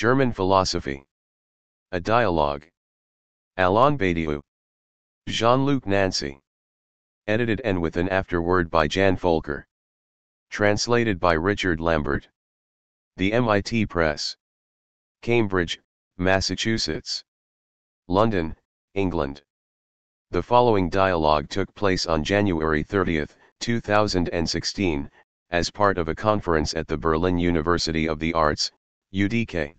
German philosophy. A dialogue. Alain Badiou. Jean-Luc Nancy. Edited and with an afterword by Jan Völker. Translated by Richard Lambert. The MIT Press. Cambridge, Massachusetts. London, England. The following dialogue took place on January 30, 2016, as part of a conference at the Berlin University of the Arts, UDK.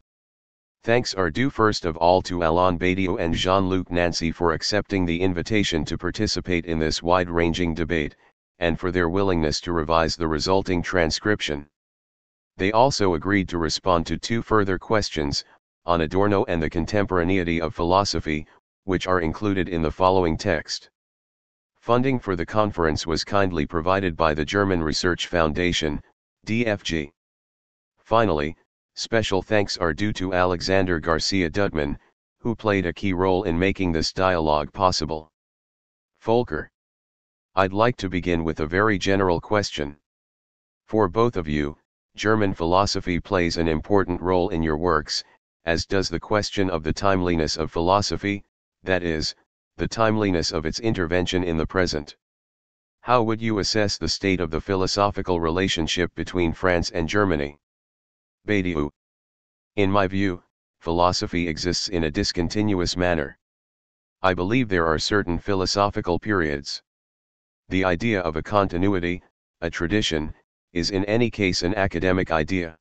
Thanks are due first of all to Alain Badiou and Jean-Luc Nancy for accepting the invitation to participate in this wide-ranging debate, and for their willingness to revise the resulting transcription. They also agreed to respond to two further questions, on Adorno and the contemporaneity of philosophy, which are included in the following text. Funding for the conference was kindly provided by the German Research Foundation, DFG. Finally, special thanks are due to Alexander Garcia Dutman, who played a key role in making this dialogue possible. Völker. I'd like to begin with a very general question. For both of you, German philosophy plays an important role in your works, as does the question of the timeliness of philosophy, that is, the timeliness of its intervention in the present. How would you assess the state of the philosophical relationship between France and Germany? Badiou. In my view, philosophy exists in a discontinuous manner. I believe there are certain philosophical periods. The idea of a continuity, a tradition, is in any case an academic idea.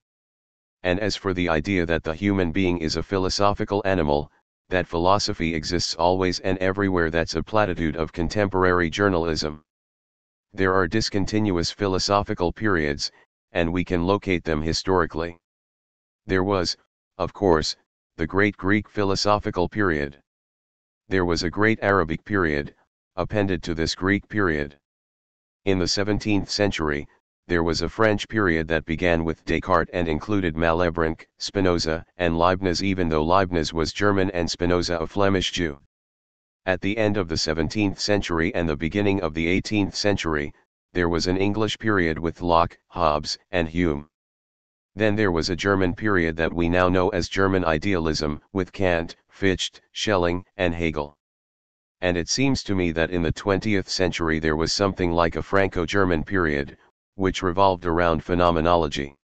And as for the idea that the human being is a philosophical animal, that philosophy exists always and everywhere, that's a platitude of contemporary journalism. There are discontinuous philosophical periods, and we can locate them historically. There was, of course, the great Greek philosophical period. There was a great Arabic period, appended to this Greek period. In the 17th century, there was a French period that began with Descartes and included Malebranche, Spinoza, and Leibniz, even though Leibniz was German and Spinoza a Flemish Jew. At the end of the 17th century and the beginning of the 18th century, there was an English period with Locke, Hobbes, and Hume. Then there was a German period that we now know as German idealism, with Kant, Fichte, Schelling, and Hegel. And it seems to me that in the 20th century there was something like a Franco-German period, which revolved around phenomenology.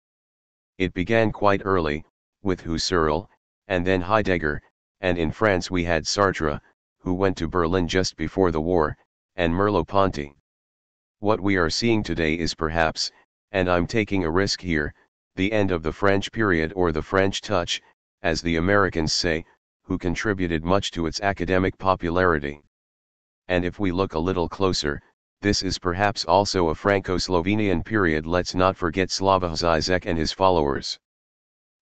It began quite early, with Husserl, and then Heidegger, and in France we had Sartre, who went to Berlin just before the war, and Merleau-Ponty. What we are seeing today is perhaps, and I'm taking a risk here, the end of the French period, or the French touch, as the Americans say, who contributed much to its academic popularity. And if we look a little closer, this is perhaps also a Franco-Slovenian period. Let's not forget Slavoj Žižek and his followers.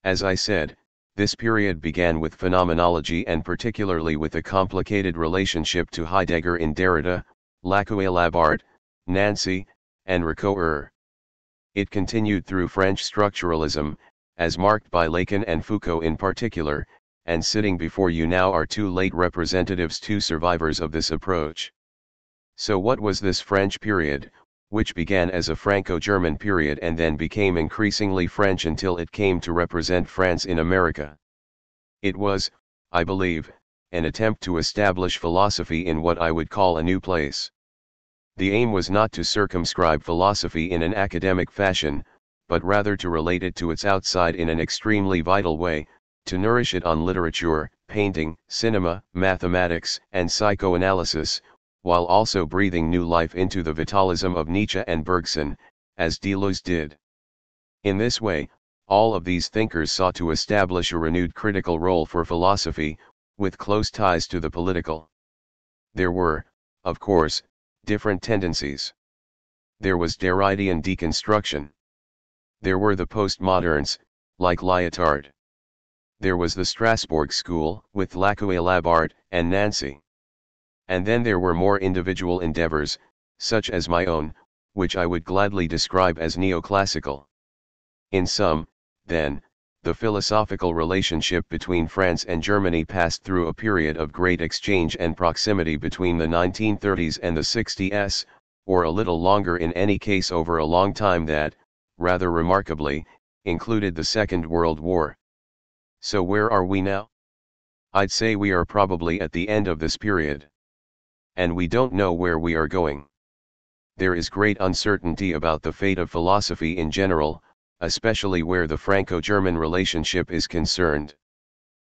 As I said, this period began with phenomenology and particularly with a complicated relationship to Heidegger in Derrida, Lacan, Nancy, and Ricoeur. It continued through French structuralism, as marked by Lacan and Foucault in particular, and sitting before you now are two late representatives, two survivors of this approach. So what was this French period, which began as a Franco-German period and then became increasingly French until it came to represent France in America? It was, I believe, an attempt to establish philosophy in what I would call a new place. The aim was not to circumscribe philosophy in an academic fashion, but rather to relate it to its outside in an extremely vital way, to nourish it on literature, painting, cinema, mathematics, and psychoanalysis, while also breathing new life into the vitalism of Nietzsche and Bergson, as Deleuze did. In this way, all of these thinkers sought to establish a renewed critical role for philosophy, with close ties to the political. There were, of course, different tendencies. There was Derridean deconstruction. There were the postmoderns, like Lyotard. There was the Strasbourg school, with Lacan and Nancy. And then there were more individual endeavors, such as my own, which I would gladly describe as neoclassical. In sum, then, the philosophical relationship between France and Germany passed through a period of great exchange and proximity between the 1930s and the 60s, or a little longer, in any case over a long time that, rather remarkably, included the Second World War. So where are we now? I'd say we are probably at the end of this period. And we don't know where we are going. There is great uncertainty about the fate of philosophy in general, especially where the Franco-German relationship is concerned.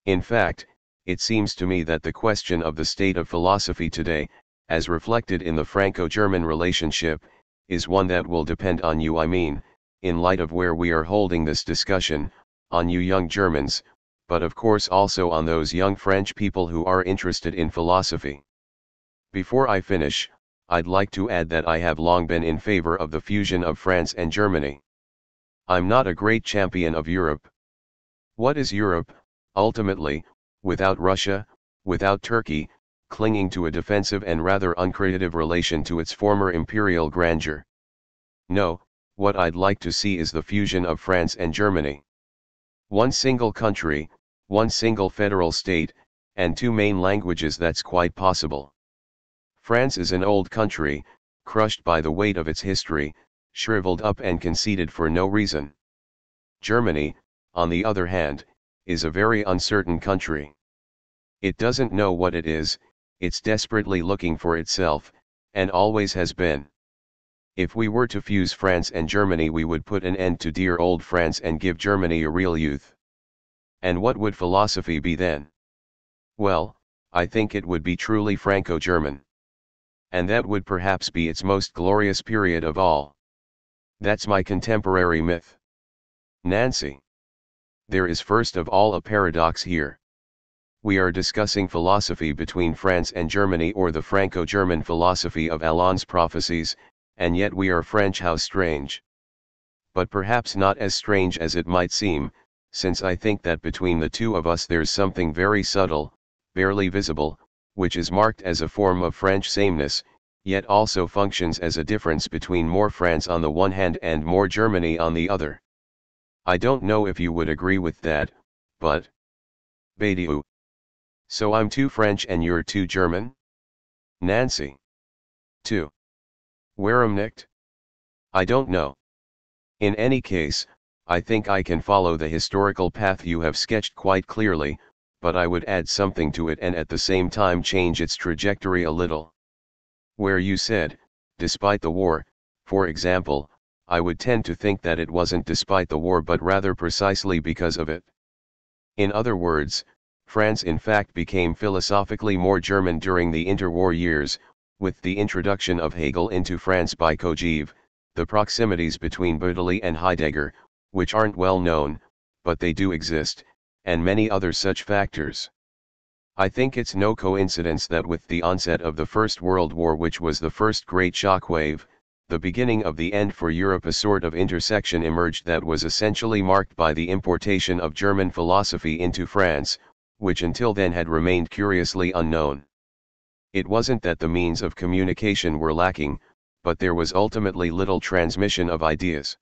In fact, it seems to me that the question of the state of philosophy today, as reflected in the Franco-German relationship, is one that will depend on you, I mean, in light of where we are holding this discussion, on you young Germans, but of course also on those young French people who are interested in philosophy. Before I finish, I'd like to add that I have long been in favor of the fusion of France and Germany. I'm not a great champion of Europe. What is Europe, ultimately, without Russia, without Turkey, clinging to a defensive and rather uncreative relation to its former imperial grandeur? No, what I'd like to see is the fusion of France and Germany. One single country, one single federal state, and two main languages. That's quite possible. France is an old country, crushed by the weight of its history, shriveled up and conceited for no reason. Germany, on the other hand, is a very uncertain country. It doesn't know what it is, it's desperately looking for itself, and always has been. If we were to fuse France and Germany, we would put an end to dear old France and give Germany a real youth. And what would philosophy be then? Well, I think it would be truly Franco-German. And that would perhaps be its most glorious period of all. That's my contemporary myth. Nancy. There is first of all a paradox here. We are discussing philosophy between France and Germany, or the Franco-German philosophy of Alain's prophecies, and yet we are French. How strange. But perhaps not as strange as it might seem, since I think that between the two of us there's something very subtle, barely visible, which is marked as a form of French sameness, yet also functions as a difference between more France on the one hand and more Germany on the other. I don't know if you would agree with that, but... Badiou. So I'm too French and you're too German? Nancy. 2. Warum nicht? I don't know. In any case, I think I can follow the historical path you have sketched quite clearly, but I would add something to it and at the same time change its trajectory a little. Where you said, despite the war, for example, I would tend to think that it wasn't despite the war but rather precisely because of it. In other words, France in fact became philosophically more German during the interwar years, with the introduction of Hegel into France by Kojève, the proximities between Badiou and Heidegger, which aren't well known, but they do exist, and many other such factors. I think it's no coincidence that with the onset of the First World War, which was the first great shockwave, the beginning of the end for Europe, a sort of intersection emerged that was essentially marked by the importation of German philosophy into France, which until then had remained curiously unknown. It wasn't that the means of communication were lacking, but there was ultimately little transmission of ideas.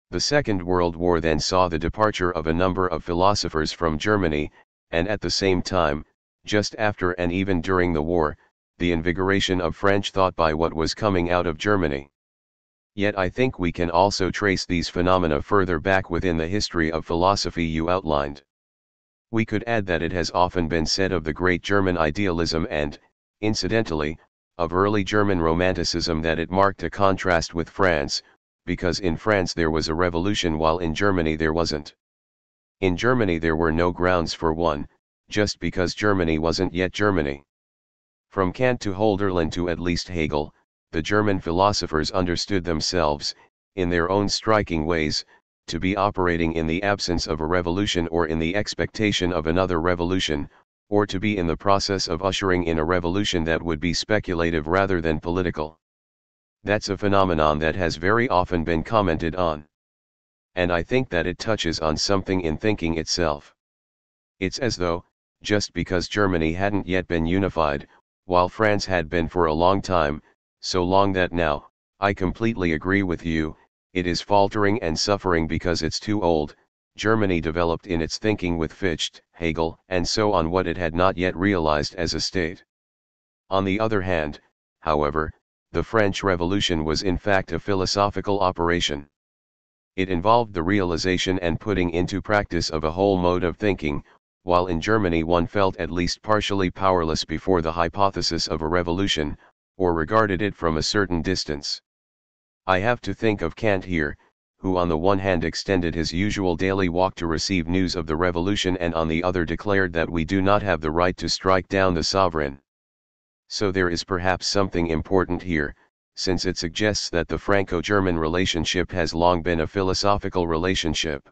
The Second World War then saw the departure of a number of philosophers from Germany, and at the same time, just after and even during the war, the invigoration of French thought by what was coming out of Germany. Yet I think we can also trace these phenomena further back within the history of philosophy you outlined. We could add that it has often been said of the great German idealism and, incidentally, of early German Romanticism that it marked a contrast with France, because in France there was a revolution while in Germany there wasn't. In Germany there were no grounds for one, just because Germany wasn't yet Germany. From Kant to Hölderlin to at least Hegel, the German philosophers understood themselves, in their own striking ways, to be operating in the absence of a revolution or in the expectation of another revolution, or to be in the process of ushering in a revolution that would be speculative rather than political. That's a phenomenon that has very often been commented on. And I think that it touches on something in thinking itself. It's as though, just because Germany hadn't yet been unified, while France had been for a long time, so long that now, I completely agree with you, it is faltering and suffering because it's too old. Germany developed in its thinking with Fichte, Hegel, and so on what it had not yet realized as a state. On the other hand, however, the French Revolution was in fact a philosophical operation. It involved the realization and putting into practice of a whole mode of thinking, while in Germany one felt at least partially powerless before the hypothesis of a revolution, or regarded it from a certain distance. I have to think of Kant here, who on the one hand extended his usual daily walk to receive news of the revolution and on the other declared that we do not have the right to strike down the sovereign. So there is perhaps something important here, since it suggests that the Franco-German relationship has long been a philosophical relationship.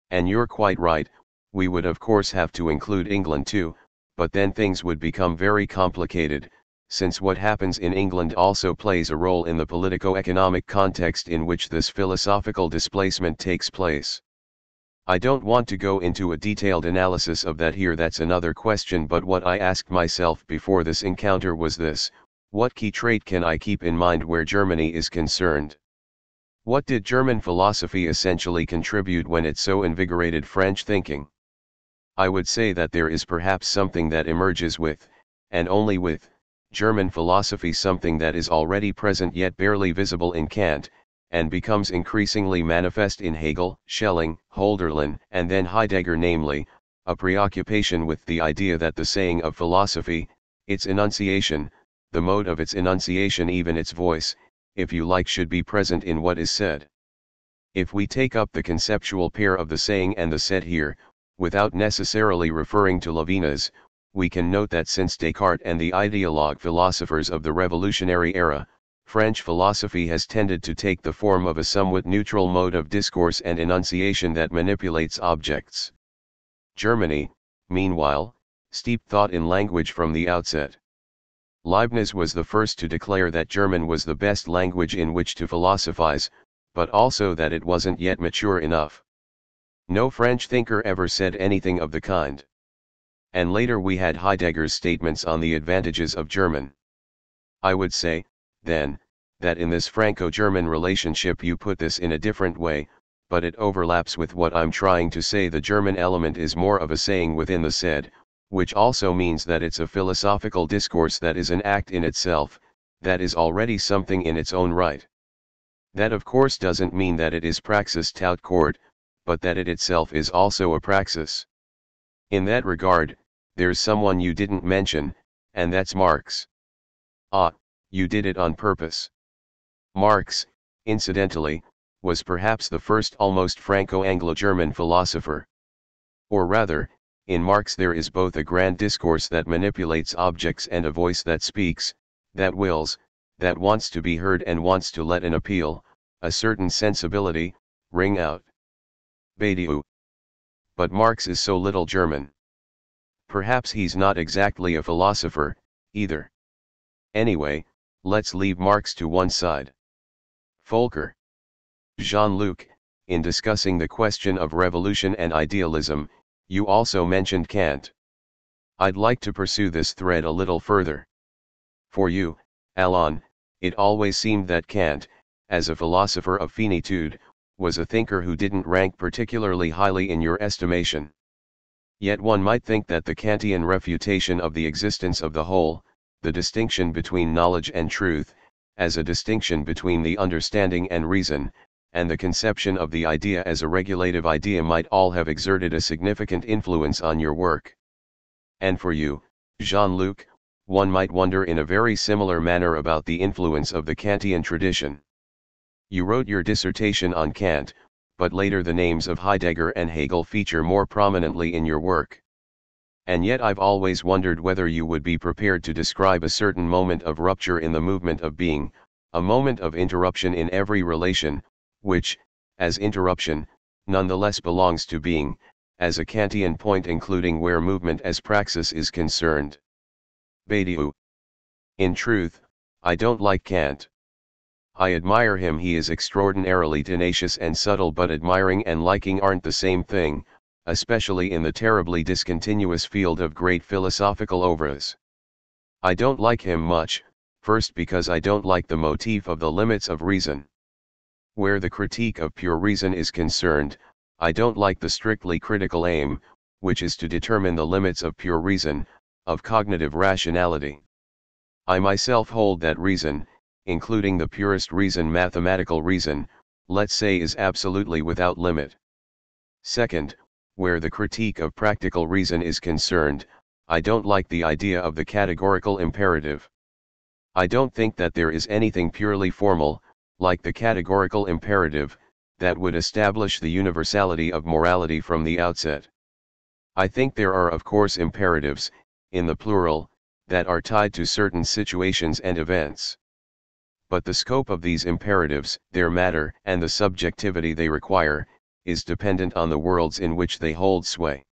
And you're quite right, we would of course have to include England too, but then things would become very complicated, since what happens in England also plays a role in the politico-economic context in which this philosophical displacement takes place. I don't want to go into a detailed analysis of that here, that's another question, but what I asked myself before this encounter was this: what key trait can I keep in mind where Germany is concerned? What did German philosophy essentially contribute when it so invigorated French thinking? I would say that there is perhaps something that emerges with, and only with, German philosophy, something that is already present yet barely visible in Kant, and becomes increasingly manifest in Hegel, Schelling, Hölderlin, and then Heidegger, namely, a preoccupation with the idea that the saying of philosophy, its enunciation, the mode of its enunciation, even its voice, if you like, should be present in what is said. If we take up the conceptual pair of the saying and the said here, without necessarily referring to Levinas, we can note that since Descartes and the ideologue philosophers of the revolutionary era, French philosophy has tended to take the form of a somewhat neutral mode of discourse and enunciation that manipulates objects. Germany, meanwhile, steeped thought in language from the outset. Leibniz was the first to declare that German was the best language in which to philosophize, but also that it wasn't yet mature enough. No French thinker ever said anything of the kind. And later we had Heidegger's statements on the advantages of German. I would say, then, that in this Franco-German relationship you put this in a different way, but it overlaps with what I'm trying to say. The German element is more of a saying within the said, which also means that it's a philosophical discourse that is an act in itself, that is already something in its own right. That of course doesn't mean that it is praxis tout court, but that it itself is also a praxis. In that regard, there's someone you didn't mention, and that's Marx. Ah, you did it on purpose. Marx, incidentally, was perhaps the first almost Franco-Anglo-German philosopher. Or rather, in Marx there is both a grand discourse that manipulates objects and a voice that speaks, that wills, that wants to be heard and wants to let an appeal, a certain sensibility, ring out. Badiou. But Marx is so little German. Perhaps he's not exactly a philosopher, either. Anyway, let's leave Marx to one side. Völker. Jean-Luc, in discussing the question of revolution and idealism, you also mentioned Kant. I'd like to pursue this thread a little further. For you, Alain, it always seemed that Kant, as a philosopher of finitude, was a thinker who didn't rank particularly highly in your estimation. Yet one might think that the Kantian refutation of the existence of the whole, the distinction between knowledge and truth, as a distinction between the understanding and reason, and the conception of the idea as a regulative idea might all have exerted a significant influence on your work. And for you, Jean-Luc, one might wonder in a very similar manner about the influence of the Kantian tradition. You wrote your dissertation on Kant, but later the names of Heidegger and Hegel feature more prominently in your work. And yet I've always wondered whether you would be prepared to describe a certain moment of rupture in the movement of being, a moment of interruption in every relation, which, as interruption, nonetheless belongs to being, as a Kantian point including where movement as praxis is concerned. Badiou. In truth, I don't like Kant. I admire him, he is extraordinarily tenacious and subtle, but admiring and liking aren't the same thing, especially in the terribly discontinuous field of great philosophical oeuvres. I don't like him much, first because I don't like the motif of the limits of reason. Where the critique of pure reason is concerned, I don't like the strictly critical aim, which is to determine the limits of pure reason, of cognitive rationality. I myself hold that reason, including the purest reason, mathematical reason, let's say, is absolutely without limit. Second, where the critique of practical reason is concerned, I don't like the idea of the categorical imperative. I don't think that there is anything purely formal, like the categorical imperative, that would establish the universality of morality from the outset. I think there are of course imperatives, in the plural, that are tied to certain situations and events. But the scope of these imperatives, their matter, and the subjectivity they require, is dependent on the worlds in which they hold sway.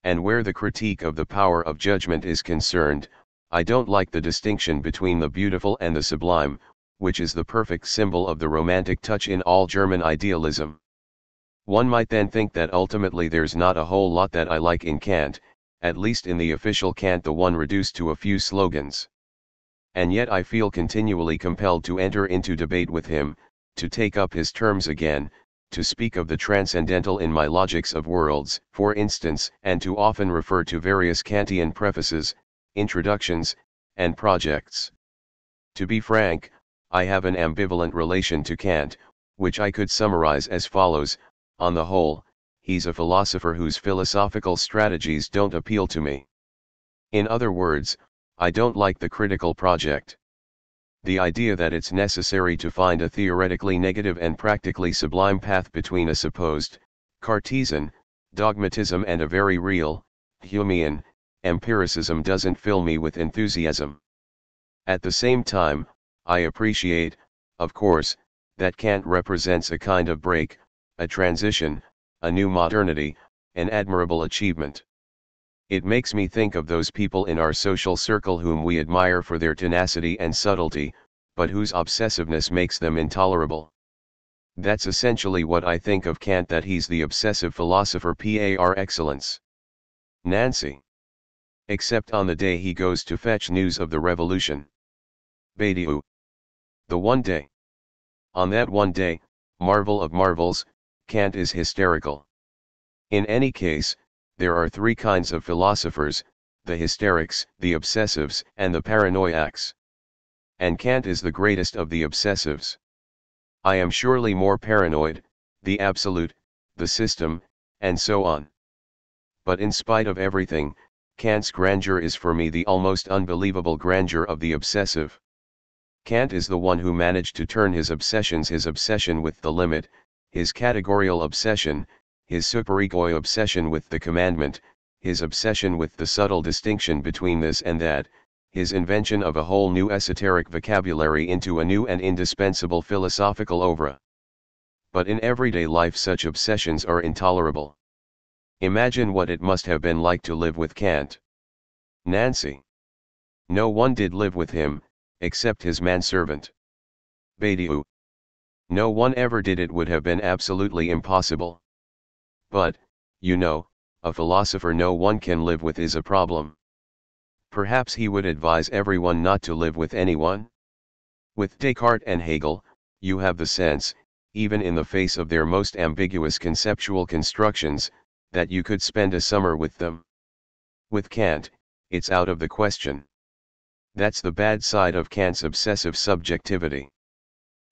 And where the critique of the power of judgment is concerned, I don't like the distinction between the beautiful and the sublime, which is the perfect symbol of the romantic touch in all German idealism. One might then think that ultimately there's not a whole lot that I like in Kant, at least in the official Kant, the one reduced to a few slogans. And yet I feel continually compelled to enter into debate with him, to take up his terms again, to speak of the transcendental in my Logics of Worlds, for instance, and to often refer to various Kantian prefaces, introductions, and projects. To be frank, I have an ambivalent relation to Kant, which I could summarize as follows: on the whole, he's a philosopher whose philosophical strategies don't appeal to me. In other words, I don't like the critical project. The idea that it's necessary to find a theoretically negative and practically sublime path between a supposed Cartesian dogmatism and a very real Humean empiricism doesn't fill me with enthusiasm. At the same time, I appreciate, of course, that Kant represents a kind of break, a transition, a new modernity, an admirable achievement. It makes me think of those people in our social circle whom we admire for their tenacity and subtlety, but whose obsessiveness makes them intolerable. That's essentially what I think of Kant, that he's the obsessive philosopher par excellence. Nancy. Except on the day he goes to fetch news of the revolution. Badiou. The one day. On that one day, marvel of marvels, Kant is hysterical. In any case, there are three kinds of philosophers: the hysterics, the obsessives, and the paranoiacs. And Kant is the greatest of the obsessives. I am surely more paranoid, the absolute, the system, and so on. But in spite of everything, Kant's grandeur is for me the almost unbelievable grandeur of the obsessive. Kant is the one who managed to turn his obsessions, his obsession with the limit, his categorical obsession, his superego obsession with the commandment, his obsession with the subtle distinction between this and that, his invention of a whole new esoteric vocabulary, into a new and indispensable philosophical oeuvre. But in everyday life such obsessions are intolerable. Imagine what it must have been like to live with Kant. Nancy. No one did live with him, except his manservant. Badiou. No one ever did. It would have been absolutely impossible. But, you know, a philosopher no one can live with is a problem. Perhaps he would advise everyone not to live with anyone? With Descartes and Hegel, you have the sense, even in the face of their most ambiguous conceptual constructions, that you could spend a summer with them. With Kant, it's out of the question. That's the bad side of Kant's obsessive subjectivity.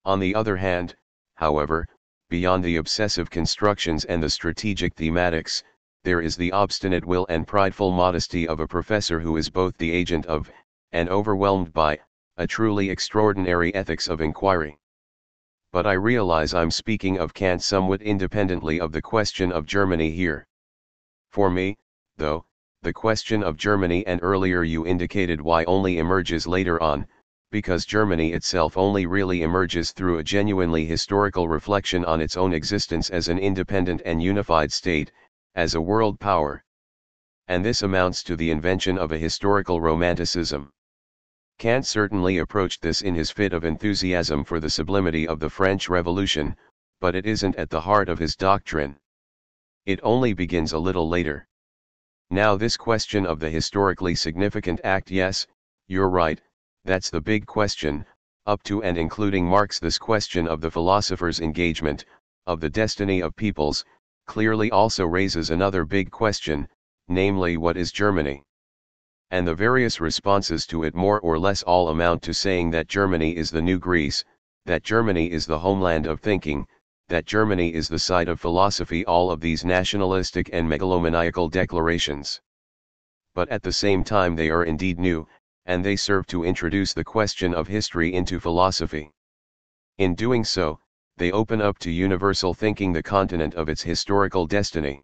On the other hand, however, beyond the obsessive constructions and the strategic thematics, there is the obstinate will and prideful modesty of a professor who is both the agent of, and overwhelmed by, a truly extraordinary ethics of inquiry. But I realize I'm speaking of Kant somewhat independently of the question of Germany here. For me, though, the question of Germany, and earlier you indicated why, only emerges later on, because Germany itself only really emerges through a genuinely historical reflection on its own existence as an independent and unified state, as a world power. And this amounts to the invention of a historical romanticism. Kant certainly approached this in his fit of enthusiasm for the sublimity of the French Revolution, but it isn't at the heart of his doctrine. It only begins a little later. Now this question of the historically significant act, yes, you're right, that's the big question, up to and including Marx. This question of the philosopher's engagement, of the destiny of peoples, clearly also raises another big question, namely, what is Germany? And the various responses to it more or less all amount to saying that Germany is the new Greece, that Germany is the homeland of thinking, that Germany is the site of philosophy, all of these nationalistic and megalomaniacal declarations. But at the same time they are indeed new, and they serve to introduce the question of history into philosophy. In doing so, they open up to universal thinking the continent of its historical destiny.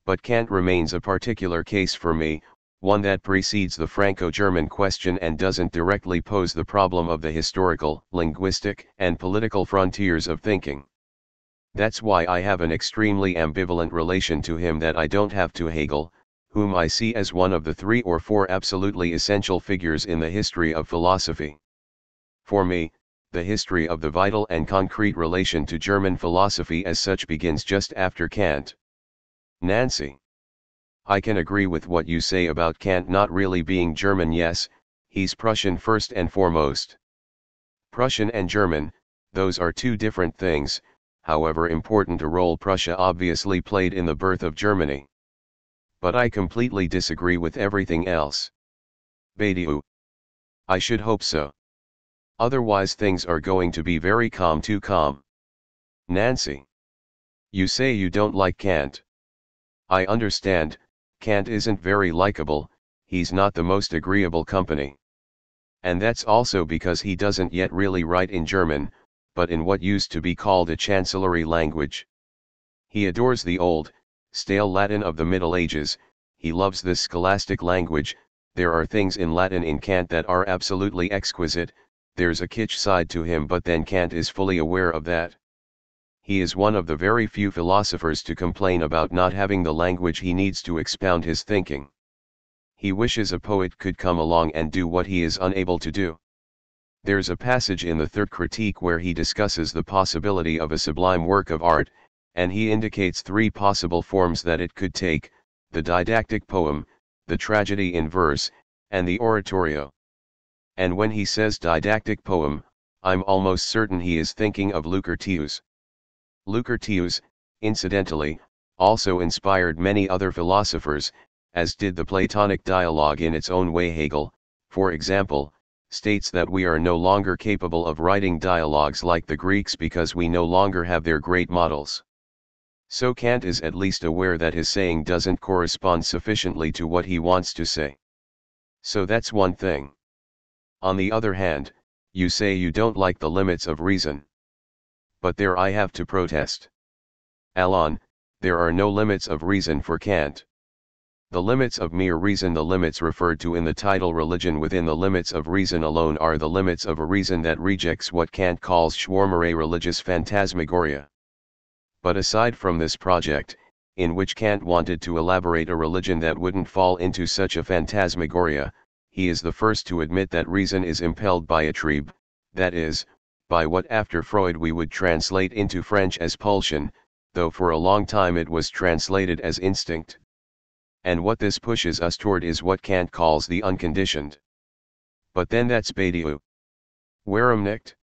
But Kant remains a particular case for me, one that precedes the Franco-German question and doesn't directly pose the problem of the historical, linguistic, and political frontiers of thinking. That's why I have an extremely ambivalent relation to him that I don't have to Hegel, whom I see as one of the 3 or 4 absolutely essential figures in the history of philosophy. For me, the history of the vital and concrete relation to German philosophy as such begins just after Kant. Nancy. I can agree with what you say about Kant not really being German. Yes, he's Prussian first and foremost. Prussian and German, those are 2 different things, however important a role Prussia obviously played in the birth of Germany. But I completely disagree with everything else. Badiou. I should hope so. Otherwise things are going to be very calm, too calm. Nancy. You say you don't like Kant. I understand, Kant isn't very likable, he's not the most agreeable company. And that's also because he doesn't yet really write in German, but in what used to be called a chancellery language. He adores the old, stale Latin of the Middle Ages, he loves this scholastic language. There are things in Latin in Kant that are absolutely exquisite, there's a kitsch side to him, but then Kant is fully aware of that. He is one of the very few philosophers to complain about not having the language he needs to expound his thinking. He wishes a poet could come along and do what he is unable to do. There's a passage in the Third Critique where he discusses the possibility of a sublime work of art, and he indicates 3 possible forms that it could take: the didactic poem, the tragedy in verse, and the oratorio. And when he says didactic poem, I'm almost certain he is thinking of Lucretius. Lucretius, incidentally, also inspired many other philosophers, as did the Platonic dialogue in its own way. Hegel, for example, states that we are no longer capable of writing dialogues like the Greeks because we no longer have their great models. So Kant is at least aware that his saying doesn't correspond sufficiently to what he wants to say. So that's one thing. On the other hand, you say you don't like the limits of reason. But there I have to protest. Alain, there are no limits of reason for Kant. The limits of mere reason, the limits referred to in the title Religion within the limits of reason alone, are the limits of a reason that rejects what Kant calls Schwärmerei, religious phantasmagoria. But aside from this project, in which Kant wanted to elaborate a religion that wouldn't fall into such a phantasmagoria, he is the first to admit that reason is impelled by a trieb, that is, by what after Freud we would translate into French as pulsion, though for a long time it was translated as instinct. And what this pushes us toward is what Kant calls the unconditioned. But then that's Badiou. Warum nicht?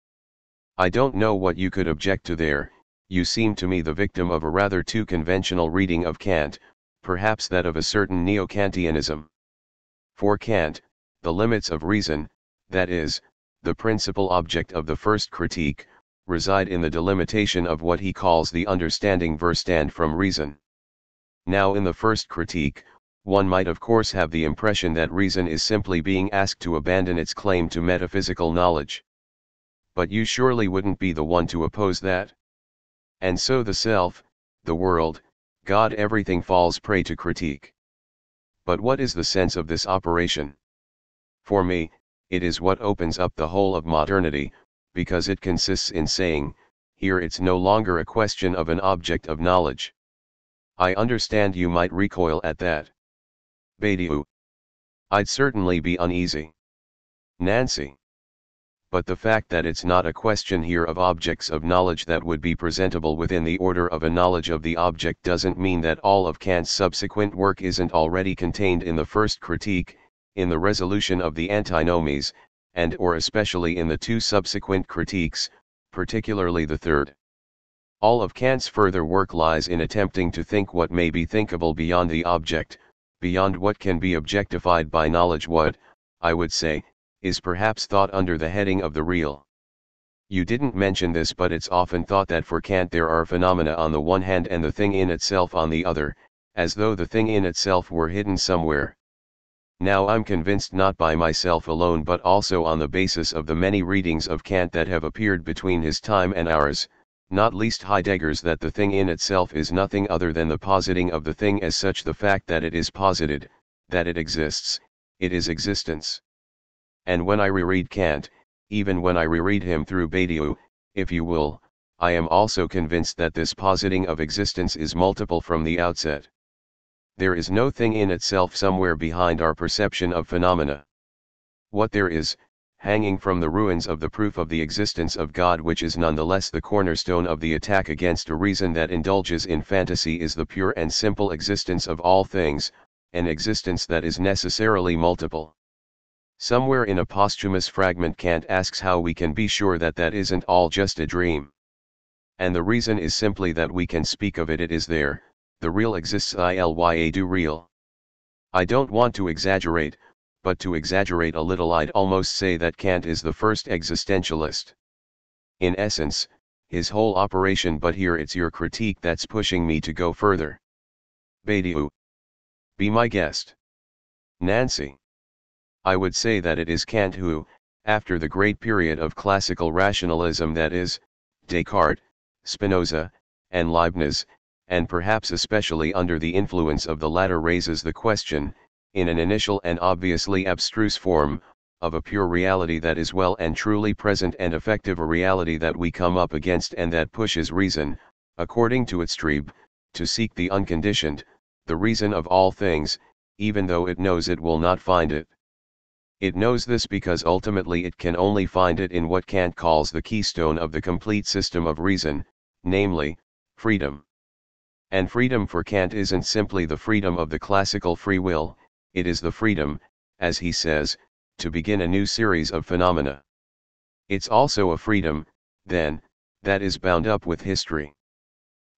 I don't know what you could object to there. You seem to me the victim of a rather too conventional reading of Kant, perhaps that of a certain neo-Kantianism. For Kant, the limits of reason, that is, the principal object of the first critique, reside in the delimitation of what he calls the understanding Verstand from reason. Now in the first critique, one might of course have the impression that reason is simply being asked to abandon its claim to metaphysical knowledge. But you surely wouldn't be the one to oppose that. And so the self, the world, God, everything falls prey to critique. But what is the sense of this operation? For me, it is what opens up the whole of modernity, because it consists in saying, here it's no longer a question of an object of knowledge. I understand you might recoil at that. Badiou. I'd certainly be uneasy. Nancy. But the fact that it's not a question here of objects of knowledge that would be presentable within the order of a knowledge of the object doesn't mean that all of Kant's subsequent work isn't already contained in the first critique, in the resolution of the antinomies, and or especially in the 2 subsequent critiques, particularly the third. All of Kant's further work lies in attempting to think what may be thinkable beyond the object, beyond what can be objectified by knowledge, what, I would say, is perhaps thought under the heading of the real. You didn't mention this, but it's often thought that for Kant there are phenomena on the one hand and the thing in itself on the other, as though the thing in itself were hidden somewhere. Now I'm convinced not by myself alone but also on the basis of the many readings of Kant that have appeared between his time and ours, not least Heidegger's, that the thing in itself is nothing other than the positing of the thing as such, the fact that it is posited, that it exists, it is existence. And when I reread Kant, even when I reread him through Badiou, if you will, I am also convinced that this positing of existence is multiple from the outset. There is no thing in itself somewhere behind our perception of phenomena. What there is, hanging from the ruins of the proof of the existence of God, which is nonetheless the cornerstone of the attack against a reason that indulges in fantasy, is the pure and simple existence of all things, an existence that is necessarily multiple. Somewhere in a posthumous fragment Kant asks how we can be sure that that isn't all just a dream. And the reason is simply that we can speak of it, it is there, the real exists, ilya do real. I don't want to exaggerate, but to exaggerate a little I'd almost say that Kant is the first existentialist. In essence, his whole operation, but here it's your critique that's pushing me to go further. Badiou. Be my guest. Nancy. I would say that it is Kant who, after the great period of classical rationalism, that is, Descartes, Spinoza, and Leibniz, and perhaps especially under the influence of the latter, raises the question, in an initial and obviously abstruse form, of a pure reality that is well and truly present and effective, a reality that we come up against and that pushes reason, according to its tribe, to seek the unconditioned, the reason of all things, even though it knows it will not find it. It knows this because ultimately it can only find it in what Kant calls the keystone of the complete system of reason, namely, freedom. And freedom for Kant isn't simply the freedom of the classical free will, it is the freedom, as he says, to begin a new series of phenomena. It's also a freedom, then, that is bound up with history.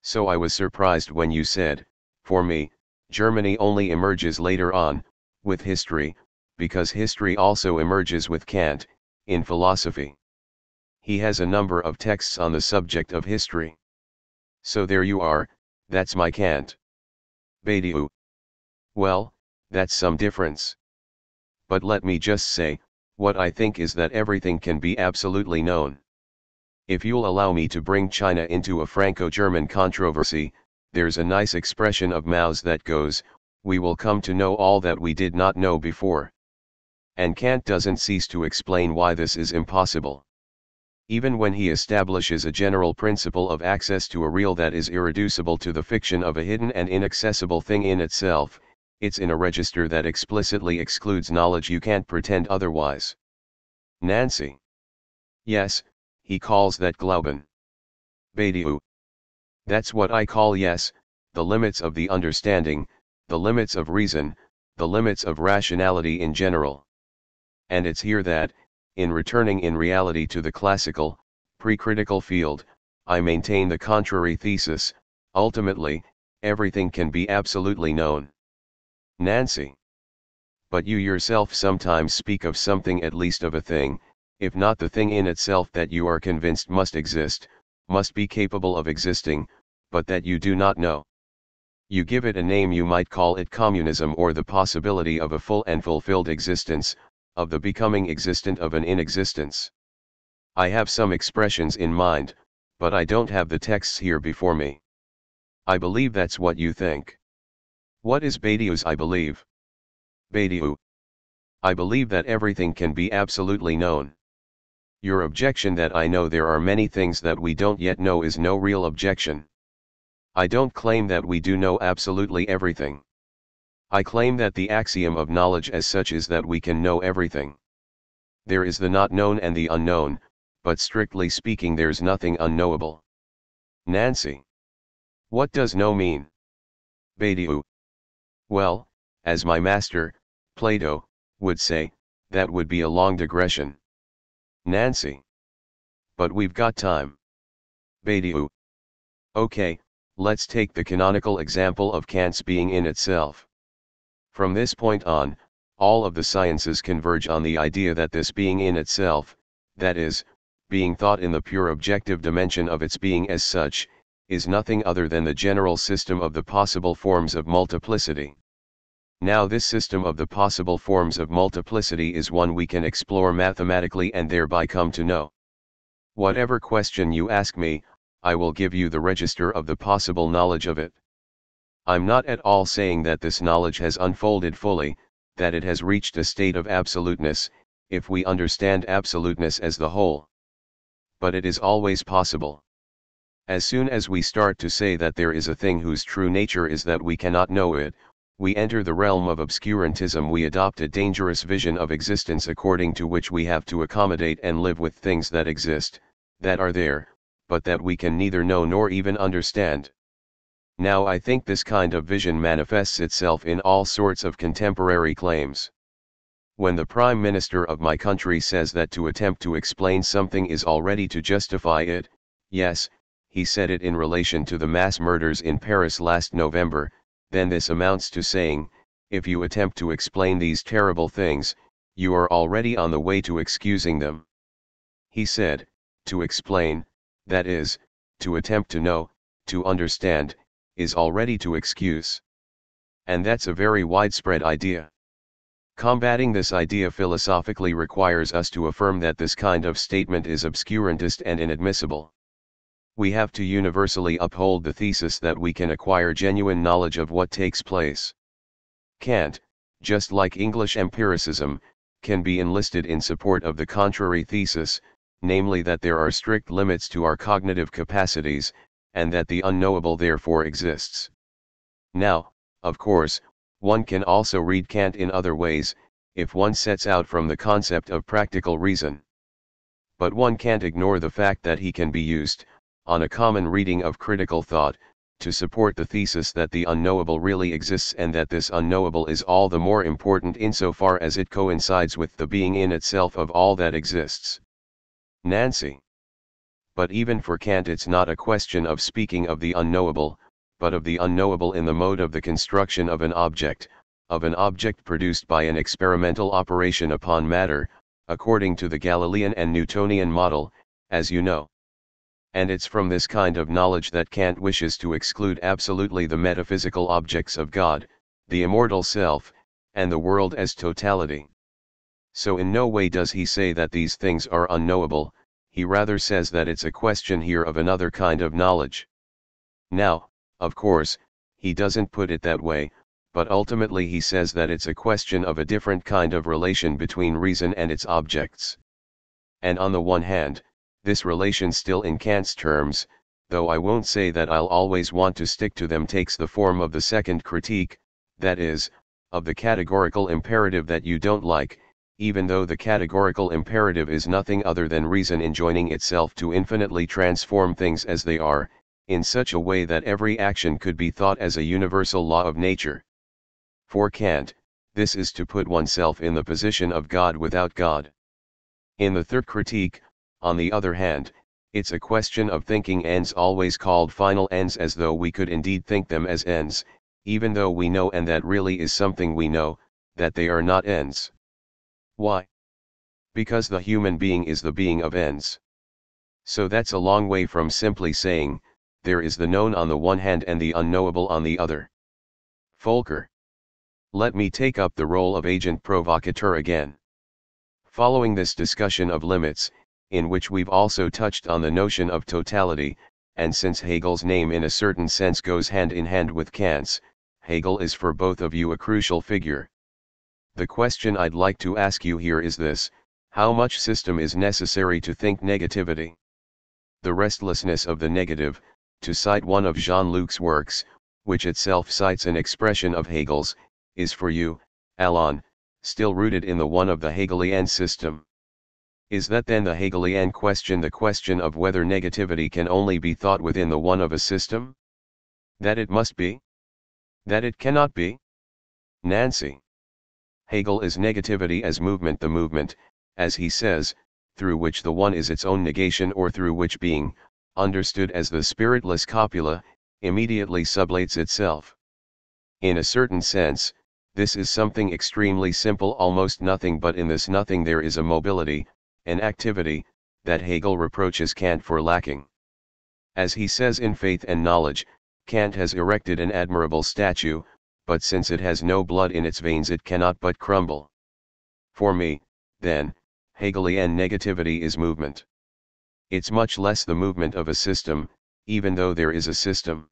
So I was surprised when you said, for me, Germany only emerges later on, with history, because history also emerges with Kant, in philosophy. He has a number of texts on the subject of history. So there you are, that's my Kant. Badiou. Well, that's some difference. But let me just say, what I think is that everything can be absolutely known. If you'll allow me to bring China into a Franco-German controversy, there's a nice expression of Mao's that goes, we will come to know all that we did not know before. And Kant doesn't cease to explain why this is impossible. Even when he establishes a general principle of access to a real that is irreducible to the fiction of a hidden and inaccessible thing in itself, it's in a register that explicitly excludes knowledge. You can't pretend otherwise. Nancy. Yes, he calls that Glauben. Badiou. That's what I call, yes, the limits of the understanding, the limits of reason, the limits of rationality in general. And it's here that, in returning in reality to the classical, pre-critical field, I maintain the contrary thesis. Ultimately, everything can be absolutely known. Nancy. But you yourself sometimes speak of something, at least of a thing, if not the thing in itself, that you are convinced must exist, must be capable of existing, but that you do not know. You give it a name, you might call it communism, or the possibility of a full and fulfilled existence, of the becoming existent of an inexistence. I have some expressions in mind, but I don't have the texts here before me. I believe that's what you think. What is Badiou's I believe? Badiou. I believe that everything can be absolutely known. Your objection that I know there are many things that we don't yet know is no real objection. I don't claim that we do know absolutely everything. I claim that the axiom of knowledge as such is that we can know everything. There is the not known and the unknown, but strictly speaking there's nothing unknowable. Nancy. What does know mean? Badiou. Well, as my master, Plato, would say, that would be a long digression. Nancy. But we've got time. Badiou. Okay, let's take the canonical example of Kant's being in itself. From this point on, all of the sciences converge on the idea that this being in itself, that is, being thought in the pure objective dimension of its being as such, is nothing other than the general system of the possible forms of multiplicity. Now this system of the possible forms of multiplicity is one we can explore mathematically and thereby come to know. Whatever question you ask me, I will give you the register of the possible knowledge of it. I'm not at all saying that this knowledge has unfolded fully, that it has reached a state of absoluteness, if we understand absoluteness as the whole. But it is always possible. As soon as we start to say that there is a thing whose true nature is that we cannot know it, we enter the realm of obscurantism. We adopt a dangerous vision of existence according to which we have to accommodate and live with things that exist, that are there, but that we can neither know nor even understand. Now I think this kind of vision manifests itself in all sorts of contemporary claims. When the Prime Minister of my country says that to attempt to explain something is already to justify it, yes, he said it in relation to the mass murders in Paris last November, then this amounts to saying, if you attempt to explain these terrible things, you are already on the way to excusing them. He said, to explain, that is, to attempt to know, to understand, is already to excuse. And that's a very widespread idea. Combating this idea philosophically requires us to affirm that this kind of statement is obscurantist and inadmissible. We have to universally uphold the thesis that we can acquire genuine knowledge of what takes place. Kant, just like English empiricism, can be enlisted in support of the contrary thesis, namely that there are strict limits to our cognitive capacities, and that the unknowable therefore exists. Now, of course, one can also read Kant in other ways, if one sets out from the concept of practical reason. But one can't ignore the fact that he can be used, on a common reading of critical thought, to support the thesis that the unknowable really exists and that this unknowable is all the more important insofar as it coincides with the being in itself of all that exists. Nancy. But even for Kant it's not a question of speaking of the unknowable, but of the unknowable in the mode of the construction of an object produced by an experimental operation upon matter, according to the Galilean and Newtonian model, as you know. And it's from this kind of knowledge that Kant wishes to exclude absolutely the metaphysical objects of God, the immortal self, and the world as totality. So in no way does he say that these things are unknowable, he rather says that it's a question here of another kind of knowledge. Now, of course, he doesn't put it that way, but ultimately he says that it's a question of a different kind of relation between reason and its objects. And on the one hand, this relation still in Kant's terms, though I won't say that I'll always want to stick to them, takes the form of the second critique, that is, of the categorical imperative that you don't like, even though the categorical imperative is nothing other than reason enjoining itself to infinitely transform things as they are, in such a way that every action could be thought as a universal law of nature. For Kant, this is to put oneself in the position of God without God. In the third critique, on the other hand, it's a question of thinking ends always called final ends as though we could indeed think them as ends, even though we know, and that really is something we know, that they are not ends. Why? Because the human being is the being of ends. So that's a long way from simply saying, there is the known on the one hand and the unknowable on the other. Völker. Let me take up the role of agent provocateur again. Following this discussion of limits, in which we've also touched on the notion of totality, and since Hegel's name in a certain sense goes hand in hand with Kant's, Hegel is for both of you a crucial figure. The question I'd like to ask you here is this: how much system is necessary to think negativity? The restlessness of the negative, to cite one of Jean-Luc's works, which itself cites an expression of Hegel's, is for you, Alain, still rooted in the one of the Hegelian system. Is that then the Hegelian question, the question of whether negativity can only be thought within the one of a system? That it must be? That it cannot be? Nancy. Hegel is negativity as movement, the movement, as he says, through which the one is its own negation, or through which being, understood as the spiritless copula, immediately sublates itself. In a certain sense, this is something extremely simple, almost nothing, but in this nothing there is a mobility, an activity, that Hegel reproaches Kant for lacking. As he says in Faith and Knowledge, Kant has erected an admirable statue, but since it has no blood in its veins it cannot but crumble. For me, then, Hegelian negativity is movement. It's much less the movement of a system, even though there is a system.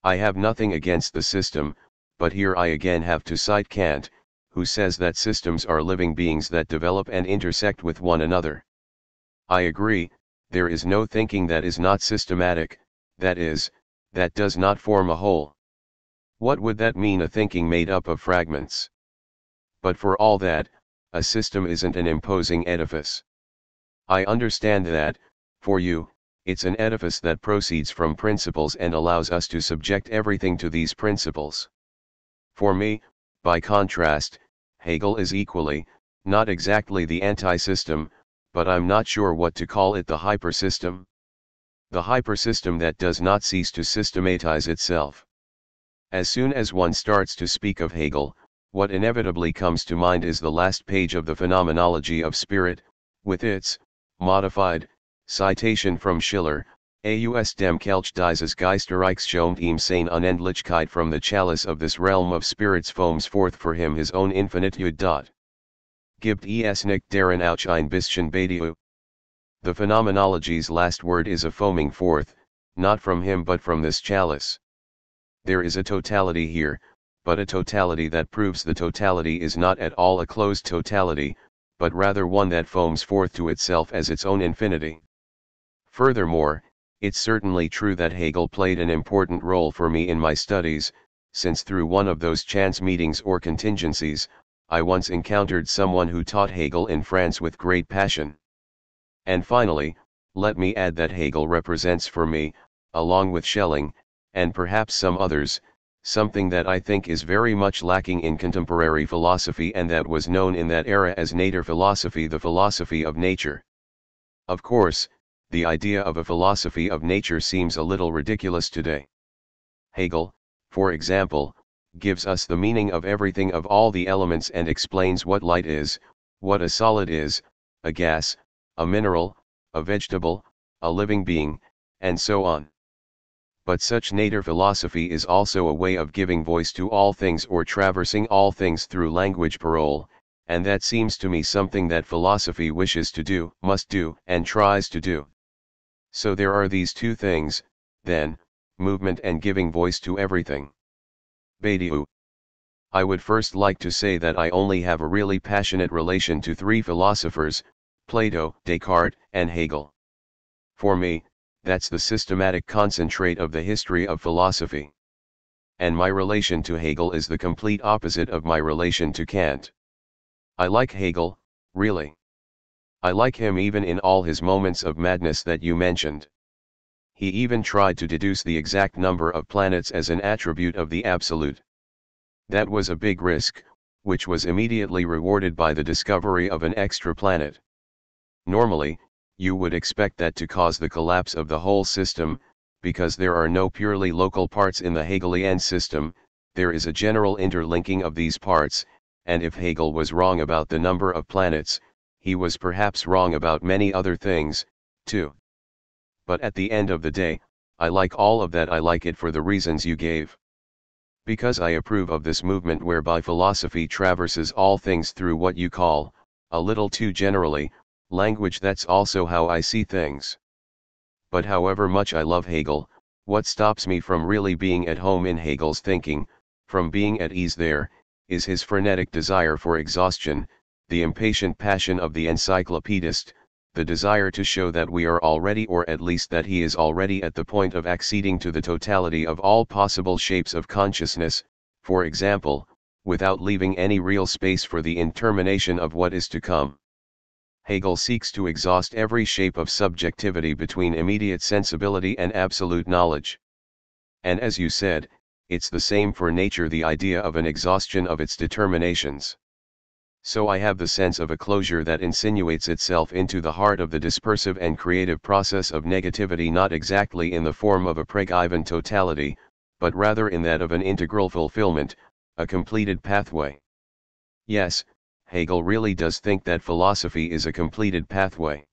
I have nothing against the system, but here I again have to cite Kant, who says that systems are living beings that develop and intersect with one another. I agree, there is no thinking that is not systematic, that is, that does not form a whole. What would that mean, a thinking made up of fragments? But for all that, a system isn't an imposing edifice. I understand that, for you, it's an edifice that proceeds from principles and allows us to subject everything to these principles. For me, by contrast, Hegel is equally, not exactly the anti-system, but I'm not sure what to call it, the hyper-system. The hyper-system that does not cease to systematize itself. As soon as one starts to speak of Hegel, what inevitably comes to mind is the last page of the Phenomenology of Spirit, with its modified citation from Schiller, Aus dem Kelch dieses Geistreichs schönt ihm seine Unendlichkeit, from the chalice of this realm of spirits foams forth for him his own infinitude. Gibt es nicht darin auch ein bisschen Badiou? The Phenomenology's last word is a foaming forth, not from him but from this chalice. There is a totality here, but a totality that proves the totality is not at all a closed totality, but rather one that foams forth to itself as its own infinity. Furthermore, it's certainly true that Hegel played an important role for me in my studies, since through one of those chance meetings or contingencies, I once encountered someone who taught Hegel in France with great passion. And finally, let me add that Hegel represents for me, along with Schelling, and perhaps some others, something that I think is very much lacking in contemporary philosophy and that was known in that era as nature philosophy, the philosophy of nature. Of course, the idea of a philosophy of nature seems a little ridiculous today. Hegel, for example, gives us the meaning of everything, of all the elements, and explains what light is, what a solid is, a gas, a mineral, a vegetable, a living being, and so on. But such nature philosophy is also a way of giving voice to all things or traversing all things through language parole, and that seems to me something that philosophy wishes to do, must do, and tries to do. So there are these two things, then, movement and giving voice to everything. Badiou. I would first like to say that I only have a really passionate relation to three philosophers, Plato, Descartes, and Hegel. For me, that's the systematic concentrate of the history of philosophy. And my relation to Hegel is the complete opposite of my relation to Kant. I like Hegel, really. I like him even in all his moments of madness that you mentioned. He even tried to deduce the exact number of planets as an attribute of the absolute. That was a big risk, which was immediately rewarded by the discovery of an extra planet. Normally, you would expect that to cause the collapse of the whole system, because there are no purely local parts in the Hegelian system, there is a general interlinking of these parts, and if Hegel was wrong about the number of planets, he was perhaps wrong about many other things, too. But at the end of the day, I like all of that. I like it for the reasons you gave. Because I approve of this movement whereby philosophy traverses all things through what you call, a little too generally, language. That's also how I see things. But however much I love Hegel, what stops me from really being at home in Hegel's thinking, from being at ease there, is his frenetic desire for exhaustion, the impatient passion of the encyclopedist, the desire to show that we are already, or at least that he is already, at the point of acceding to the totality of all possible shapes of consciousness, for example, without leaving any real space for the intermination of what is to come. Hegel seeks to exhaust every shape of subjectivity between immediate sensibility and absolute knowledge. And as you said, it's the same for nature, the idea of an exhaustion of its determinations. So I have the sense of a closure that insinuates itself into the heart of the dispersive and creative process of negativity, not exactly in the form of a preg-even totality, but rather in that of an integral fulfillment, a completed pathway. Yes, Hegel really does think that philosophy is a completed pathway.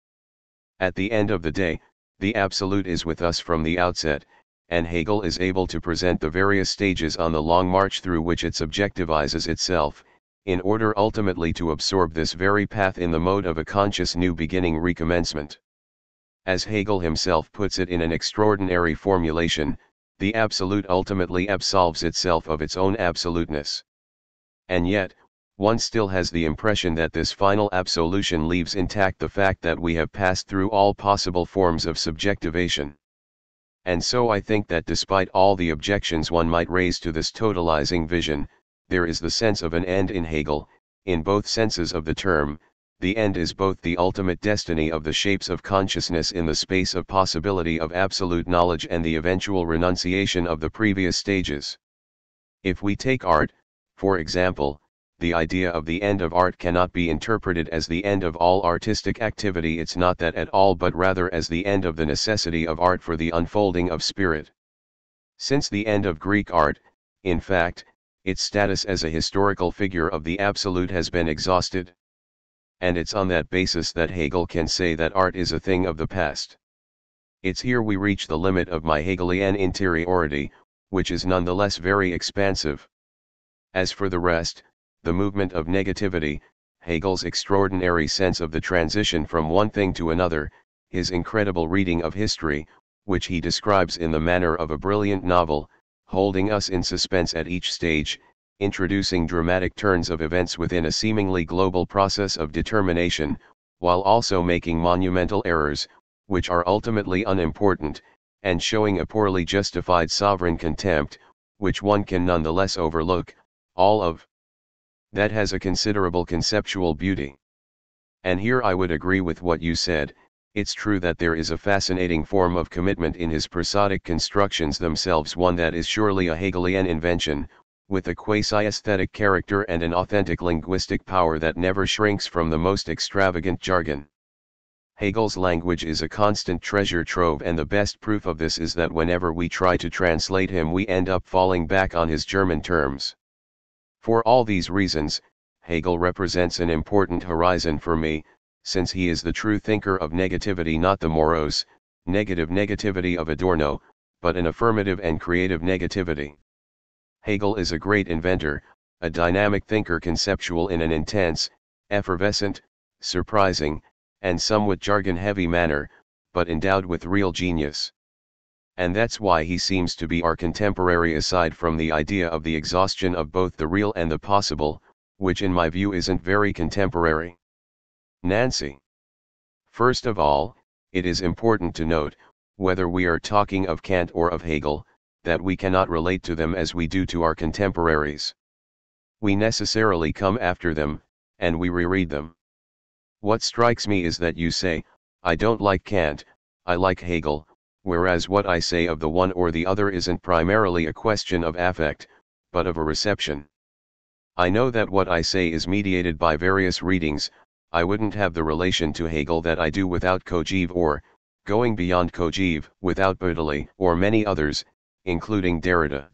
At the end of the day, the Absolute is with us from the outset, and Hegel is able to present the various stages on the long march through which it subjectivizes itself, in order ultimately to absorb this very path in the mode of a conscious new beginning recommencement. As Hegel himself puts it in an extraordinary formulation, the Absolute ultimately absolves itself of its own absoluteness. And yet, one still has the impression that this final absolution leaves intact the fact that we have passed through all possible forms of subjectivation. And so I think that despite all the objections one might raise to this totalizing vision, there is the sense of an end in Hegel, in both senses of the term. The end is both the ultimate destiny of the shapes of consciousness in the space of possibility of absolute knowledge and the eventual renunciation of the previous stages. If we take art, for example, the idea of the end of art cannot be interpreted as the end of all artistic activity. It's not that at all, but rather as the end of the necessity of art for the unfolding of spirit. Since the end of Greek art, in fact, its status as a historical figure of the Absolute has been exhausted. And it's on that basis that Hegel can say that art is a thing of the past. It's here we reach the limit of my Hegelian interiority, which is nonetheless very expansive. As for the rest, the movement of negativity, Hegel's extraordinary sense of the transition from one thing to another, his incredible reading of history, which he describes in the manner of a brilliant novel, holding us in suspense at each stage, introducing dramatic turns of events within a seemingly global process of determination, while also making monumental errors, which are ultimately unimportant, and showing a poorly justified sovereign contempt, which one can nonetheless overlook, all of that has a considerable conceptual beauty. And here I would agree with what you said. It's true that there is a fascinating form of commitment in his prosodic constructions themselves, one that is surely a Hegelian invention, with a quasi-aesthetic character and an authentic linguistic power that never shrinks from the most extravagant jargon. Hegel's language is a constant treasure trove, and the best proof of this is that whenever we try to translate him we end up falling back on his German terms. For all these reasons, Hegel represents an important horizon for me, since he is the true thinker of negativity, not the morose, negative negativity of Adorno, but an affirmative and creative negativity. Hegel is a great inventor, a dynamic thinker, conceptual in an intense, effervescent, surprising, and somewhat jargon-heavy manner, but endowed with real genius. And that's why he seems to be our contemporary, aside from the idea of the exhaustion of both the real and the possible, which in my view isn't very contemporary. Nancy. First of all, it is important to note, whether we are talking of Kant or of Hegel, that we cannot relate to them as we do to our contemporaries. We necessarily come after them, and we reread them. What strikes me is that you say, I don't like Kant, I like Hegel, whereas what I say of the one or the other isn't primarily a question of affect, but of a reception. I know that what I say is mediated by various readings. I wouldn't have the relation to Hegel that I do without Kojève, or, going beyond Kojève, without Badiou, or many others, including Derrida.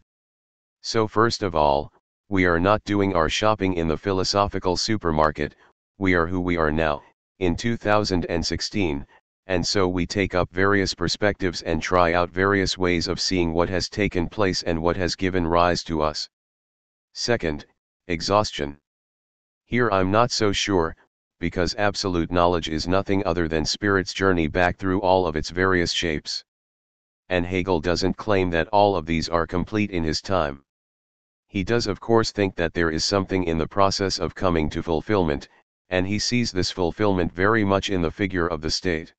So first of all, we are not doing our shopping in the philosophical supermarket, we are who we are now, in 2016, and so we take up various perspectives and try out various ways of seeing what has taken place and what has given rise to us. Second, exhaustion. Here I'm not so sure, because absolute knowledge is nothing other than spirit's journey back through all of its various shapes. And Hegel doesn't claim that all of these are complete in his time. He does of course think that there is something in the process of coming to fulfillment, and he sees this fulfillment very much in the figure of the state.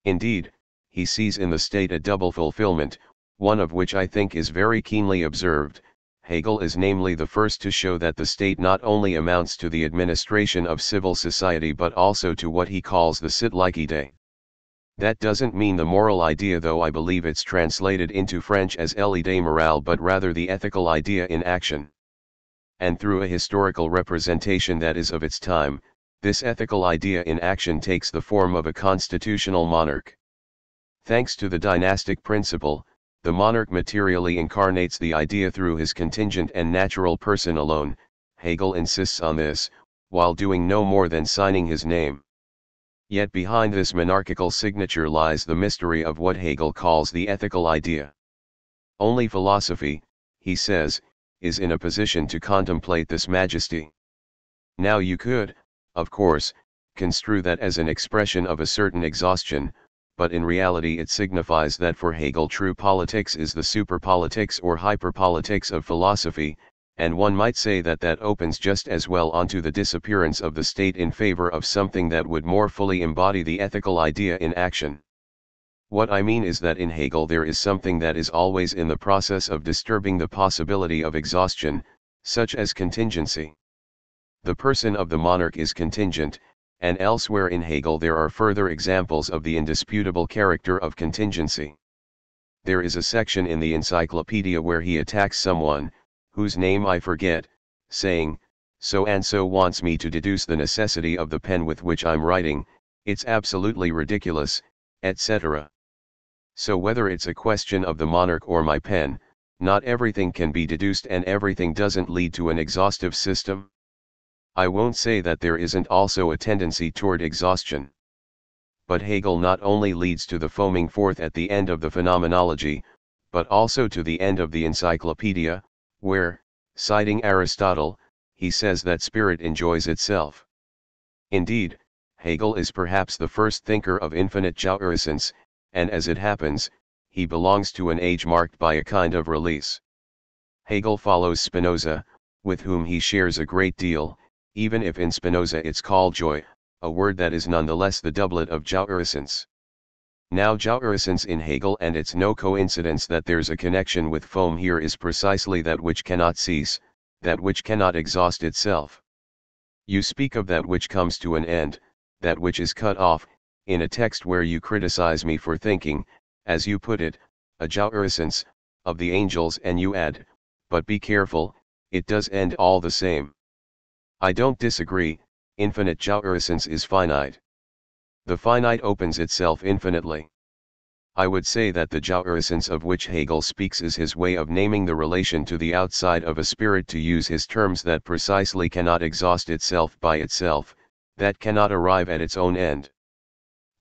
Indeed, he sees in the state a double fulfillment, one of which I think is very keenly observed. Hegel is namely the first to show that the state not only amounts to the administration of civil society but also to what he calls the Sittlichkeit. That doesn't mean the moral idea, though I believe it's translated into French as l'idée morale, but rather the ethical idea in action. And through a historical representation that is of its time, this ethical idea in action takes the form of a constitutional monarch. Thanks to the dynastic principle, the monarch materially incarnates the idea through his contingent and natural person alone. Hegel insists on this, while doing no more than signing his name. Yet behind this monarchical signature lies the mystery of what Hegel calls the ethical idea. Only philosophy, he says, is in a position to contemplate this majesty. Now you could, of course, construe that as an expression of a certain exhaustion, but in reality it signifies that for Hegel true politics is the superpolitics or hyperpolitics of philosophy, and one might say that that opens just as well onto the disappearance of the state in favor of something that would more fully embody the ethical idea in action. What I mean is that in Hegel there is something that is always in the process of disturbing the possibility of exhaustion, such as contingency. The person of the monarch is contingent, and elsewhere in Hegel there are further examples of the indisputable character of contingency. There is a section in the encyclopedia where he attacks someone, whose name I forget, saying, "So and so wants me to deduce the necessity of the pen with which I'm writing, it's absolutely ridiculous, etc." So whether it's a question of the monarch or my pen, not everything can be deduced and everything doesn't lead to an exhaustive system. I won't say that there isn't also a tendency toward exhaustion. But Hegel not only leads to the foaming forth at the end of the phenomenology, but also to the end of the encyclopedia, where, citing Aristotle, he says that spirit enjoys itself. Indeed, Hegel is perhaps the first thinker of infinite jouissance, and as it happens, he belongs to an age marked by a kind of release. Hegel follows Spinoza, with whom he shares a great deal, even if in Spinoza it's called joy, a word that is nonetheless the doublet of jouissance. Now jouissance in Hegel, and it's no coincidence that there's a connection with foam here, is precisely that which cannot cease, that which cannot exhaust itself. You speak of that which comes to an end, that which is cut off, in a text where you criticize me for thinking, as you put it, a jouissance, of the angels, and you add, but be careful, it does end all the same. I don't disagree, infinite jouissance is finite. The finite opens itself infinitely. I would say that the jouissance of which Hegel speaks is his way of naming the relation to the outside of a spirit, to use his terms, that precisely cannot exhaust itself by itself, that cannot arrive at its own end.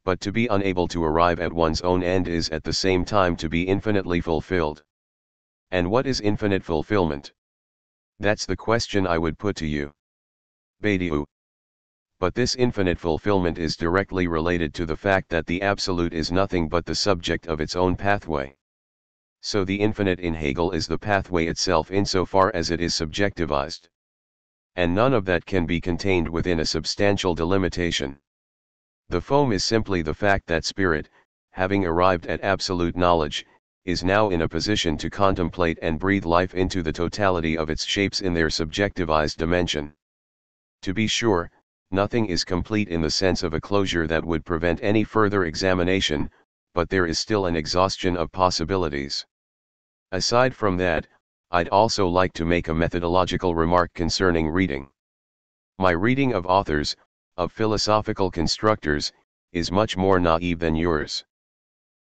But to be unable to arrive at one's own end is at the same time to be infinitely fulfilled. And what is infinite fulfillment? That's the question I would put to you. Badiou. But this infinite fulfillment is directly related to the fact that the absolute is nothing but the subject of its own pathway. So the infinite in Hegel is the pathway itself insofar as it is subjectivized. And none of that can be contained within a substantial delimitation. The foam is simply the fact that spirit, having arrived at absolute knowledge, is now in a position to contemplate and breathe life into the totality of its shapes in their subjectivized dimension. To be sure, nothing is complete in the sense of a closure that would prevent any further examination, but there is still an exhaustion of possibilities. Aside from that, I'd also like to make a methodological remark concerning reading. My reading of authors, of philosophical constructors, is much more naive than yours.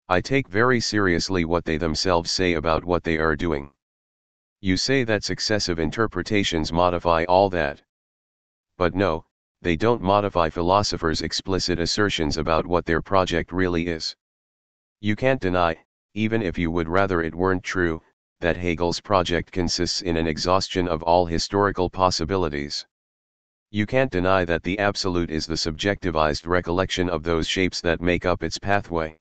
I take very seriously what they themselves say about what they are doing. You say that successive interpretations modify all that. But no, they don't modify philosophers' explicit assertions about what their project really is. You can't deny, even if you would rather it weren't true, that Hegel's project consists in an exhaustion of all historical possibilities. You can't deny that the absolute is the subjectivized recollection of those shapes that make up its pathway.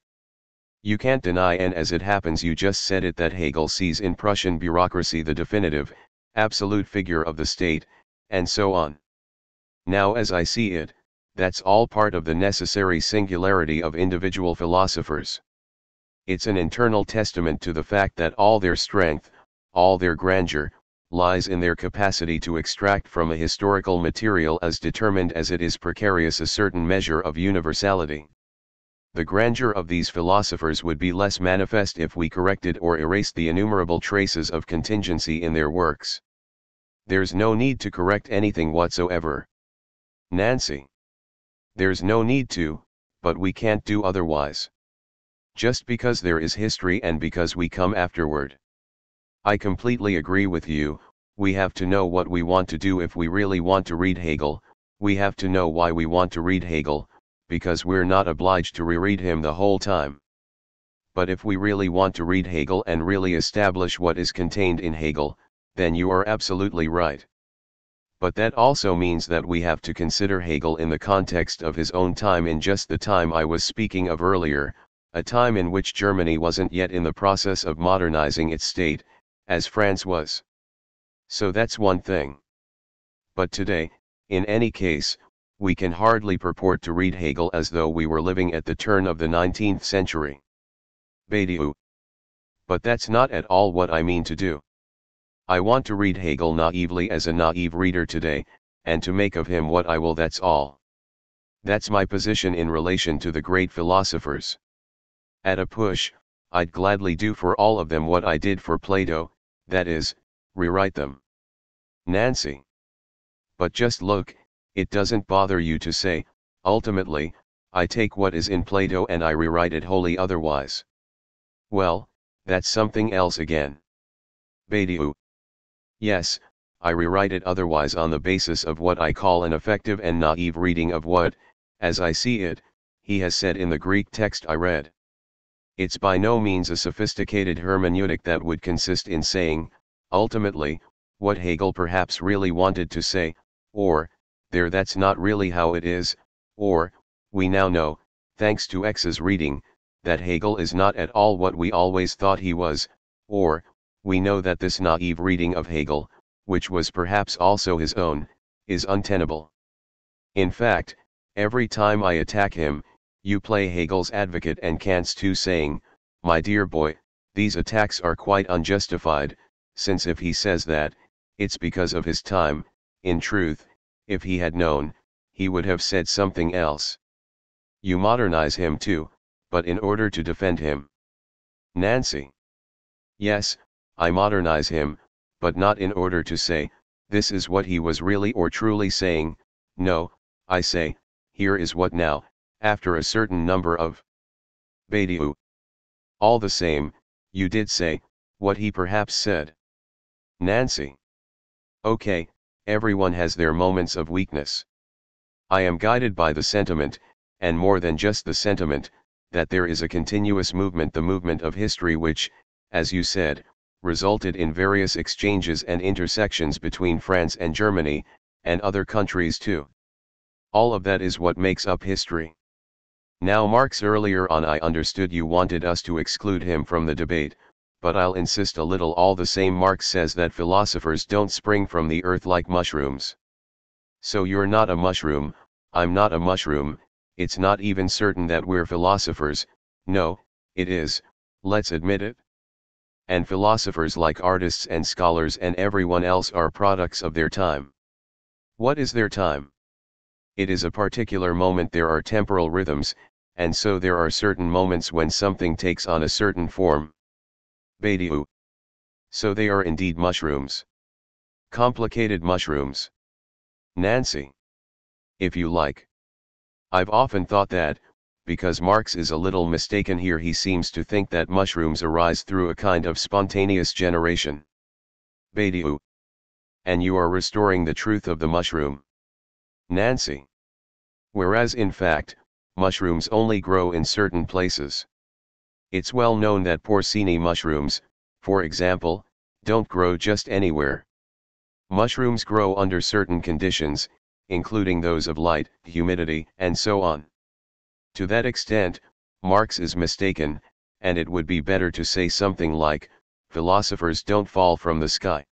You can't deny, and as it happens you just said it, that Hegel sees in Prussian bureaucracy the definitive, absolute figure of the state, and so on. Now as I see it, that's all part of the necessary singularity of individual philosophers. It's an internal testament to the fact that all their strength, all their grandeur, lies in their capacity to extract from a historical material as determined as it is precarious a certain measure of universality. The grandeur of these philosophers would be less manifest if we corrected or erased the innumerable traces of contingency in their works. There's no need to correct anything whatsoever. Nancy. There's no need to, but we can't do otherwise. Just because there is history and because we come afterward. I completely agree with you. We have to know what we want to do if we really want to read Hegel. We have to know why we want to read Hegel, because we're not obliged to reread him the whole time. But if we really want to read Hegel and really establish what is contained in Hegel, then you are absolutely right. But that also means that we have to consider Hegel in the context of his own time, in just the time I was speaking of earlier, a time in which Germany wasn't yet in the process of modernizing its state, as France was. So that's one thing. But today, in any case, we can hardly purport to read Hegel as though we were living at the turn of the 19th century. Badiou. But that's not at all what I mean to do. I want to read Hegel naively as a naive reader today, and to make of him what I will, that's all. That's my position in relation to the great philosophers. At a push, I'd gladly do for all of them what I did for Plato, that is, rewrite them. Nancy. But just look, it doesn't bother you to say, ultimately, I take what is in Plato and I rewrite it wholly otherwise. Well, that's something else again. Badiou. Yes, I rewrite it otherwise on the basis of what I call an effective and naive reading of what, as I see it, he has said in the Greek text I read. It's by no means a sophisticated hermeneutic that would consist in saying, ultimately, what Hegel perhaps really wanted to say, or, there, that's not really how it is, or, we now know, thanks to X's reading, that Hegel is not at all what we always thought he was, or, we know that this naive reading of Hegel, which was perhaps also his own, is untenable. In fact, every time I attack him, you play Hegel's advocate and Kant's too, saying, my dear boy, these attacks are quite unjustified, since if he says that, it's because of his time. In truth, if he had known, he would have said something else. You modernize him too, but in order to defend him. Nancy. Yes, I modernize him, but not in order to say, this is what he was really or truly saying. No, I say, here is what now, after a certain number of. Badiou. All the same, you did say, what he perhaps said. Nancy. Okay, everyone has their moments of weakness. I am guided by the sentiment, and more than just the sentiment, that there is a continuous movement, the movement of history, which, as you said, resulted in various exchanges and intersections between France and Germany, and other countries too. All of that is what makes up history. Now Marx, earlier on I understood you wanted us to exclude him from the debate, but I'll insist a little all the same. Marx says that philosophers don't spring from the earth like mushrooms. So you're not a mushroom, I'm not a mushroom, it's not even certain that we're philosophers. No, it is, let's admit it. And philosophers, like artists and scholars and everyone else, are products of their time. What is their time? It is a particular moment. There are temporal rhythms, and so there are certain moments when something takes on a certain form. Badiou. So they are indeed mushrooms. Complicated mushrooms. Nancy. If you like. I've often thought that, because Marx is a little mistaken here, he seems to think that mushrooms arise through a kind of spontaneous generation. Badiou. And you are restoring the truth of the mushroom. Nancy. Whereas in fact, mushrooms only grow in certain places. It's well known that porcini mushrooms, for example, don't grow just anywhere. Mushrooms grow under certain conditions, including those of light, humidity, and so on. To that extent, Marx is mistaken, and it would be better to say something like, philosophers don't fall from the sky.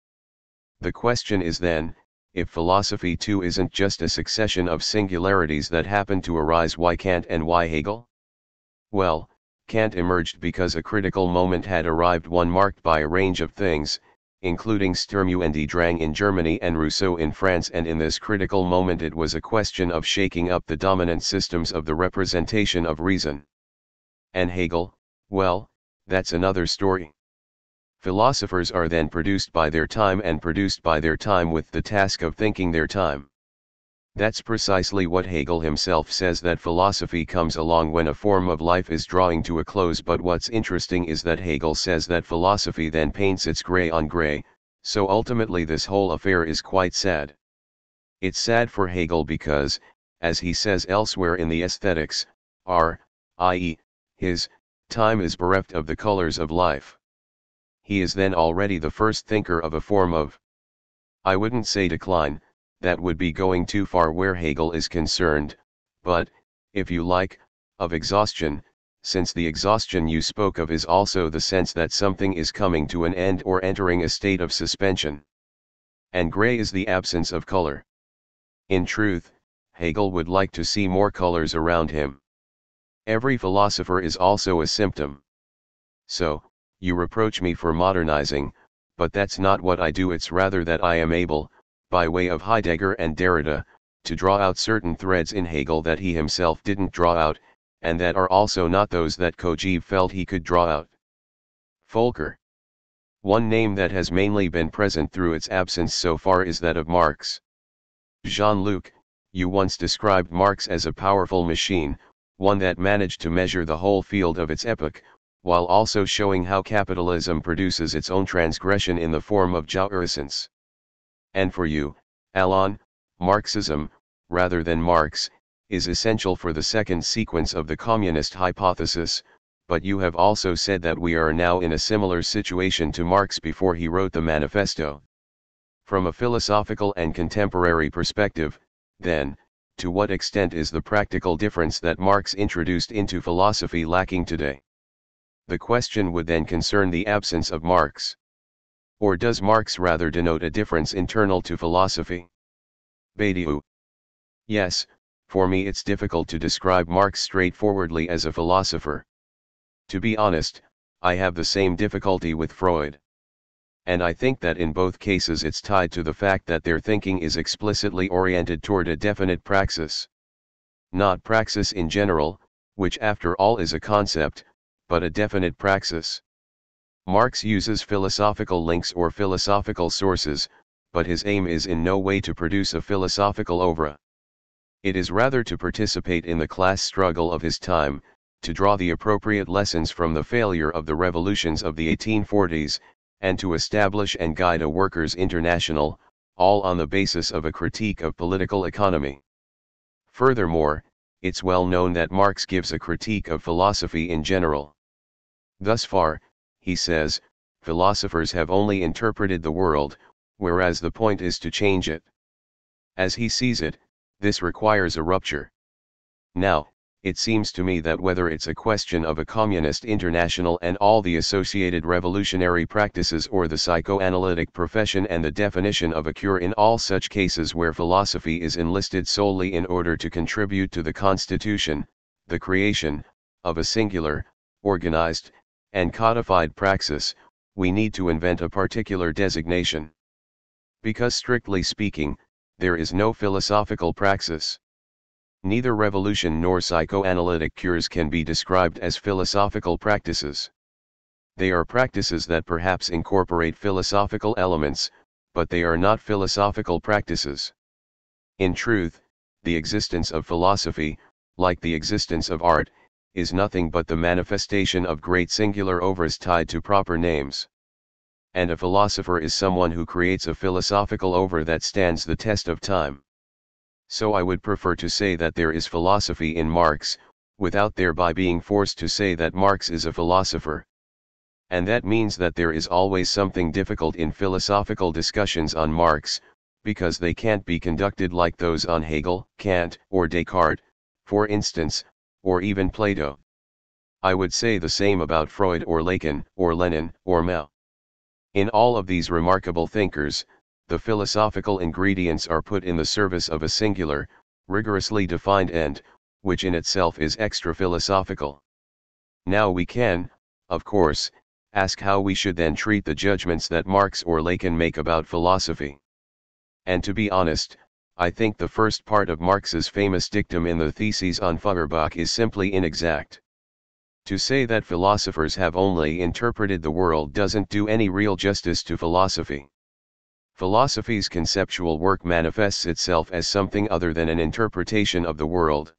The question is then, if philosophy too isn't just a succession of singularities that happen to arise, why Kant and why Hegel? Well, Kant emerged because a critical moment had arrived, one marked by a range of things, including Sturm und Drang in Germany and Rousseau in France, and in this critical moment it was a question of shaking up the dominant systems of the representation of reason. And Hegel, well, that's another story. Philosophers are then produced by their time, and produced by their time with the task of thinking their time. That's precisely what Hegel himself says, that philosophy comes along when a form of life is drawing to a close. But what's interesting is that Hegel says that philosophy then paints its gray on gray, so ultimately this whole affair is quite sad. It's sad for Hegel because, as he says elsewhere in the Aesthetics, i.e., his time is bereft of the colors of life. He is then already the first thinker of a form of, I wouldn't say decline, that would be going too far where Hegel is concerned, but, if you like, of exhaustion, since the exhaustion you spoke of is also the sense that something is coming to an end or entering a state of suspension. And gray is the absence of color. In truth, Hegel would like to see more colors around him. Every philosopher is also a symptom. So, you reproach me for modernizing, but that's not what I do. It's rather that I am able, by way of Heidegger and Derrida, to draw out certain threads in Hegel that he himself didn't draw out, and that are also not those that Kojève felt he could draw out. Völker. One name that has mainly been present through its absence so far is that of Marx. Jean-Luc, you once described Marx as a powerful machine, one that managed to measure the whole field of its epoch, while also showing how capitalism produces its own transgression in the form of jouissance. And for you, Alain, Marxism, rather than Marx, is essential for the second sequence of the communist hypothesis, but you have also said that we are now in a similar situation to Marx before he wrote the manifesto. From a philosophical and contemporary perspective, then, to what extent is the practical difference that Marx introduced into philosophy lacking today? The question would then concern the absence of Marx. Or does Marx rather denote a difference internal to philosophy? Badiou. Yes, for me it's difficult to describe Marx straightforwardly as a philosopher. To be honest, I have the same difficulty with Freud. And I think that in both cases it's tied to the fact that their thinking is explicitly oriented toward a definite praxis. Not praxis in general, which after all is a concept, but a definite praxis. Marx uses philosophical links or philosophical sources, but his aim is in no way to produce a philosophical oeuvre. It is rather to participate in the class struggle of his time, to draw the appropriate lessons from the failure of the revolutions of the 1840s, and to establish and guide a workers' international, all on the basis of a critique of political economy. Furthermore, it's well known that Marx gives a critique of philosophy in general. Thus far, he says, philosophers have only interpreted the world, whereas the point is to change it. As he sees it, this requires a rupture. Now, it seems to me that whether it's a question of a communist international and all the associated revolutionary practices or the psychoanalytic profession and the definition of a cure in all such cases where philosophy is enlisted solely in order to contribute to the constitution, the creation, of a singular, organized, and codified praxis, we need to invent a particular designation. Because strictly speaking, there is no philosophical praxis. Neither revolution nor psychoanalytic cures can be described as philosophical practices. They are practices that perhaps incorporate philosophical elements, but they are not philosophical practices. In truth, the existence of philosophy, like the existence of art, is nothing but the manifestation of great singular oeuvres tied to proper names. And a philosopher is someone who creates a philosophical oeuvre that stands the test of time. So I would prefer to say that there is philosophy in Marx, without thereby being forced to say that Marx is a philosopher. And that means that there is always something difficult in philosophical discussions on Marx, because they can't be conducted like those on Hegel, Kant, or Descartes, for instance, or even Plato. I would say the same about Freud or Lacan, or Lenin, or Mao. In all of these remarkable thinkers, the philosophical ingredients are put in the service of a singular, rigorously defined end, which in itself is extra-philosophical. Now we can, of course, ask how we should then treat the judgments that Marx or Lacan make about philosophy. And to be honest, I think the first part of Marx's famous dictum in the Theses on Feuerbach is simply inexact. To say that philosophers have only interpreted the world doesn't do any real justice to philosophy. Philosophy's conceptual work manifests itself as something other than an interpretation of the world.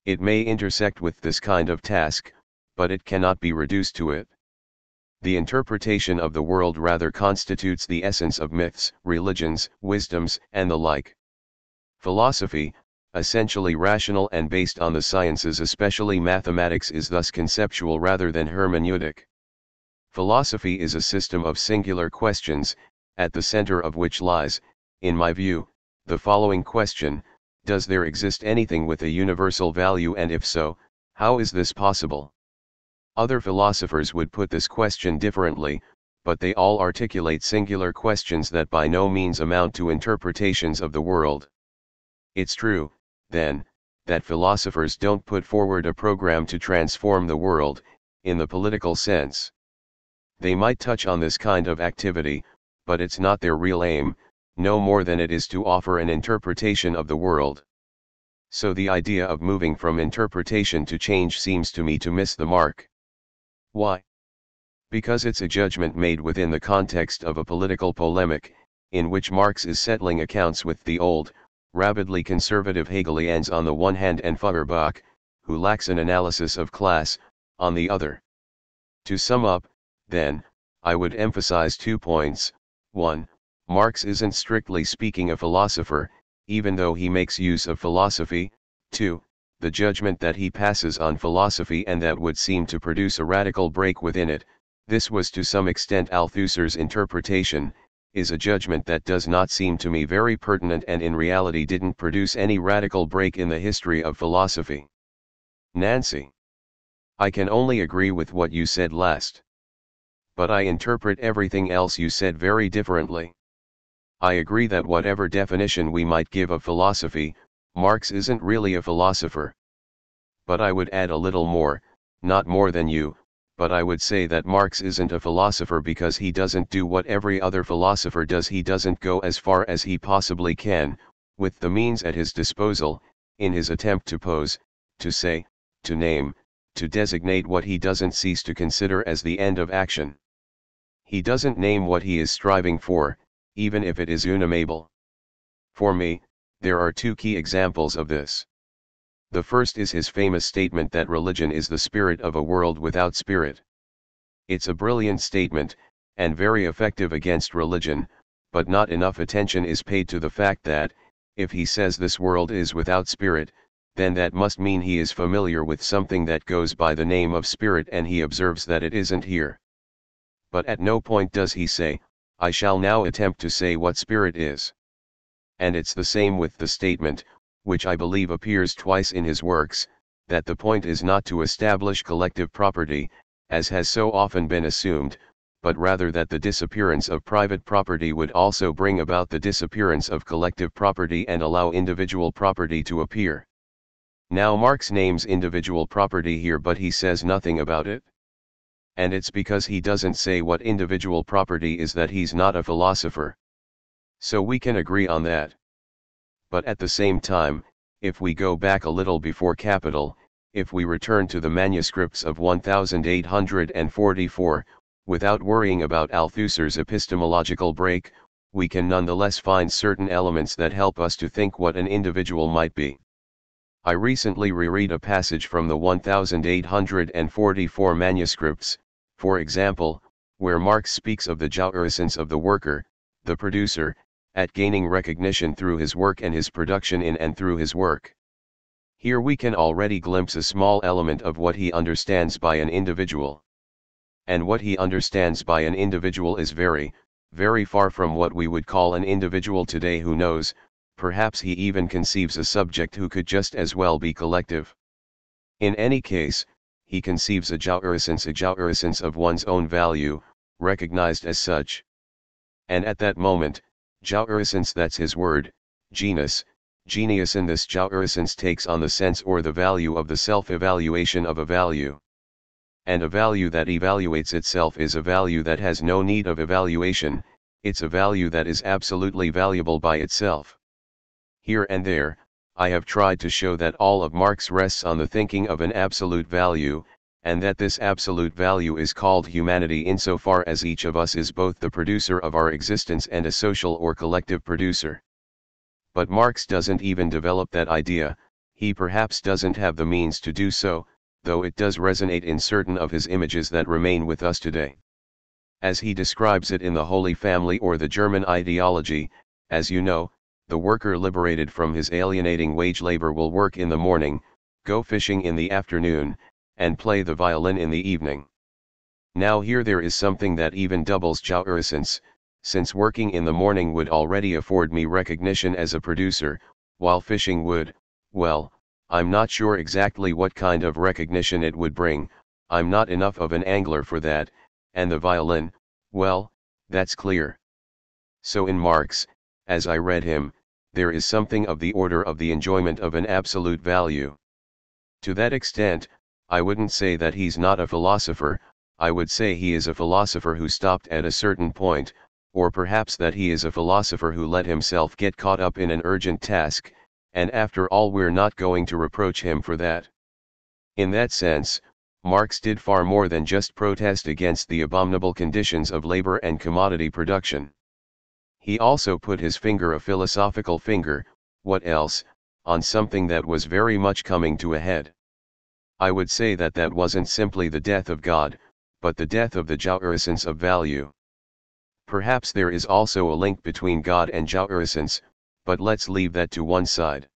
It may intersect with this kind of task, but it cannot be reduced to it. The interpretation of the world rather constitutes the essence of myths, religions, wisdoms, and the like. Philosophy, essentially rational and based on the sciences, especially mathematics, is thus conceptual rather than hermeneutic. Philosophy is a system of singular questions, at the center of which lies, in my view, the following question: does there exist anything with a universal value, and if so, how is this possible? Other philosophers would put this question differently, but they all articulate singular questions that by no means amount to interpretations of the world. It's true, then, that philosophers don't put forward a program to transform the world, in the political sense. They might touch on this kind of activity, but it's not their real aim, no more than it is to offer an interpretation of the world. So the idea of moving from interpretation to change seems to me to miss the mark. Why? Because it's a judgment made within the context of a political polemic, in which Marx is settling accounts with the old, rabidly conservative Hegelians on the one hand and Feuerbach, who lacks an analysis of class, on the other. To sum up, then, I would emphasize 2 points. 1. Marx isn't strictly speaking a philosopher, even though he makes use of philosophy. 2. The judgment that he passes on philosophy and that would seem to produce a radical break within it, this was to some extent Althusser's interpretation, is a judgment that does not seem to me very pertinent and in reality didn't produce any radical break in the history of philosophy. Nancy. I can only agree with what you said last. But I interpret everything else you said very differently. I agree that whatever definition we might give of philosophy, Marx isn't really a philosopher. But I would add a little more, not more than you, but I would say that Marx isn't a philosopher because he doesn't do what every other philosopher does. He doesn't go as far as he possibly can, with the means at his disposal, in his attempt to pose, to say, to name, to designate what he doesn't cease to consider as the end of action. He doesn't name what he is striving for, even if it is unnameable. For me, there are 2 key examples of this. The first is his famous statement that religion is the spirit of a world without spirit. It's a brilliant statement, and very effective against religion, but not enough attention is paid to the fact that, if he says this world is without spirit, then that must mean he is familiar with something that goes by the name of spirit, and he observes that it isn't here. But at no point does he say, I shall now attempt to say what spirit is. And it's the same with the statement, which I believe appears twice in his works, that the point is not to establish collective property, as has so often been assumed, but rather that the disappearance of private property would also bring about the disappearance of collective property and allow individual property to appear. Now Marx names individual property here, but he says nothing about it. And it's because he doesn't say what individual property is that he's not a philosopher. So we can agree on that. But at the same time, if we go back a little before Capital, if we return to the manuscripts of 1844, without worrying about Althusser's epistemological break, we can nonetheless find certain elements that help us to think what an individual might be. I recently reread a passage from the 1844 manuscripts, for example, where Marx speaks of the jouissance of the worker, the producer, at gaining recognition through his work and his production in and through his work. Here we can already glimpse a small element of what he understands by an individual. And what he understands by an individual is very, very far from what we would call an individual today. Who knows, perhaps he even conceives a subject who could just as well be collective. In any case, he conceives a jouissance of one's own value, recognized as such. And at that moment, jouissance, that's his word, genius, in this jouissance takes on the sense or the value of the self-evaluation of a value. And a value that evaluates itself is a value that has no need of evaluation, it's a value that is absolutely valuable by itself. Here and there, I have tried to show that all of Marx rests on the thinking of an absolute value, and that this absolute value is called humanity insofar as each of us is both the producer of our existence and a social or collective producer. But Marx doesn't even develop that idea, he perhaps doesn't have the means to do so, though it does resonate in certain of his images that remain with us today. As he describes it in the Holy Family or the German ideology, as you know, the worker liberated from his alienating wage labor will work in the morning, go fishing in the afternoon, and play the violin in the evening. Now here there is something that even doubles jouissance, since working in the morning would already afford me recognition as a producer, while fishing would, well, I'm not sure exactly what kind of recognition it would bring, I'm not enough of an angler for that, and the violin, well, that's clear. So in Marx, as I read him, there is something of the order of the enjoyment of an absolute value. To that extent, I wouldn't say that he's not a philosopher, I would say he is a philosopher who stopped at a certain point, or perhaps that he is a philosopher who let himself get caught up in an urgent task, and after all we're not going to reproach him for that. In that sense, Marx did far more than just protest against the abominable conditions of labor and commodity production. He also put his finger, a philosophical finger, what else, on something that was very much coming to a head. I would say that that wasn't simply the death of God, but the death of the jouissance of value. Perhaps there is also a link between God and jouissance, but let's leave that to one side.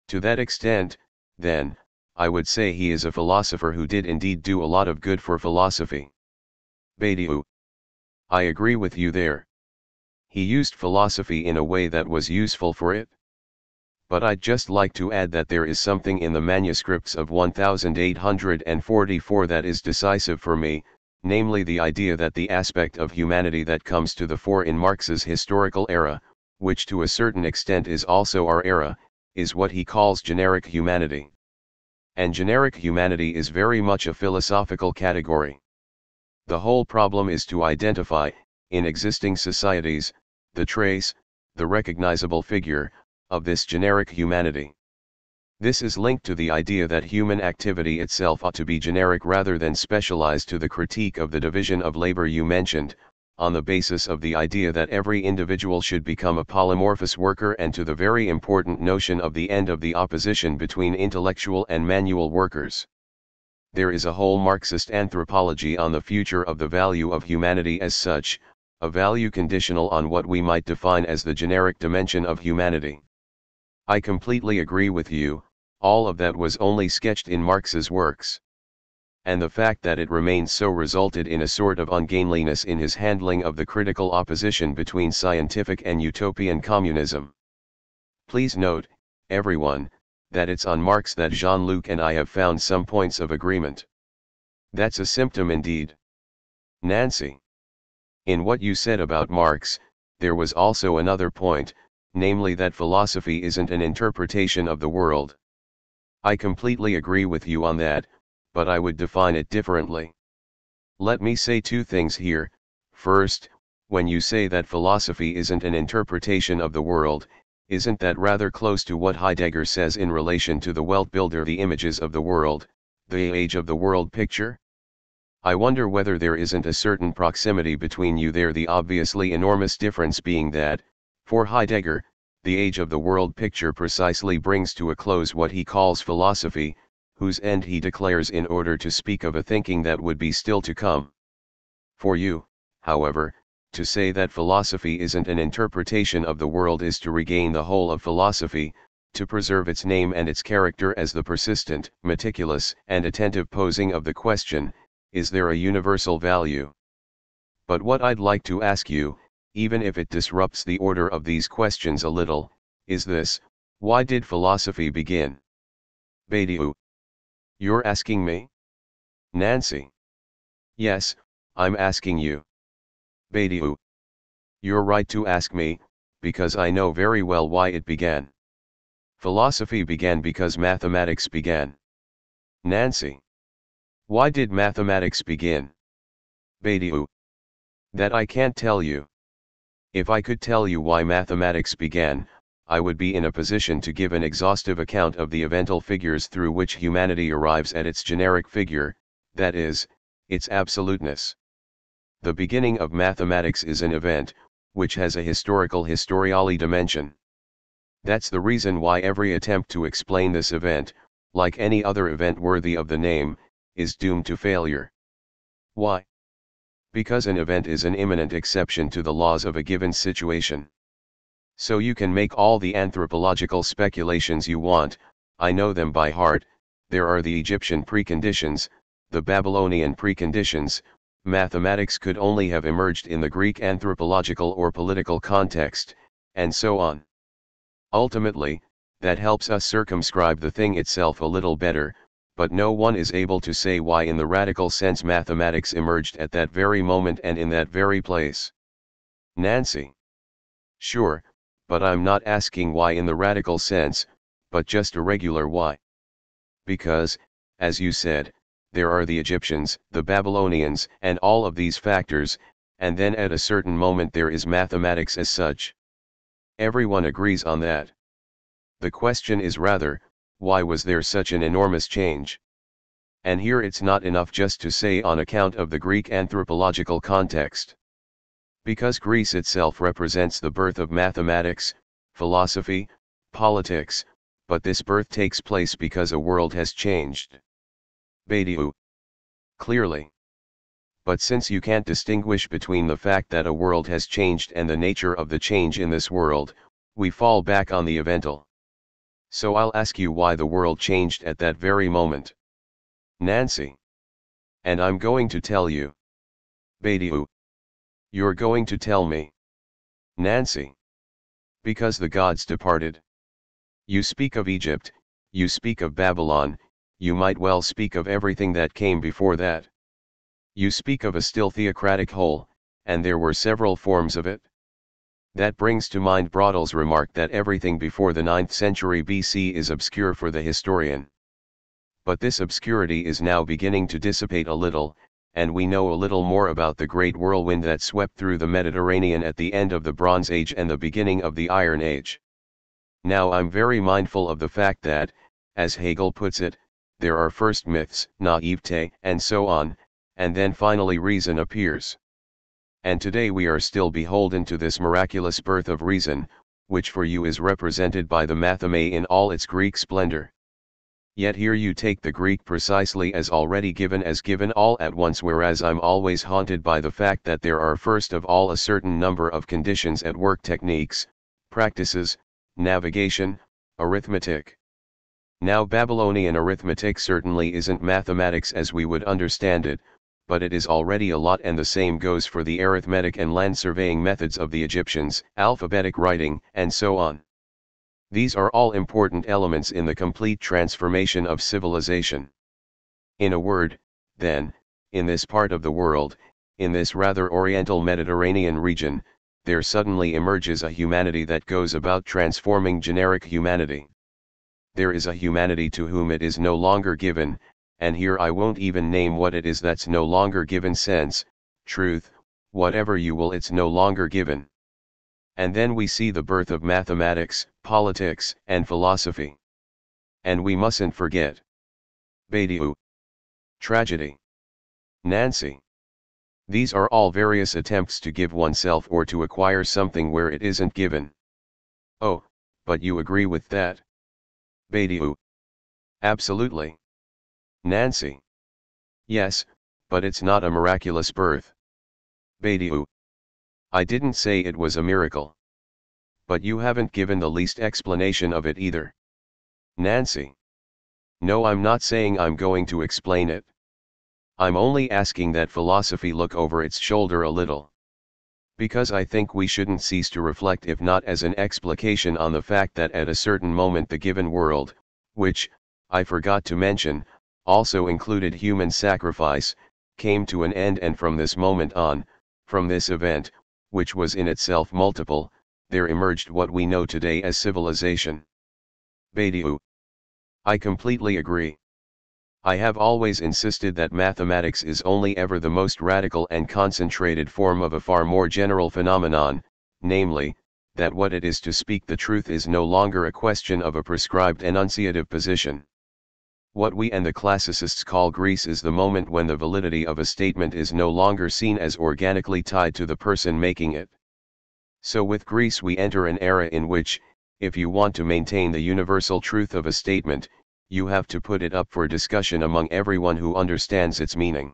To that extent, then, I would say he is a philosopher who did indeed do a lot of good for philosophy. Badiou. I agree with you there. He used philosophy in a way that was useful for it. But I'd just like to add that there is something in the manuscripts of 1844 that is decisive for me, namely the idea that the aspect of humanity that comes to the fore in Marx's historical era, which to a certain extent is also our era, is what he calls generic humanity. And generic humanity is very much a philosophical category. The whole problem is to identify, in existing societies, the trace, the recognizable figure, of this generic humanity. This is linked to the idea that human activity itself ought to be generic rather than specialized, to the critique of the division of labor you mentioned, on the basis of the idea that every individual should become a polymorphous worker, and to the very important notion of the end of the opposition between intellectual and manual workers. There is a whole Marxist anthropology on the future of the value of humanity as such, a value conditional on what we might define as the generic dimension of humanity. I completely agree with you, all of that was only sketched in Marx's works. And the fact that it remained so resulted in a sort of ungainliness in his handling of the critical opposition between scientific and utopian communism. Please note, everyone, that it's on Marx that Jean-Luc and I have found some points of agreement. That's a symptom indeed. Nancy. In what you said about Marx, there was also another point, namely that philosophy isn't an interpretation of the world. I completely agree with you on that, but I would define it differently. Let me say two things here. First, when you say that philosophy isn't an interpretation of the world, isn't that rather close to what Heidegger says in relation to the Weltbilder, the images of the world, the age of the world picture? I wonder whether there isn't a certain proximity between you there, the obviously enormous difference being that, for Heidegger, the age of the world picture precisely brings to a close what he calls philosophy, whose end he declares in order to speak of a thinking that would be still to come. For you, however, to say that philosophy isn't an interpretation of the world is to regain the whole of philosophy, to preserve its name and its character as the persistent, meticulous, and attentive posing of the question, is there a universal value? But what I'd like to ask you, even if it disrupts the order of these questions a little, is this: why did philosophy begin? Badiou. You're asking me? Nancy. Yes, I'm asking you. Badiou. You're right to ask me, because I know very well why it began. Philosophy began because mathematics began. Nancy. Why did mathematics begin? Badiou. That I can't tell you. If I could tell you why mathematics began, I would be in a position to give an exhaustive account of the evental figures through which humanity arrives at its generic figure, that is, its absoluteness. The beginning of mathematics is an event, which has a historical historiale dimension. That's the reason why every attempt to explain this event, like any other event worthy of the name, is doomed to failure. Why? Because an event is an imminent exception to the laws of a given situation. So you can make all the anthropological speculations you want, I know them by heart. There are the Egyptian preconditions, the Babylonian preconditions. Mathematics could only have emerged in the Greek anthropological or political context, and so on. Ultimately, that helps us circumscribe the thing itself a little better, but no one is able to say why in the radical sense mathematics emerged at that very moment and in that very place. Nancy. Sure, but I'm not asking why in the radical sense, but just a regular why. Because, as you said, there are the Egyptians, the Babylonians, and all of these factors, and then at a certain moment there is mathematics as such. Everyone agrees on that. The question is rather, why was there such an enormous change? And here it's not enough just to say on account of the Greek anthropological context. Because Greece itself represents the birth of mathematics, philosophy, politics, but this birth takes place because a world has changed. Badiou. Clearly. But since you can't distinguish between the fact that a world has changed and the nature of the change in this world, we fall back on the evental. So I'll ask you why the world changed at that very moment. Nancy. And I'm going to tell you. Badiou. You're going to tell me. Nancy. Because the gods departed. You speak of Egypt, you speak of Babylon, you might well speak of everything that came before that. You speak of a still theocratic whole, and there were several forms of it. That brings to mind Braudel's remark that everything before the 9th century BC is obscure for the historian. But this obscurity is now beginning to dissipate a little, and we know a little more about the great whirlwind that swept through the Mediterranean at the end of the Bronze Age and the beginning of the Iron Age. Now I'm very mindful of the fact that, as Hegel puts it, there are first myths, naivete, and so on, and then finally reason appears. And today we are still beholden to this miraculous birth of reason, which for you is represented by the matheme in all its Greek splendor. Yet here you take the Greek precisely as already given all at once, whereas I'm always haunted by the fact that there are first of all a certain number of conditions at work: techniques, practices, navigation, arithmetic. Now Babylonian arithmetic certainly isn't mathematics as we would understand it, but it is already a lot, and the same goes for the arithmetic and land surveying methods of the Egyptians, alphabetic writing, and so on. These are all important elements in the complete transformation of civilization. In a word, then, in this part of the world, in this rather oriental Mediterranean region, there suddenly emerges a humanity that goes about transforming generic humanity. There is a humanity to whom it is no longer given, and here I won't even name what it is that's no longer given: sense, truth, whatever you will, it's no longer given. And then we see the birth of mathematics, politics, and philosophy. And we mustn't forget. Badiou. Tragedy. Nancy. These are all various attempts to give oneself or to acquire something where it isn't given. Oh, but you agree with that? Badiou. Absolutely. Nancy. Yes, but it's not a miraculous birth. Badiou. I didn't say it was a miracle. But you haven't given the least explanation of it either. Nancy. No, I'm not saying I'm going to explain it. I'm only asking that philosophy look over its shoulder a little. Because I think we shouldn't cease to reflect, if not as an explication, on the fact that at a certain moment the given world, which, I forgot to mention, also included human sacrifice, came to an end, and from this moment on, from this event, which was in itself multiple, there emerged what we know today as civilization. Badiou. I completely agree. I have always insisted that mathematics is only ever the most radical and concentrated form of a far more general phenomenon, namely, that what it is to speak the truth is no longer a question of a prescribed enunciative position. What we and the classicists call Greece is the moment when the validity of a statement is no longer seen as organically tied to the person making it. So with Greece we enter an era in which, if you want to maintain the universal truth of a statement, you have to put it up for discussion among everyone who understands its meaning.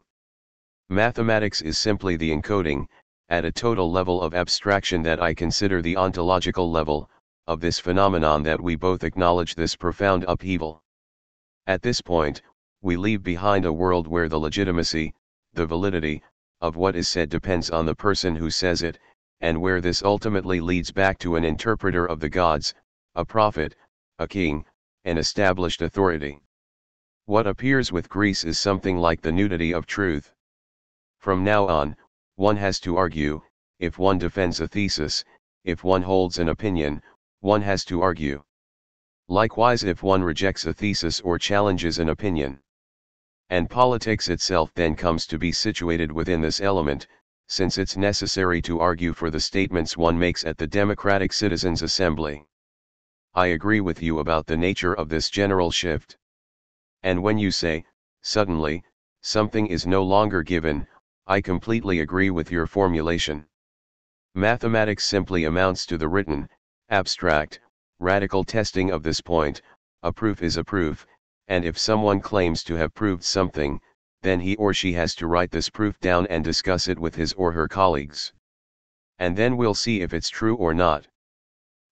Mathematics is simply the encoding, at a total level of abstraction that I consider the ontological level, of this phenomenon that we both acknowledge this profound upheaval. At this point, we leave behind a world where the legitimacy, the validity, of what is said depends on the person who says it, and where this ultimately leads back to an interpreter of the gods, a prophet, a king, an established authority. What appears with Greece is something like the nudity of truth. From now on, one has to argue, if one defends a thesis, if one holds an opinion, one has to argue. Likewise if one rejects a thesis or challenges an opinion. And politics itself then comes to be situated within this element, since it's necessary to argue for the statements one makes at the Democratic Citizens' Assembly. I agree with you about the nature of this general shift. And when you say, suddenly, something is no longer given, I completely agree with your formulation. Mathematics simply amounts to the written, abstract, radical testing of this point. A proof is a proof, and if someone claims to have proved something, then he or she has to write this proof down and discuss it with his or her colleagues. And then we'll see if it's true or not.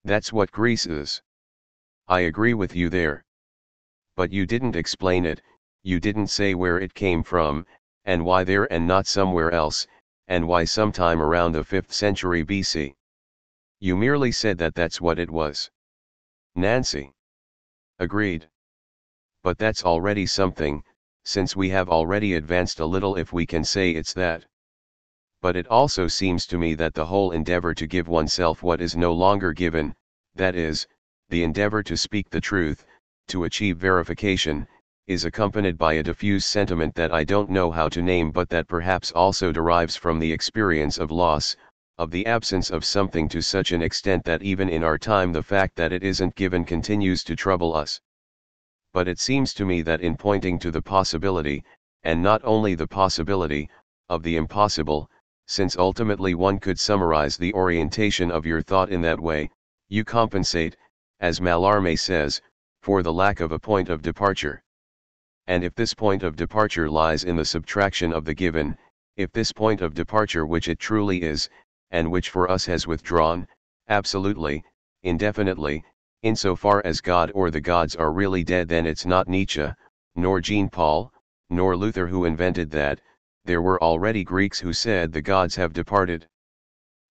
That's what Greece is. I agree with you there. But you didn't explain it, you didn't say where it came from, and why there and not somewhere else, and why sometime around the 5th century BC. You merely said that that's what it was. Nancy. Agreed. But that's already something, since we have already advanced a little if we can say it's that. But it also seems to me that the whole endeavor to give oneself what is no longer given, that is, the endeavor to speak the truth, to achieve verification, is accompanied by a diffuse sentiment that I don't know how to name but that perhaps also derives from the experience of loss, of the absence of something to such an extent that even in our time the fact that it isn't given continues to trouble us. But it seems to me that in pointing to the possibility, and not only the possibility, of the impossible, since ultimately one could summarize the orientation of your thought in that way, you compensate, as Mallarmé says, for the lack of a point of departure. And if this point of departure lies in the subtraction of the given, if this point of departure which it truly is, and which for us has withdrawn, absolutely, indefinitely, insofar as God or the gods are really dead, then it's not Nietzsche, nor Jean-Paul, nor Luther who invented that, there were already Greeks who said the gods have departed.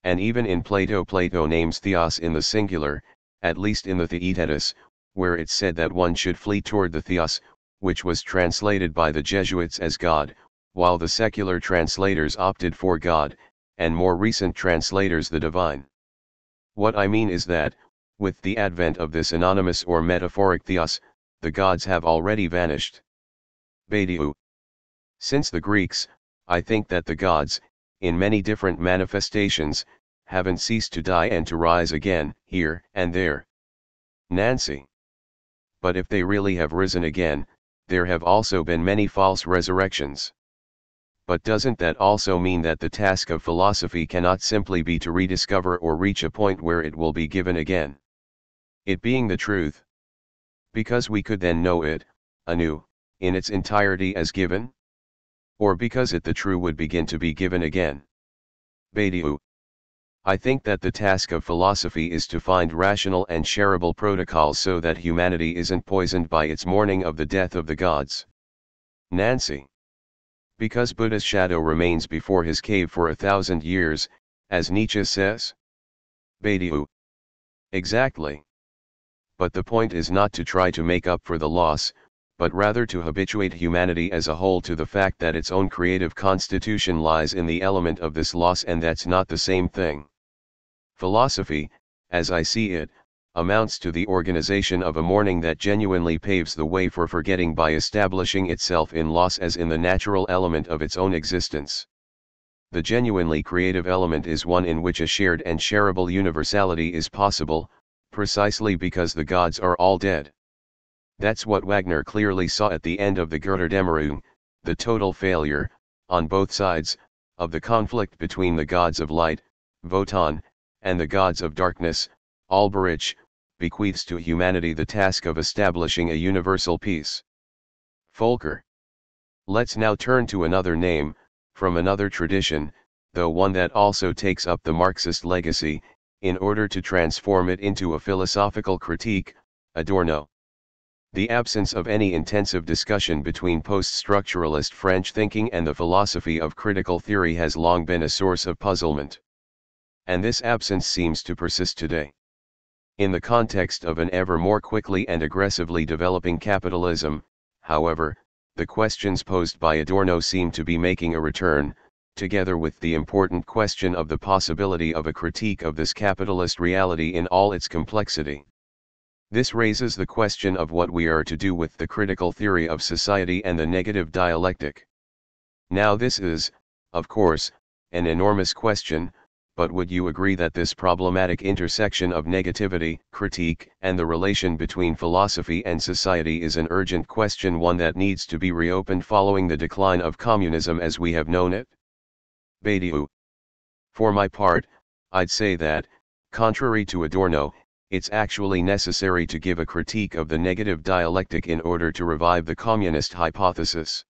And even in Plato names theos in the singular, at least in the Theaetetus, where it said that one should flee toward the theos, which was translated by the Jesuits as God, while the secular translators opted for God, and more recent translators the divine. What I mean is that, with the advent of this anonymous or metaphoric theos, the gods have already vanished. Badiou. Since the Greeks, I think that the gods, in many different manifestations, haven't ceased to die and to rise again, here and there. Nancy. But if they really have risen again, there have also been many false resurrections. But doesn't that also mean that the task of philosophy cannot simply be to rediscover or reach a point where it will be given again? It being the truth. Because we could then know it, anew, in its entirety as given? Or because it the true would begin to be given again? Badiou. I think that the task of philosophy is to find rational and shareable protocols so that humanity isn't poisoned by its mourning of the death of the gods. Nancy. Because Buddha's shadow remains before his cave for 1,000 years, as Nietzsche says? Badiou. Exactly. But the point is not to try to make up for the loss, but rather to habituate humanity as a whole to the fact that its own creative constitution lies in the element of this loss, and that's not the same thing. Philosophy, as I see it, amounts to the organization of a mourning that genuinely paves the way for forgetting by establishing itself in loss as in the natural element of its own existence. The genuinely creative element is one in which a shared and shareable universality is possible, precisely because the gods are all dead. That's what Wagner clearly saw at the end of the Götterdämmerung, the total failure, on both sides, of the conflict between the gods of light, Wotan, and the gods of darkness, Alberich, bequeaths to humanity the task of establishing a universal peace. Völker. Let's now turn to another name, from another tradition, though one that also takes up the Marxist legacy, in order to transform it into a philosophical critique, Adorno. The absence of any intensive discussion between post-structuralist French thinking and the philosophy of critical theory has long been a source of puzzlement. And this absence seems to persist today. In the context of an ever more quickly and aggressively developing capitalism, however, the questions posed by Adorno seem to be making a return, together with the important question of the possibility of a critique of this capitalist reality in all its complexity. This raises the question of what we are to do with the critical theory of society and the negative dialectic. Now this is, of course, an enormous question, but would you agree that this problematic intersection of negativity, critique, and the relation between philosophy and society is an urgent question, one that needs to be reopened following the decline of communism as we have known it? Badiou. For my part, I'd say that, contrary to Adorno, it's actually necessary to give a critique of the negative dialectic in order to revive the communist hypothesis.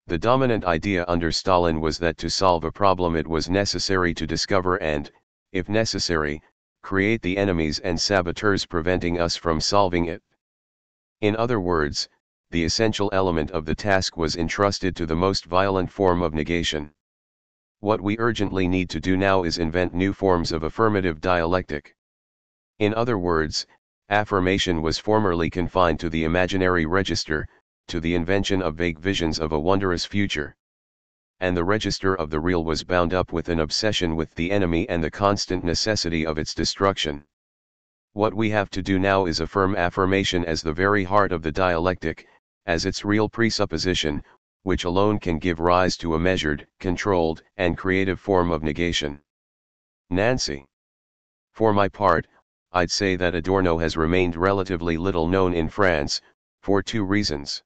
The dominant idea under Stalin was that to solve a problem it was necessary to discover and, if necessary, create the enemies and saboteurs preventing us from solving it. In other words, the essential element of the task was entrusted to the most violent form of negation. What we urgently need to do now is invent new forms of affirmative dialectic. In other words, affirmation was formerly confined to the imaginary register, to the invention of vague visions of a wondrous future. And the register of the real was bound up with an obsession with the enemy and the constant necessity of its destruction. What we have to do now is affirm affirmation as the very heart of the dialectic, as its real presupposition, which alone can give rise to a measured, controlled, and creative form of negation. Nancy. For my part, I'd say that Adorno has remained relatively little known in France, for two reasons.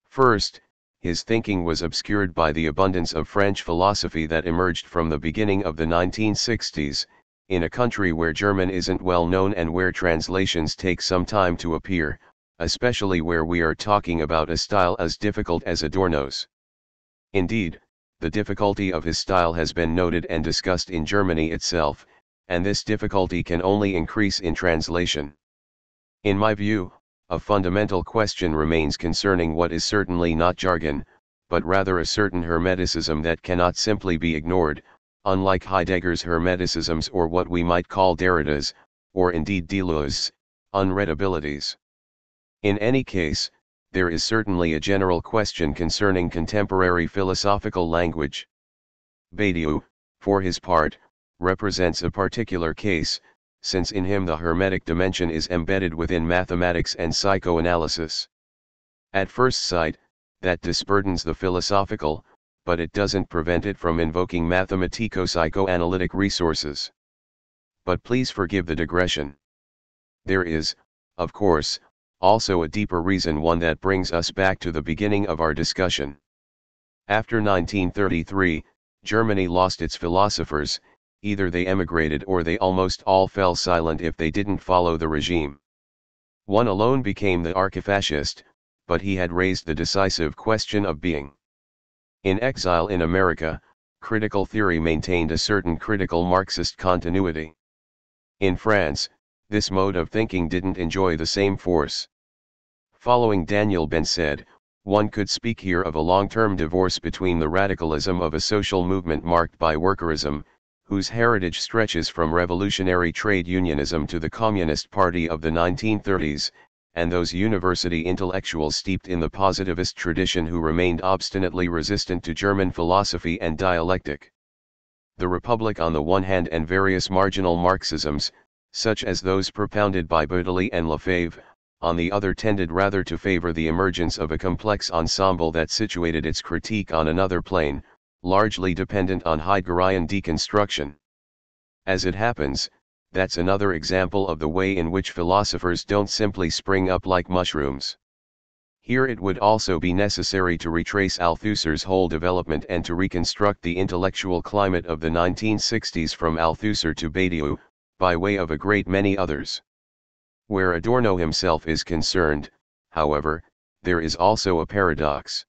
First, his thinking was obscured by the abundance of French philosophy that emerged from the beginning of the 1960s, in a country where German isn't well known and where translations take some time to appear, especially where we are talking about a style as difficult as Adorno's. Indeed, the difficulty of his style has been noted and discussed in Germany itself, and this difficulty can only increase in translation. In my view, a fundamental question remains concerning what is certainly not jargon, but rather a certain hermeticism that cannot simply be ignored, unlike Heidegger's hermeticisms or what we might call Derrida's, or indeed Deleuze's, unreadabilities. In any case, there is certainly a general question concerning contemporary philosophical language. Badiou, for his part, represents a particular case, since in him the hermetic dimension is embedded within mathematics and psychoanalysis. At first sight, that disburdens the philosophical, but it doesn't prevent it from invoking mathematico-psychoanalytic resources. But please forgive the digression. There is, of course, also a deeper reason, one that brings us back to the beginning of our discussion. After 1933, Germany lost its philosophers. Either they emigrated or they almost all fell silent if they didn't follow the regime. One alone became the archifascist, but he had raised the decisive question of being. In exile in America, critical theory maintained a certain critical Marxist continuity. In France, this mode of thinking didn't enjoy the same force. Following Daniel Ben said, one could speak here of a long-term divorce between the radicalism of a social movement marked by workerism, whose heritage stretches from revolutionary trade unionism to the Communist Party of the 1930s, and those university intellectuals steeped in the positivist tradition who remained obstinately resistant to German philosophy and dialectic. The Republic on the one hand and various marginal Marxisms, such as those propounded by Badiou and Lefebvre, on the other tended rather to favor the emergence of a complex ensemble that situated its critique on another plane, largely dependent on Heideggerian deconstruction. As it happens, that's another example of the way in which philosophers don't simply spring up like mushrooms. Here it would also be necessary to retrace Althusser's whole development and to reconstruct the intellectual climate of the 1960s from Althusser to Badiou, by way of a great many others. Where Adorno himself is concerned, however, there is also a paradox.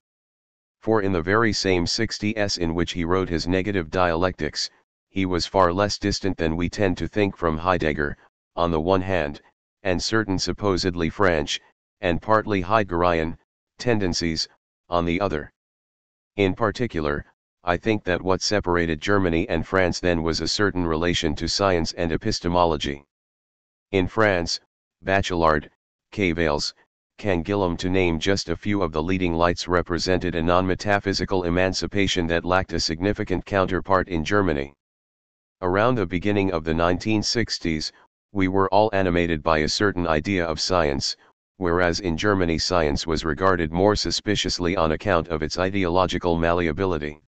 For in the very same 60s in which he wrote his negative dialectics, he was far less distant than we tend to think from Heidegger, on the one hand, and certain supposedly French, and partly Heideggerian, tendencies, on the other. In particular, I think that what separated Germany and France then was a certain relation to science and epistemology. In France, Bachelard, Cavales, Canguilhem, to name just a few of the leading lights, represented a non-metaphysical emancipation that lacked a significant counterpart in Germany. Around the beginning of the 1960s, we were all animated by a certain idea of science, whereas in Germany science was regarded more suspiciously on account of its ideological malleability.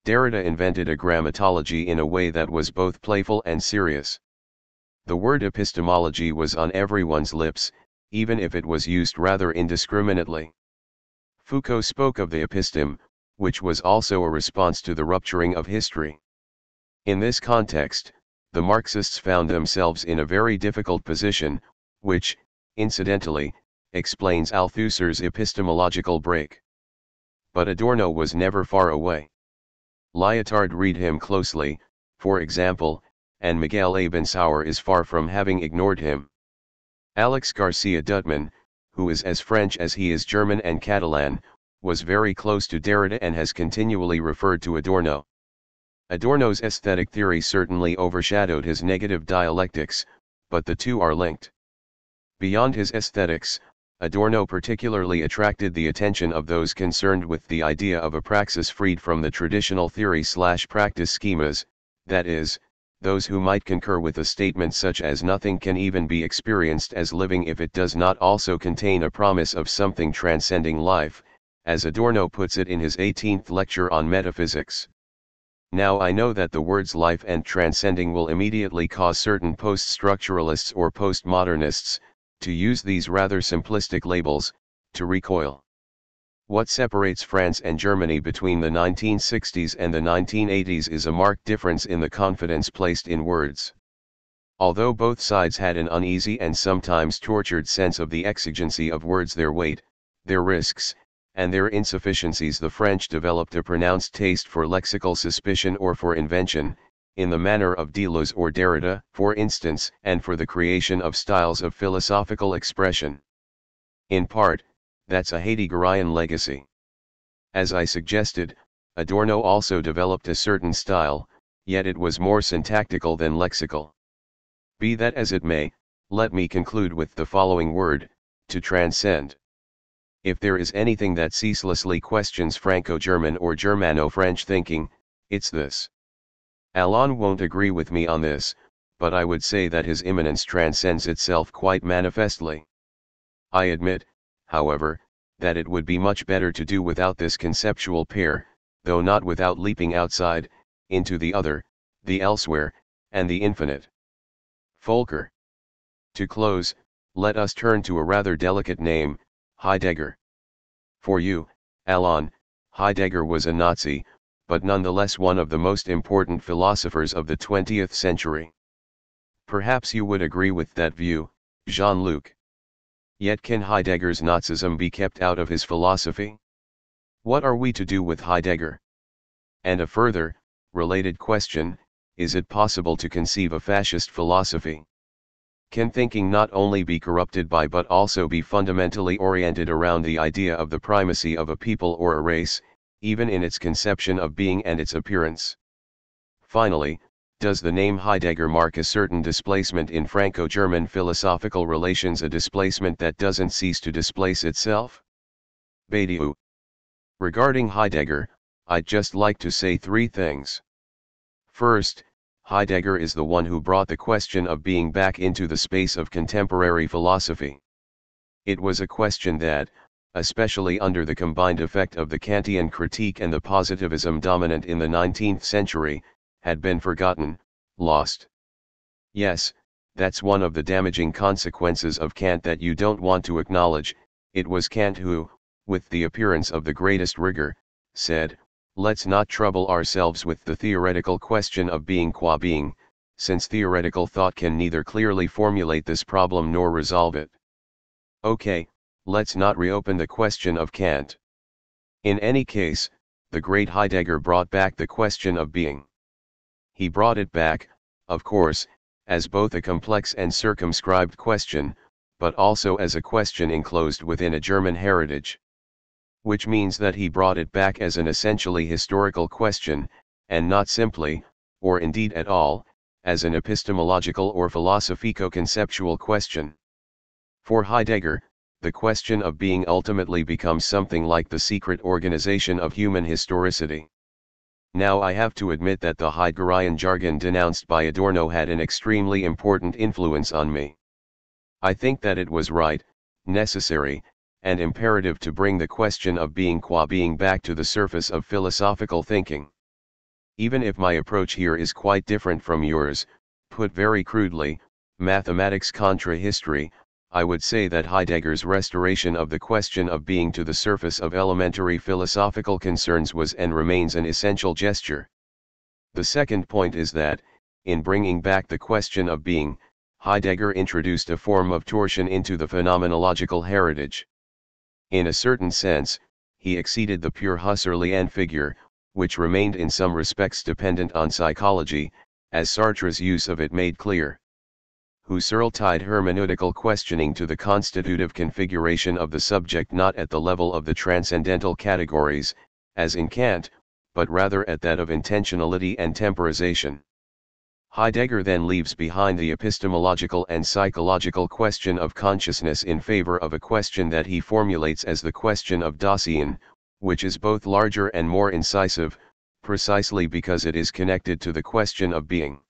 Derrida invented a grammatology in a way that was both playful and serious. The word epistemology was on everyone's lips, even if it was used rather indiscriminately. Foucault spoke of the episteme, which was also a response to the rupturing of history. In this context, the Marxists found themselves in a very difficult position, which, incidentally, explains Althusser's epistemological break. But Adorno was never far away. Lyotard read him closely, for example, and Miguel Abençour is far from having ignored him. Alex Garcia Duttman, who is as French as he is German and Catalan, was very close to Derrida and has continually referred to Adorno. Adorno's aesthetic theory certainly overshadowed his negative dialectics, but the two are linked. Beyond his aesthetics, Adorno particularly attracted the attention of those concerned with the idea of a praxis freed from the traditional theory/practice schemas, that is, those who might concur with a statement such as nothing can even be experienced as living if it does not also contain a promise of something transcending life, as Adorno puts it in his 18th lecture on metaphysics. Now I know that the words life and transcending will immediately cause certain post-structuralists or postmodernists, to use these rather simplistic labels, to recoil. What separates France and Germany between the 1960s and the 1980s is a marked difference in the confidence placed in words. Although both sides had an uneasy and sometimes tortured sense of the exigency of words, their weight, their risks, and their insufficiencies, the French developed a pronounced taste for lexical suspicion or for invention, in the manner of Deleuze or Derrida, for instance, and for the creation of styles of philosophical expression. In part, that's a Heideggerian legacy. As I suggested, Adorno also developed a certain style, yet it was more syntactical than lexical. Be that as it may, let me conclude with the following word: to transcend. If there is anything that ceaselessly questions Franco-German or Germano-French thinking, it's this. Alain won't agree with me on this, but I would say that his immanence transcends itself quite manifestly. I admit, however, that it would be much better to do without this conceptual pair, though not without leaping outside, into the other, the elsewhere, and the infinite. Völker. To close, let us turn to a rather delicate name, Heidegger. For you, Alain, Heidegger was a Nazi, but nonetheless one of the most important philosophers of the 20th century. Perhaps you would agree with that view, Jean-Luc. Yet can Heidegger's Nazism be kept out of his philosophy? What are we to do with Heidegger? And a further, related question, is it possible to conceive a fascist philosophy? Can thinking not only be corrupted by but also be fundamentally oriented around the idea of the primacy of a people or a race, even in its conception of being and its appearance? Finally, does the name Heidegger mark a certain displacement in Franco-German philosophical relations, a displacement that doesn't cease to displace itself? Badiou. Regarding Heidegger, I'd just like to say three things. First, Heidegger is the one who brought the question of being back into the space of contemporary philosophy. It was a question that, especially under the combined effect of the Kantian critique and the positivism dominant in the 19th century, had been forgotten, lost. Yes, that's one of the damaging consequences of Kant that you don't want to acknowledge. It was Kant who, with the appearance of the greatest rigor, said, let's not trouble ourselves with the theoretical question of being qua being, since theoretical thought can neither clearly formulate this problem nor resolve it. Okay, let's not reopen the question of Kant. In any case, the great Heidegger brought back the question of being. He brought it back, of course, as both a complex and circumscribed question, but also as a question enclosed within a German heritage. Which means that he brought it back as an essentially historical question, and not simply, or indeed at all, as an epistemological or philosophico-conceptual question. For Heidegger, the question of being ultimately becomes something like the secret organization of human historicity. Now I have to admit that the Heideggerian jargon denounced by Adorno had an extremely important influence on me. I think that it was right, necessary, and imperative to bring the question of being qua being back to the surface of philosophical thinking. Even if my approach here is quite different from yours, put very crudely, mathematics contra history, I would say that Heidegger's restoration of the question of being to the surface of elementary philosophical concerns was and remains an essential gesture. The second point is that, in bringing back the question of being, Heidegger introduced a form of torsion into the phenomenological heritage. In a certain sense, he exceeded the pure Husserlian figure, which remained in some respects dependent on psychology, as Sartre's use of it made clear. Husserl tied hermeneutical questioning to the constitutive configuration of the subject not at the level of the transcendental categories, as in Kant, but rather at that of intentionality and temporization. Heidegger then leaves behind the epistemological and psychological question of consciousness in favor of a question that he formulates as the question of Dasein, which is both larger and more incisive, precisely because it is connected to the question of being.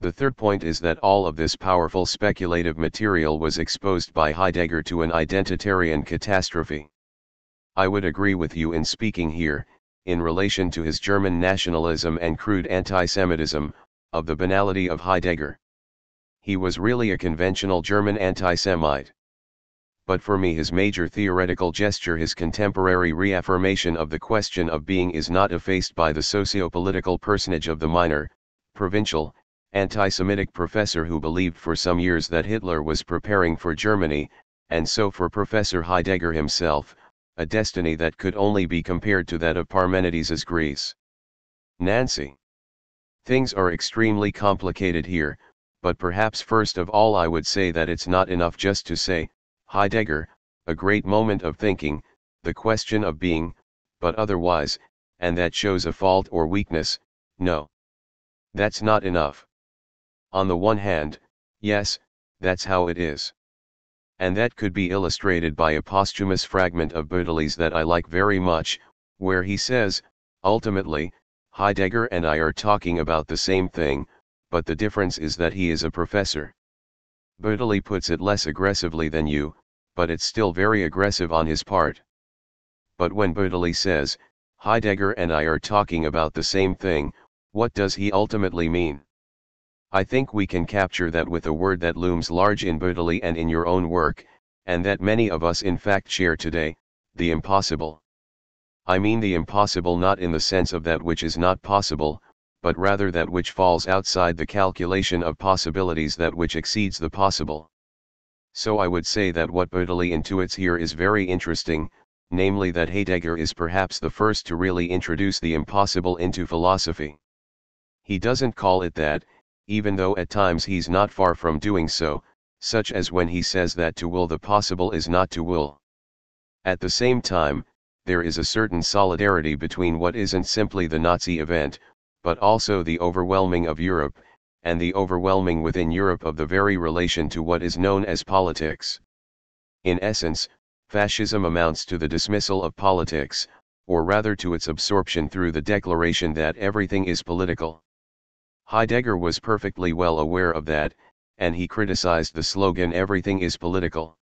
The third point is that all of this powerful speculative material was exposed by Heidegger to an identitarian catastrophe. I would agree with you in speaking here, in relation to his German nationalism and crude anti-Semitism, of the banality of Heidegger. He was really a conventional German anti-Semite. But for me his major theoretical gesture, his contemporary reaffirmation of the question of being, is not effaced by the socio-political personage of the minor, provincial, anti-Semitic professor who believed for some years that Hitler was preparing for Germany, and so for Professor Heidegger himself, a destiny that could only be compared to that of Parmenides's Greece. Nancy. Things are extremely complicated here, but perhaps first of all I would say that it's not enough just to say, Heidegger, a great moment of thinking, the question of being, but otherwise, and that shows a fault or weakness, no. That's not enough. On the one hand, yes, that's how it is. And that could be illustrated by a posthumous fragment of Bödeli's that I like very much, where he says, ultimately, Heidegger and I are talking about the same thing, but the difference is that he is a professor. Bödeli puts it less aggressively than you, but it's still very aggressive on his part. But when Bödeli says, Heidegger and I are talking about the same thing, what does he ultimately mean? I think we can capture that with a word that looms large in Bödeli and in your own work, and that many of us in fact share today, the impossible. I mean the impossible not in the sense of that which is not possible, but rather that which falls outside the calculation of possibilities, that which exceeds the possible. So I would say that what Bödeli intuits here is very interesting, namely that Heidegger is perhaps the first to really introduce the impossible into philosophy. He doesn't call it that, even though at times he's not far from doing so, such as when he says that to will the possible is not to will. At the same time, there is a certain solidarity between what isn't simply the Nazi event, but also the overwhelming of Europe, and the overwhelming within Europe of the very relation to what is known as politics. In essence, fascism amounts to the dismissal of politics, or rather to its absorption through the declaration that everything is political. Heidegger was perfectly well aware of that, and he criticized the slogan "everything is political."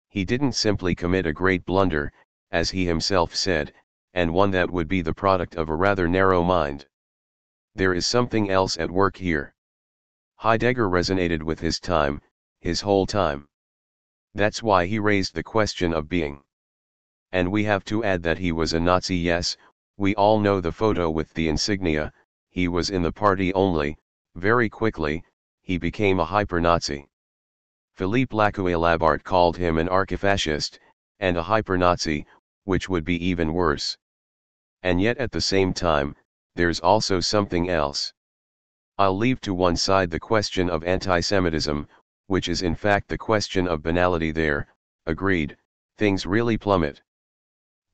He didn't simply commit a great blunder, as he himself said, and one that would be the product of a rather narrow mind. There is something else at work here. Heidegger resonated with his time, his whole time. That's why he raised the question of being. And we have to add that he was a Nazi. Yes, we all know the photo with the insignia. He was in the party only, very quickly, he became a hyper-Nazi. Philippe Lacaille-Labart called him an archifascist, and a hyper-Nazi, which would be even worse. And yet at the same time, there's also something else. I'll leave to one side the question of anti-Semitism, which is in fact the question of banality there, agreed, things really plummet.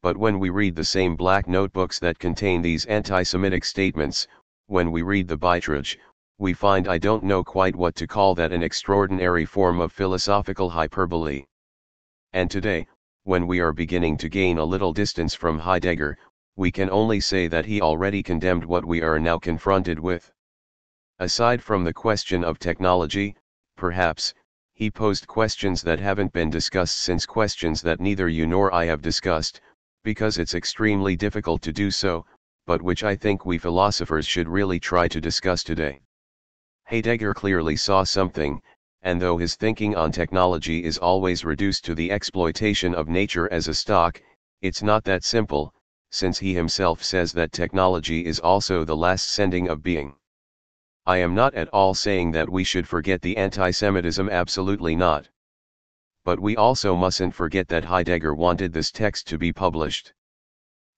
But when we read the same black notebooks that contain these anti-Semitic statements, when we read the Beitrag, we find I don't know quite what to call that an extraordinary form of philosophical hyperbole. And today, when we are beginning to gain a little distance from Heidegger, we can only say that he already condemned what we are now confronted with. Aside from the question of technology, perhaps, he posed questions that haven't been discussed since, questions that neither you nor I have discussed, because it's extremely difficult to do so, but which I think we philosophers should really try to discuss today. Heidegger clearly saw something, and though his thinking on technology is always reduced to the exploitation of nature as a stock, it's not that simple, since he himself says that technology is also the last sending of being. I am not at all saying that we should forget the anti-Semitism, absolutely not. But we also mustn't forget that Heidegger wanted this text to be published.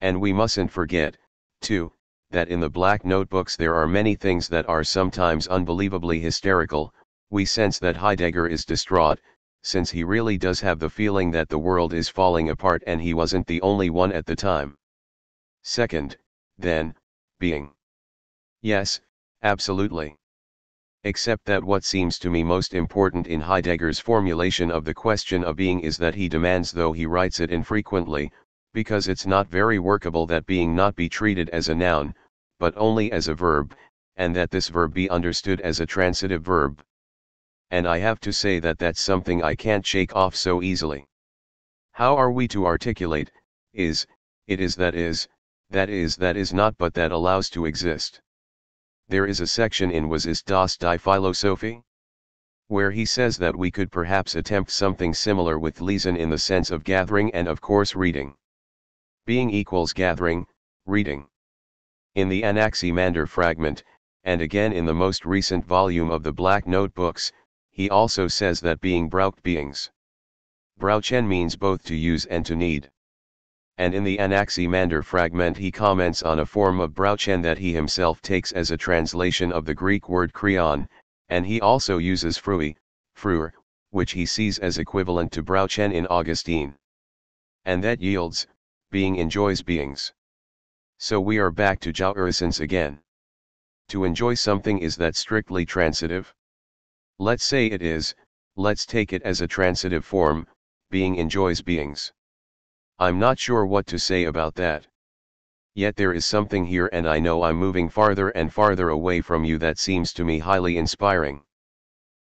And we mustn't forget, too, that in the black notebooks there are many things that are sometimes unbelievably hysterical. We sense that Heidegger is distraught, since he really does have the feeling that the world is falling apart and he wasn't the only one at the time. Second, then, being. Yes, absolutely. Except that what seems to me most important in Heidegger's formulation of the question of being is that he demands, though he writes it infrequently, because it's not very workable, that being not be treated as a noun, but only as a verb, and that this verb be understood as a transitive verb. And I have to say that that's something I can't shake off so easily. How are we to articulate, is, it is, that is, that is, that is not, but that allows to exist? There is a section in Was ist das die Philosophie? Where he says that we could perhaps attempt something similar with lesen in the sense of gathering and of course reading. Being equals gathering, reading. In the Anaximander fragment, and again in the most recent volume of the Black Notebooks, he also says that being braucht beings. Brauchen means both to use and to need. And in the Anaximander fragment he comments on a form of brauchen that he himself takes as a translation of the Greek word krion, and he also uses frui, früher, which he sees as equivalent to brauchen in Augustine. And that yields, being enjoys beings. So we are back to jouissance again. To enjoy something, is that strictly transitive? Let's say it is, let's take it as a transitive form, being enjoys beings. I'm not sure what to say about that. Yet there is something here, and I know I'm moving farther and farther away from you, that seems to me highly inspiring.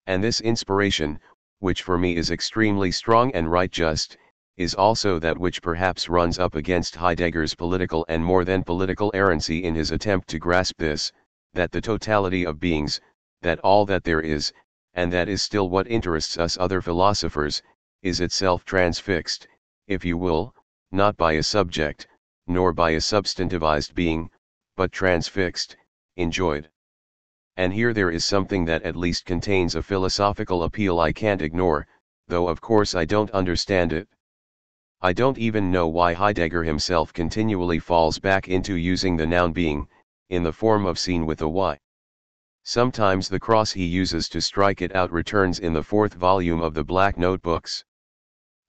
And this inspiration, which for me is extremely strong and right just, is also that which perhaps runs up against Heidegger's political and more than political errancy in his attempt to grasp this, that the totality of beings, that all that there is, and that is still what interests us other philosophers, is itself transfixed, if you will, not by a subject, nor by a substantivized being, but transfixed, enjoyed. And here there is something that at least contains a philosophical appeal I can't ignore, though of course I don't understand it. I don't even know why Heidegger himself continually falls back into using the noun being, in the form of seen with a y. Sometimes the cross he uses to strike it out returns in the 4th volume of the Black Notebooks.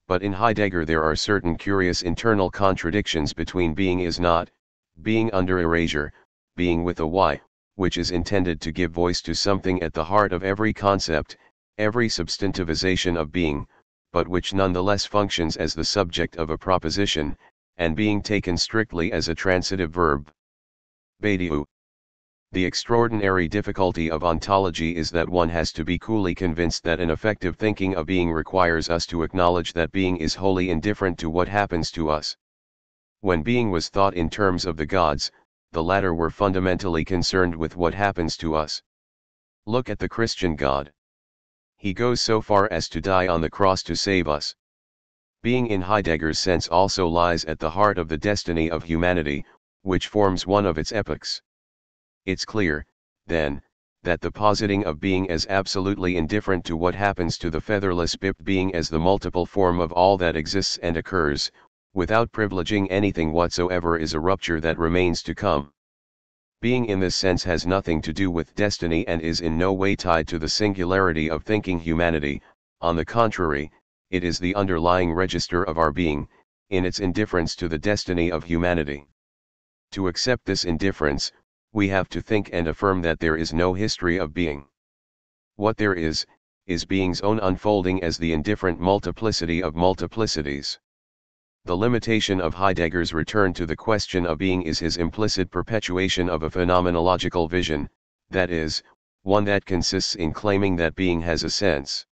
But in Heidegger there are certain curious internal contradictions between being is not, being under erasure, being with a y, which is intended to give voice to something at the heart of every concept, every substantivization of being, but which nonetheless functions as the subject of a proposition, and being taken strictly as a transitive verb. Badiou. The extraordinary difficulty of ontology is that one has to be coolly convinced that an effective thinking of being requires us to acknowledge that being is wholly indifferent to what happens to us. When being was thought in terms of the gods, the latter were fundamentally concerned with what happens to us. Look at the Christian God. He goes so far as to die on the cross to save us. Being in Heidegger's sense also lies at the heart of the destiny of humanity, which forms one of its epochs. It's clear, then, that the positing of being as absolutely indifferent to what happens to the featherless bip being as the multiple form of all that exists and occurs, without privileging anything whatsoever, is a rupture that remains to come. Being in this sense has nothing to do with destiny and is in no way tied to the singularity of thinking humanity. On the contrary, it is the underlying register of our being, in its indifference to the destiny of humanity. To accept this indifference, we have to think and affirm that there is no history of being. What there is being's own unfolding as the indifferent multiplicity of multiplicities. The limitation of Heidegger's return to the question of being is his implicit perpetuation of a phenomenological vision, that is, one that consists in claiming that being has a sense.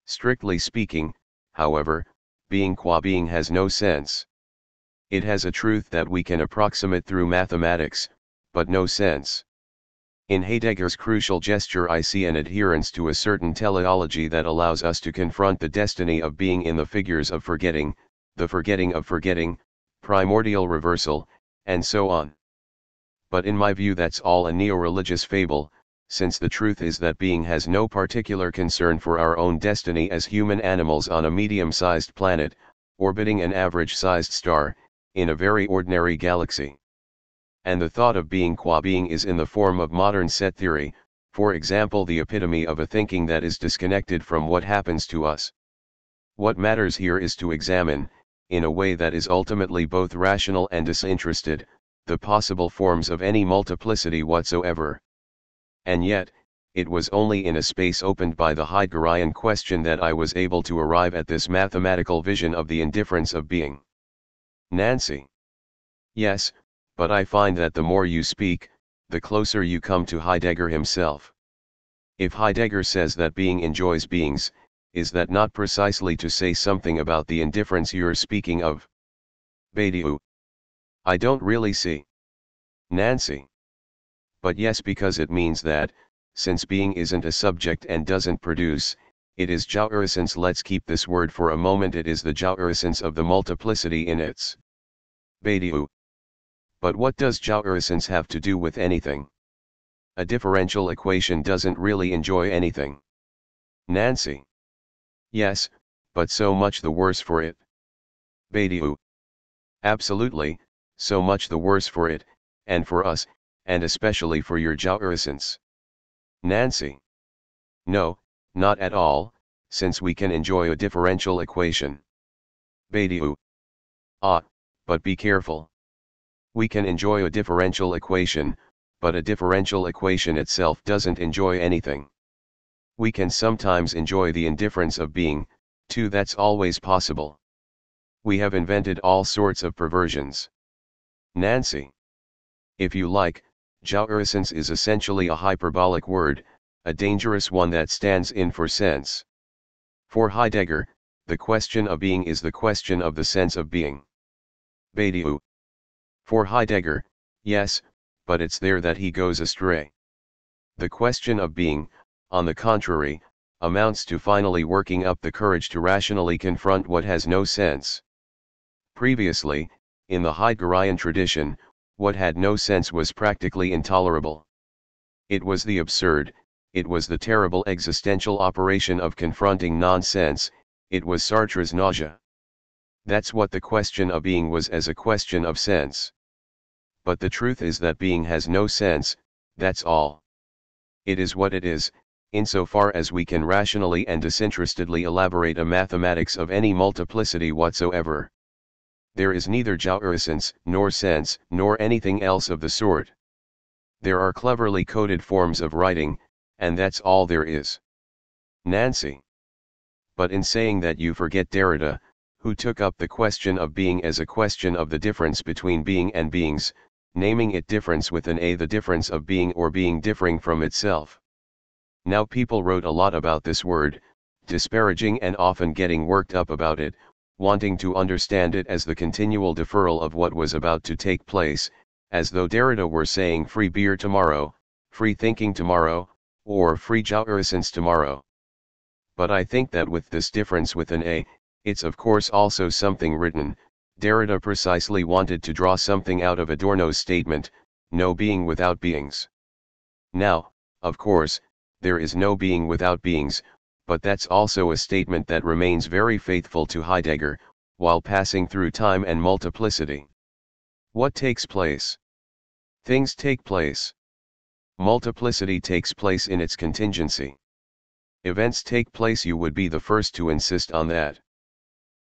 Strictly speaking, however, being qua being has no sense. It has a truth that we can approximate through mathematics, but no sense. In Heidegger's crucial gesture I see an adherence to a certain teleology that allows us to confront the destiny of being in the figures of forgetting, the forgetting of forgetting, primordial reversal, and so on. But in my view that's all a neo-religious fable, since the truth is that being has no particular concern for our own destiny as human animals on a medium-sized planet, orbiting an average-sized star, in a very ordinary galaxy. And the thought of being qua being is in the form of modern set theory, for example the epitome of a thinking that is disconnected from what happens to us. What matters here is to examine, in a way that is ultimately both rational and disinterested, the possible forms of any multiplicity whatsoever. And yet, it was only in a space opened by the Heideggerian question that I was able to arrive at this mathematical vision of the indifference of being. Nancy. Yes, but I find that the more you speak, the closer you come to Heidegger himself. If Heidegger says that being enjoys beings, is that not precisely to say something about the indifference you're speaking of? Badiou. I don't really see. Nancy. But yes, because it means that, since being isn't a subject and doesn't produce, it is jouissance. Let's keep this word for a moment. It is the jouissance of the multiplicity in its. Badiou. But what does jouissance have to do with anything? A differential equation doesn't really enjoy anything. Nancy. Yes, but so much the worse for it. Badiou. Absolutely, so much the worse for it, and for us, and especially for your jouissance. Nancy. No, not at all, since we can enjoy a differential equation. Badiou. Ah, but be careful. We can enjoy a differential equation, but a differential equation itself doesn't enjoy anything. We can sometimes enjoy the indifference of being, too. That's always possible. We have invented all sorts of perversions. Nancy. If you like, jouissance is essentially a hyperbolic word, a dangerous one that stands in for sense. For Heidegger, the question of being is the question of the sense of being. Badiou. For Heidegger, yes, but it's there that he goes astray. The question of being, on the contrary, amounts to finally working up the courage to rationally confront what has no sense. Previously, in the Heideggerian tradition, what had no sense was practically intolerable. It was the absurd, it was the terrible existential operation of confronting nonsense, it was Sartre's nausea. That's what the question of being was as a question of sense. But the truth is that being has no sense, that's all. It is what it is, insofar as we can rationally and disinterestedly elaborate a mathematics of any multiplicity whatsoever. There is neither jouissance, nor sense, nor anything else of the sort. There are cleverly coded forms of writing, and that's all there is. Nancy. But in saying that you forget Derrida, who took up the question of being as a question of the difference between being and beings, naming it difference with an A, the difference of being or being differing from itself. Now people wrote a lot about this word, disparaging and often getting worked up about it, wanting to understand it as the continual deferral of what was about to take place, as though Derrida were saying free beer tomorrow, free thinking tomorrow, or free jouissance tomorrow. But I think that with this difference with an A, it's of course also something written. Derrida precisely wanted to draw something out of Adorno's statement, no being without beings. Now, of course, there is no being without beings, but that's also a statement that remains very faithful to Heidegger, while passing through time and multiplicity. What takes place? Things take place. Multiplicity takes place in its contingency. Events take place. You would be the first to insist on that.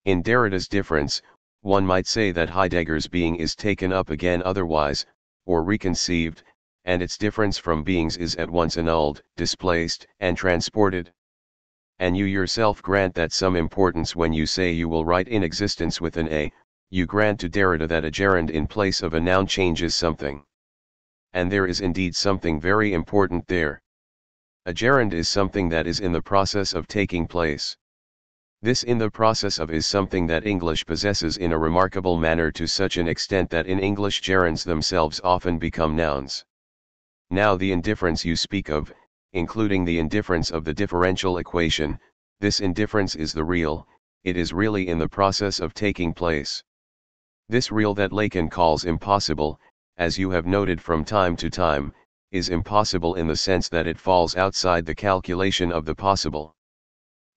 In Derrida's difference, one might say that Heidegger's being is taken up again otherwise, or reconceived, and its difference from beings is at once annulled, displaced, and transported. And you yourself grant that some importance when you say you will write in existence with an A, you grant to Derrida that a gerund in place of a noun changes something. And there is indeed something very important there. A gerund is something that is in the process of taking place. This in the process of is something that English possesses in a remarkable manner, to such an extent that in English gerunds themselves often become nouns. Now the indifference you speak of, including the indifference of the differential equation, this indifference is the real, it is really in the process of taking place. This real that Lacan calls impossible, as you have noted from time to time, is impossible in the sense that it falls outside the calculation of the possible.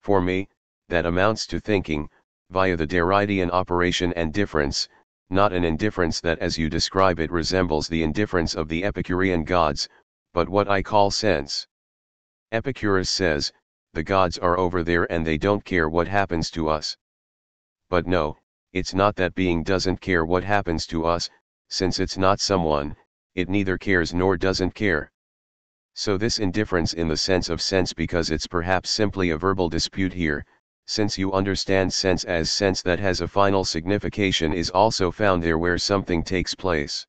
For me, that amounts to thinking, via the Derridean operation and difference, not an indifference that as you describe it resembles the indifference of the Epicurean gods, but what I call sense. Epicurus says, the gods are over there and they don't care what happens to us. But no, it's not that being doesn't care what happens to us, since it's not someone, it neither cares nor doesn't care. So this indifference in the sense of sense, because it's perhaps simply a verbal dispute here, since you understand sense as sense that has a final signification, is also found there where something takes place.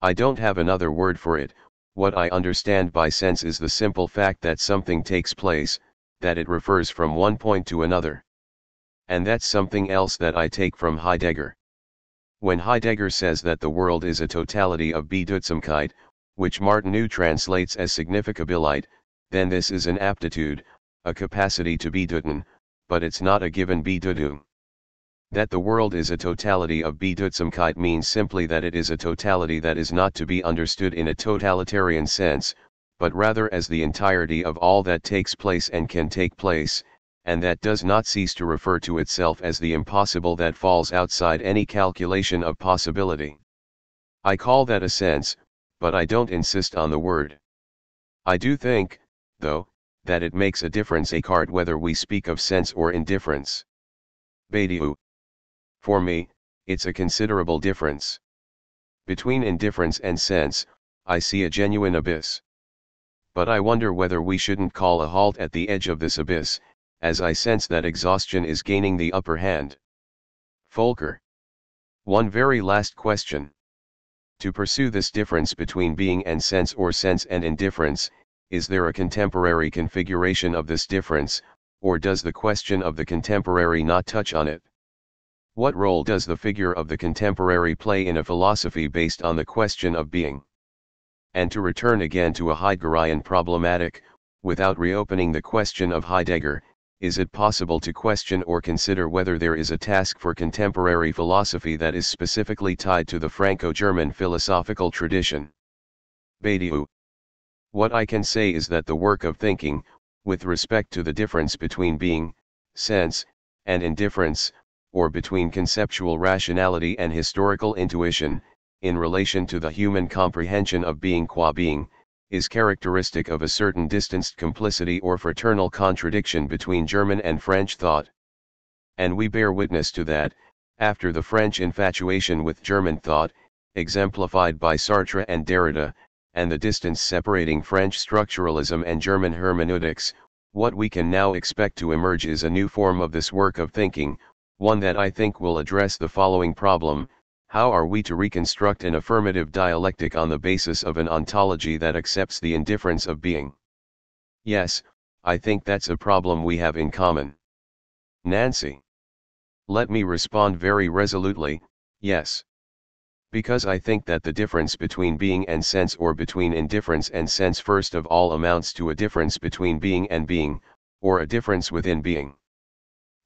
I don't have another word for it. What I understand by sense is the simple fact that something takes place, that it refers from one point to another. And that's something else that I take from Heidegger. When Heidegger says that the world is a totality of Bedeutsamkeit, which Martineau translates as significabilität, then this is an aptitude, a capacity to bedeuten, but it's not a given Bedeutung. That the world is a totality of Bedeutsamkeit means simply that it is a totality that is not to be understood in a totalitarian sense, but rather as the entirety of all that takes place and can take place, and that does not cease to refer to itself as the impossible that falls outside any calculation of possibility. I call that a sense, but I don't insist on the word. I do think, though, that it makes a difference apart whether we speak of sense or indifference. Badiou. For me, it's a considerable difference. Between indifference and sense, I see a genuine abyss. But I wonder whether we shouldn't call a halt at the edge of this abyss, as I sense that exhaustion is gaining the upper hand. Völker. One very last question. To pursue this difference between being and sense, or sense and indifference, is there a contemporary configuration of this difference, or does the question of the contemporary not touch on it? What role does the figure of the contemporary play in a philosophy based on the question of being? And to return again to a Heideggerian problematic, without reopening the question of Heidegger, is it possible to question or consider whether there is a task for contemporary philosophy that is specifically tied to the Franco-German philosophical tradition? Badiou. What I can say is that the work of thinking, with respect to the difference between being, sense, and indifference, or between conceptual rationality and historical intuition, in relation to the human comprehension of being qua being, is characteristic of a certain distanced complicity or fraternal contradiction between German and French thought. And we bear witness to that, after the French infatuation with German thought, exemplified by Sartre and Derrida, and the distance separating French structuralism and German hermeneutics, what we can now expect to emerge is a new form of this work of thinking, one that I think will address the following problem: how are we to reconstruct an affirmative dialectic on the basis of an ontology that accepts the indifference of being? Yes, I think that's a problem we have in common. Nancy. Let me respond very resolutely, yes. Because I think that the difference between being and sense, or between indifference and sense, first of all amounts to a difference between being and being, or a difference within being.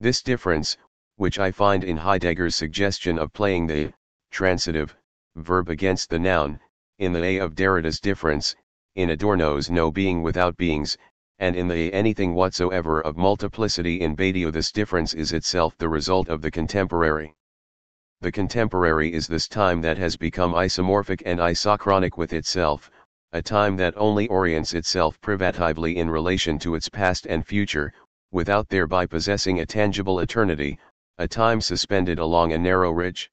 This difference, which I find in Heidegger's suggestion of playing the transitive verb against the noun, in the A of Derrida's difference, in Adorno's no being without beings, and in the anything whatsoever of multiplicity in Badiou this difference is itself the result of the contemporary. The contemporary is this time that has become isomorphic and isochronic with itself, a time that only orients itself privatively in relation to its past and future, without thereby possessing a tangible eternity, a time suspended along a narrow ridge.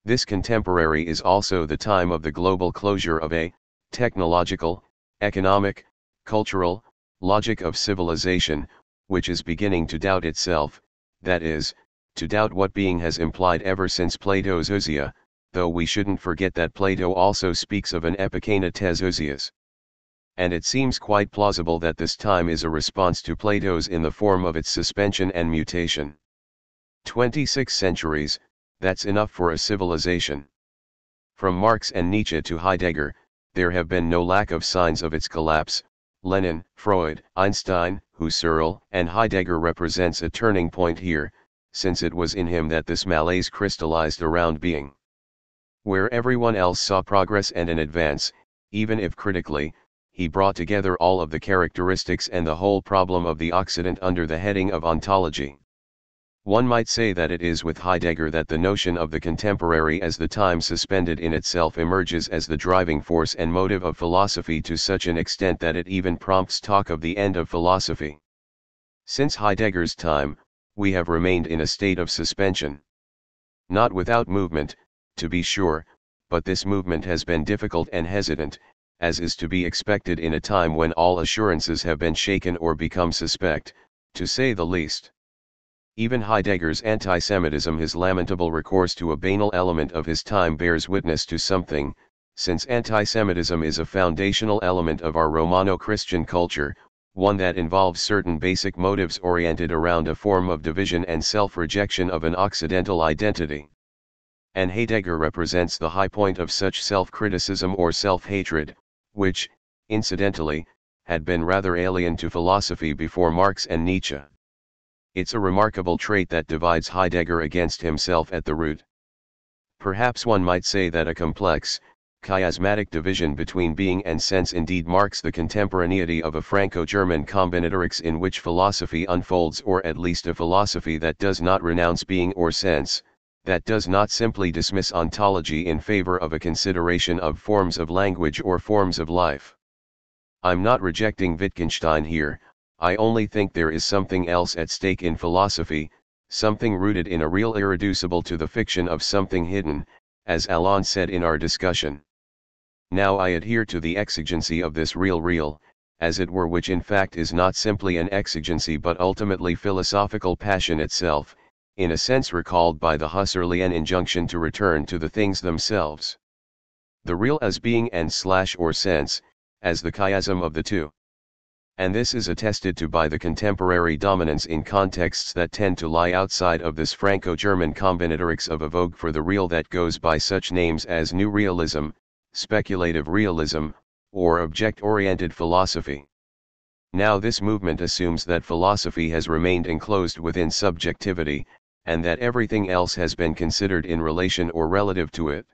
This contemporary is also the time of the global closure of a technological, economic, cultural, logic of civilization, which is beginning to doubt itself, that is, to doubt what being has implied ever since Plato's ousia, though we shouldn't forget that Plato also speaks of an epikeina tes ousias. And it seems quite plausible that this time is a response to Plato's in the form of its suspension and mutation. 26 centuries, that's enough for a civilization. From Marx and Nietzsche to Heidegger, there have been no lack of signs of its collapse. Lenin, Freud, Einstein, Husserl, and Heidegger represents a turning point here, since it was in him that this malaise crystallized around being. Where everyone else saw progress and an advance, even if critically, he brought together all of the characteristics and the whole problem of the Occident under the heading of ontology. One might say that it is with Heidegger that the notion of the contemporary as the time suspended in itself emerges as the driving force and motive of philosophy to such an extent that it even prompts talk of the end of philosophy. Since Heidegger's time, we have remained in a state of suspension. Not without movement, to be sure, but this movement has been difficult and hesitant, as is to be expected in a time when all assurances have been shaken or become suspect, to say the least. Even Heidegger's anti-Semitism, his lamentable recourse to a banal element of his time, bears witness to something, since anti-Semitism is a foundational element of our Romano-Christian culture, one that involves certain basic motives oriented around a form of division and self-rejection of an Occidental identity. And Heidegger represents the high point of such self-criticism or self-hatred, which, incidentally, had been rather alien to philosophy before Marx and Nietzsche. It's a remarkable trait that divides Heidegger against himself at the root. Perhaps one might say that a complex, chiasmatic division between being and sense indeed marks the contemporaneity of a Franco-German combinatorics in which philosophy unfolds, or at least a philosophy that does not renounce being or sense, that does not simply dismiss ontology in favor of a consideration of forms of language or forms of life. I'm not rejecting Wittgenstein here, I only think there is something else at stake in philosophy, something rooted in a real irreducible to the fiction of something hidden, as Alain said in our discussion. Now I adhere to the exigency of this real, as it were, which in fact is not simply an exigency but ultimately philosophical passion itself, in a sense recalled by the Husserlian injunction to return to the things themselves. The real as being and or sense, as the chiasm of the two. And this is attested to by the contemporary dominance in contexts that tend to lie outside of this Franco-German combinatorics of a vogue for the real that goes by such names as New Realism, Speculative Realism, or Object-Oriented Philosophy. Now this movement assumes that philosophy has remained enclosed within subjectivity, and that everything else has been considered in relation or relative to it.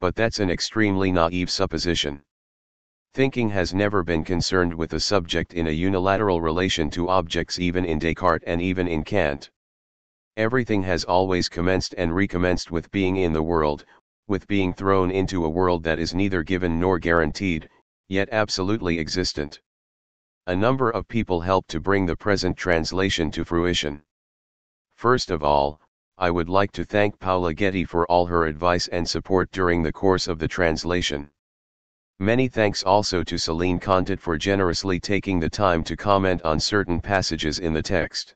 But that's an extremely naive supposition. Thinking has never been concerned with the subject in a unilateral relation to objects, even in Descartes and even in Kant. Everything has always commenced and recommenced with being in the world, with being thrown into a world that is neither given nor guaranteed, yet absolutely existent. A number of people helped to bring the present translation to fruition. First of all, I would like to thank Paula Getty for all her advice and support during the course of the translation. Many thanks also to Celine Contit for generously taking the time to comment on certain passages in the text.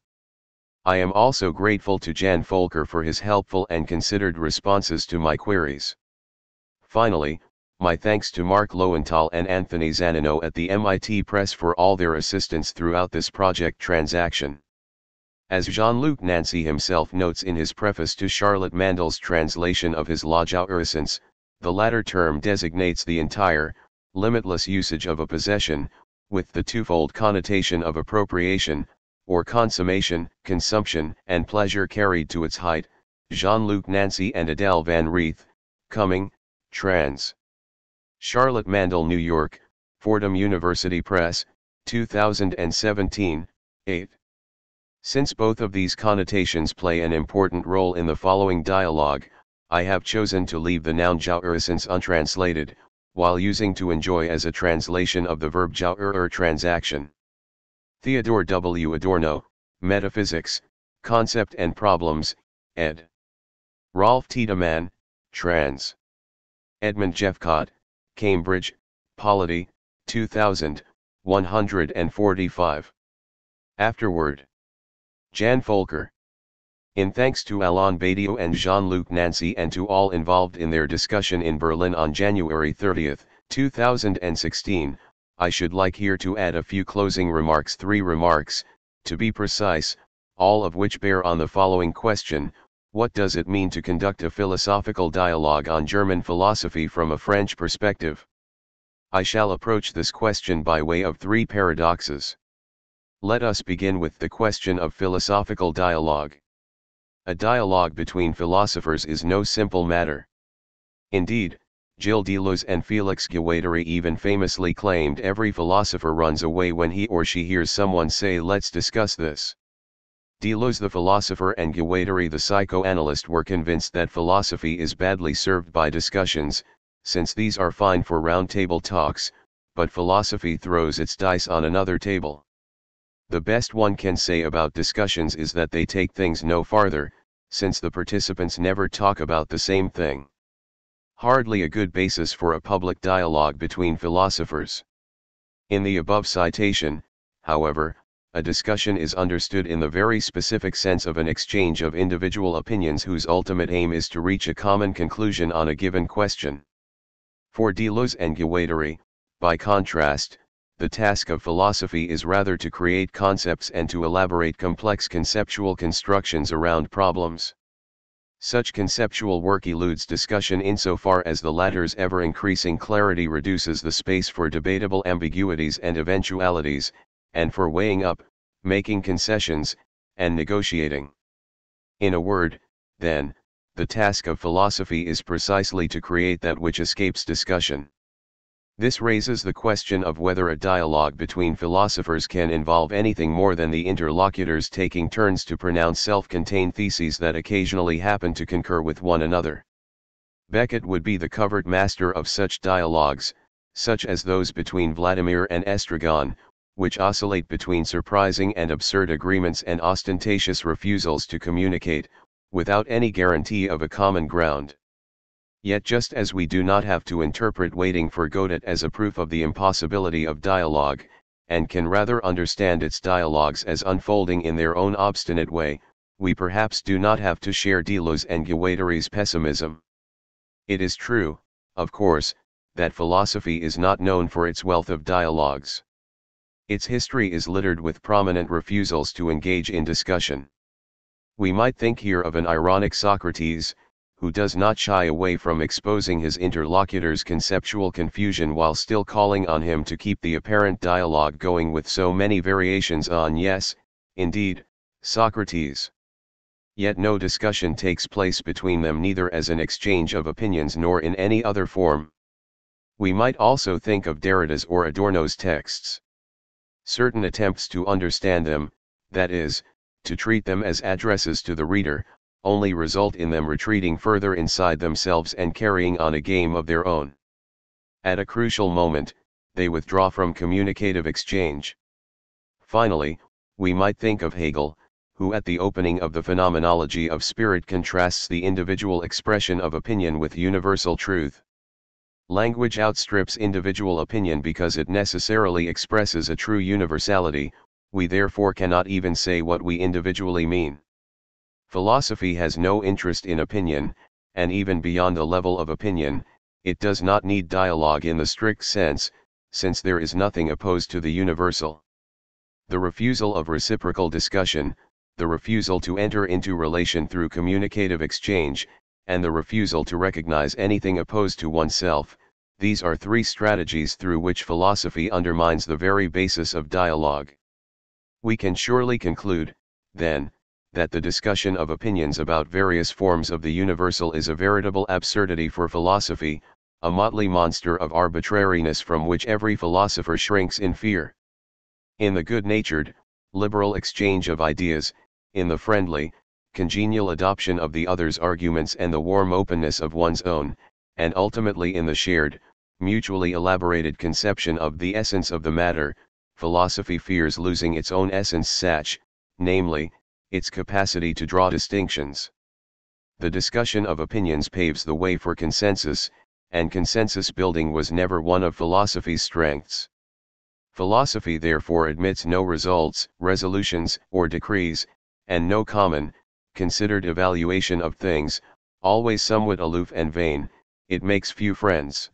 I am also grateful to Jan Völker for his helpful and considered responses to my queries. Finally, my thanks to Mark Lowenthal and Anthony Zanino at the MIT Press for all their assistance throughout this project transaction. As Jean-Luc Nancy himself notes in his preface to Charlotte Mandel's translation of his La Jouissance, the latter term designates the entire, limitless usage of a possession, with the twofold connotation of appropriation, or consummation, consumption, and pleasure carried to its height. Jean-Luc Nancy and Adele Van Reeth, Cumming, trans. Charlotte Mandel, New York, Fordham University Press, 2017, 8. Since both of these connotations play an important role in the following dialogue, I have chosen to leave the noun jouissance untranslated, while using to enjoy as a translation of the verb jouir transaction. Theodore W. Adorno, Metaphysics, Concept and Problems, ed. Rolf Tiedemann, trans. Edmund Jeffcott, Cambridge, Polity, 2000, 145. Afterword. Jan Völker. In thanks to Alain Badiou and Jean-Luc Nancy and to all involved in their discussion in Berlin on January 30, 2016, I should like here to add a few closing remarks, 3 remarks, to be precise, all of which bear on the following question: what does it mean to conduct a philosophical dialogue on German philosophy from a French perspective? I shall approach this question by way of 3 paradoxes. Let us begin with the question of philosophical dialogue. A dialogue between philosophers is no simple matter. Indeed, Gilles Deleuze and Félix Guattari even famously claimed every philosopher runs away when he or she hears someone say, "Let's discuss this." Deleuze the philosopher and Guattari the psychoanalyst were convinced that philosophy is badly served by discussions, since these are fine for round-table talks, but philosophy throws its dice on another table. The best one can say about discussions is that they take things no farther, since the participants never talk about the same thing. Hardly a good basis for a public dialogue between philosophers. In the above citation, however, a discussion is understood in the very specific sense of an exchange of individual opinions whose ultimate aim is to reach a common conclusion on a given question. For Deleuze and Guattari, by contrast, the task of philosophy is rather to create concepts and to elaborate complex conceptual constructions around problems. Such conceptual work eludes discussion insofar as the latter's ever-increasing clarity reduces the space for debatable ambiguities and eventualities, and for weighing up, making concessions, and negotiating. In a word, then, the task of philosophy is precisely to create that which escapes discussion. This raises the question of whether a dialogue between philosophers can involve anything more than the interlocutors taking turns to pronounce self-contained theses that occasionally happen to concur with one another. Beckett would be the covert master of such dialogues, such as those between Vladimir and Estragon, which oscillate between surprising and absurd agreements and ostentatious refusals to communicate, without any guarantee of a common ground. Yet just as we do not have to interpret waiting for Godot as a proof of the impossibility of dialogue, and can rather understand its dialogues as unfolding in their own obstinate way, we perhaps do not have to share Deleuze and Guattari's pessimism. It is true, of course, that philosophy is not known for its wealth of dialogues. Its history is littered with prominent refusals to engage in discussion. We might think here of an ironic Socrates, who does not shy away from exposing his interlocutor's conceptual confusion while still calling on him to keep the apparent dialogue going with so many variations on "yes, indeed, Socrates." Yet no discussion takes place between them, neither as an exchange of opinions nor in any other form. We might also think of Derrida's or Adorno's texts. Certain attempts to understand them, that is, to treat them as addresses to the reader, only result in them retreating further inside themselves and carrying on a game of their own. At a crucial moment, they withdraw from communicative exchange. Finally, we might think of Hegel, who at the opening of the Phenomenology of Spirit contrasts the individual expression of opinion with universal truth. Language outstrips individual opinion because it necessarily expresses a true universality, we therefore cannot even say what we individually mean. Philosophy has no interest in opinion, and even beyond the level of opinion, it does not need dialogue in the strict sense, since there is nothing opposed to the universal. The refusal of reciprocal discussion, the refusal to enter into relation through communicative exchange, and the refusal to recognize anything opposed to oneself, these are 3 strategies through which philosophy undermines the very basis of dialogue. We can surely conclude, then, that the discussion of opinions about various forms of the universal is a veritable absurdity for philosophy, a motley monster of arbitrariness from which every philosopher shrinks in fear. In the good-natured, liberal exchange of ideas, in the friendly, congenial adoption of the other's arguments and the warm openness of one's own, and ultimately in the shared, mutually elaborated conception of the essence of the matter, philosophy fears losing its own essence such, namely, its capacity to draw distinctions. The discussion of opinions paves the way for consensus, and consensus building was never one of philosophy's strengths. Philosophy therefore admits no results, resolutions, or decrees, and no common, considered evaluation of things, always somewhat aloof and vain, it makes few friends.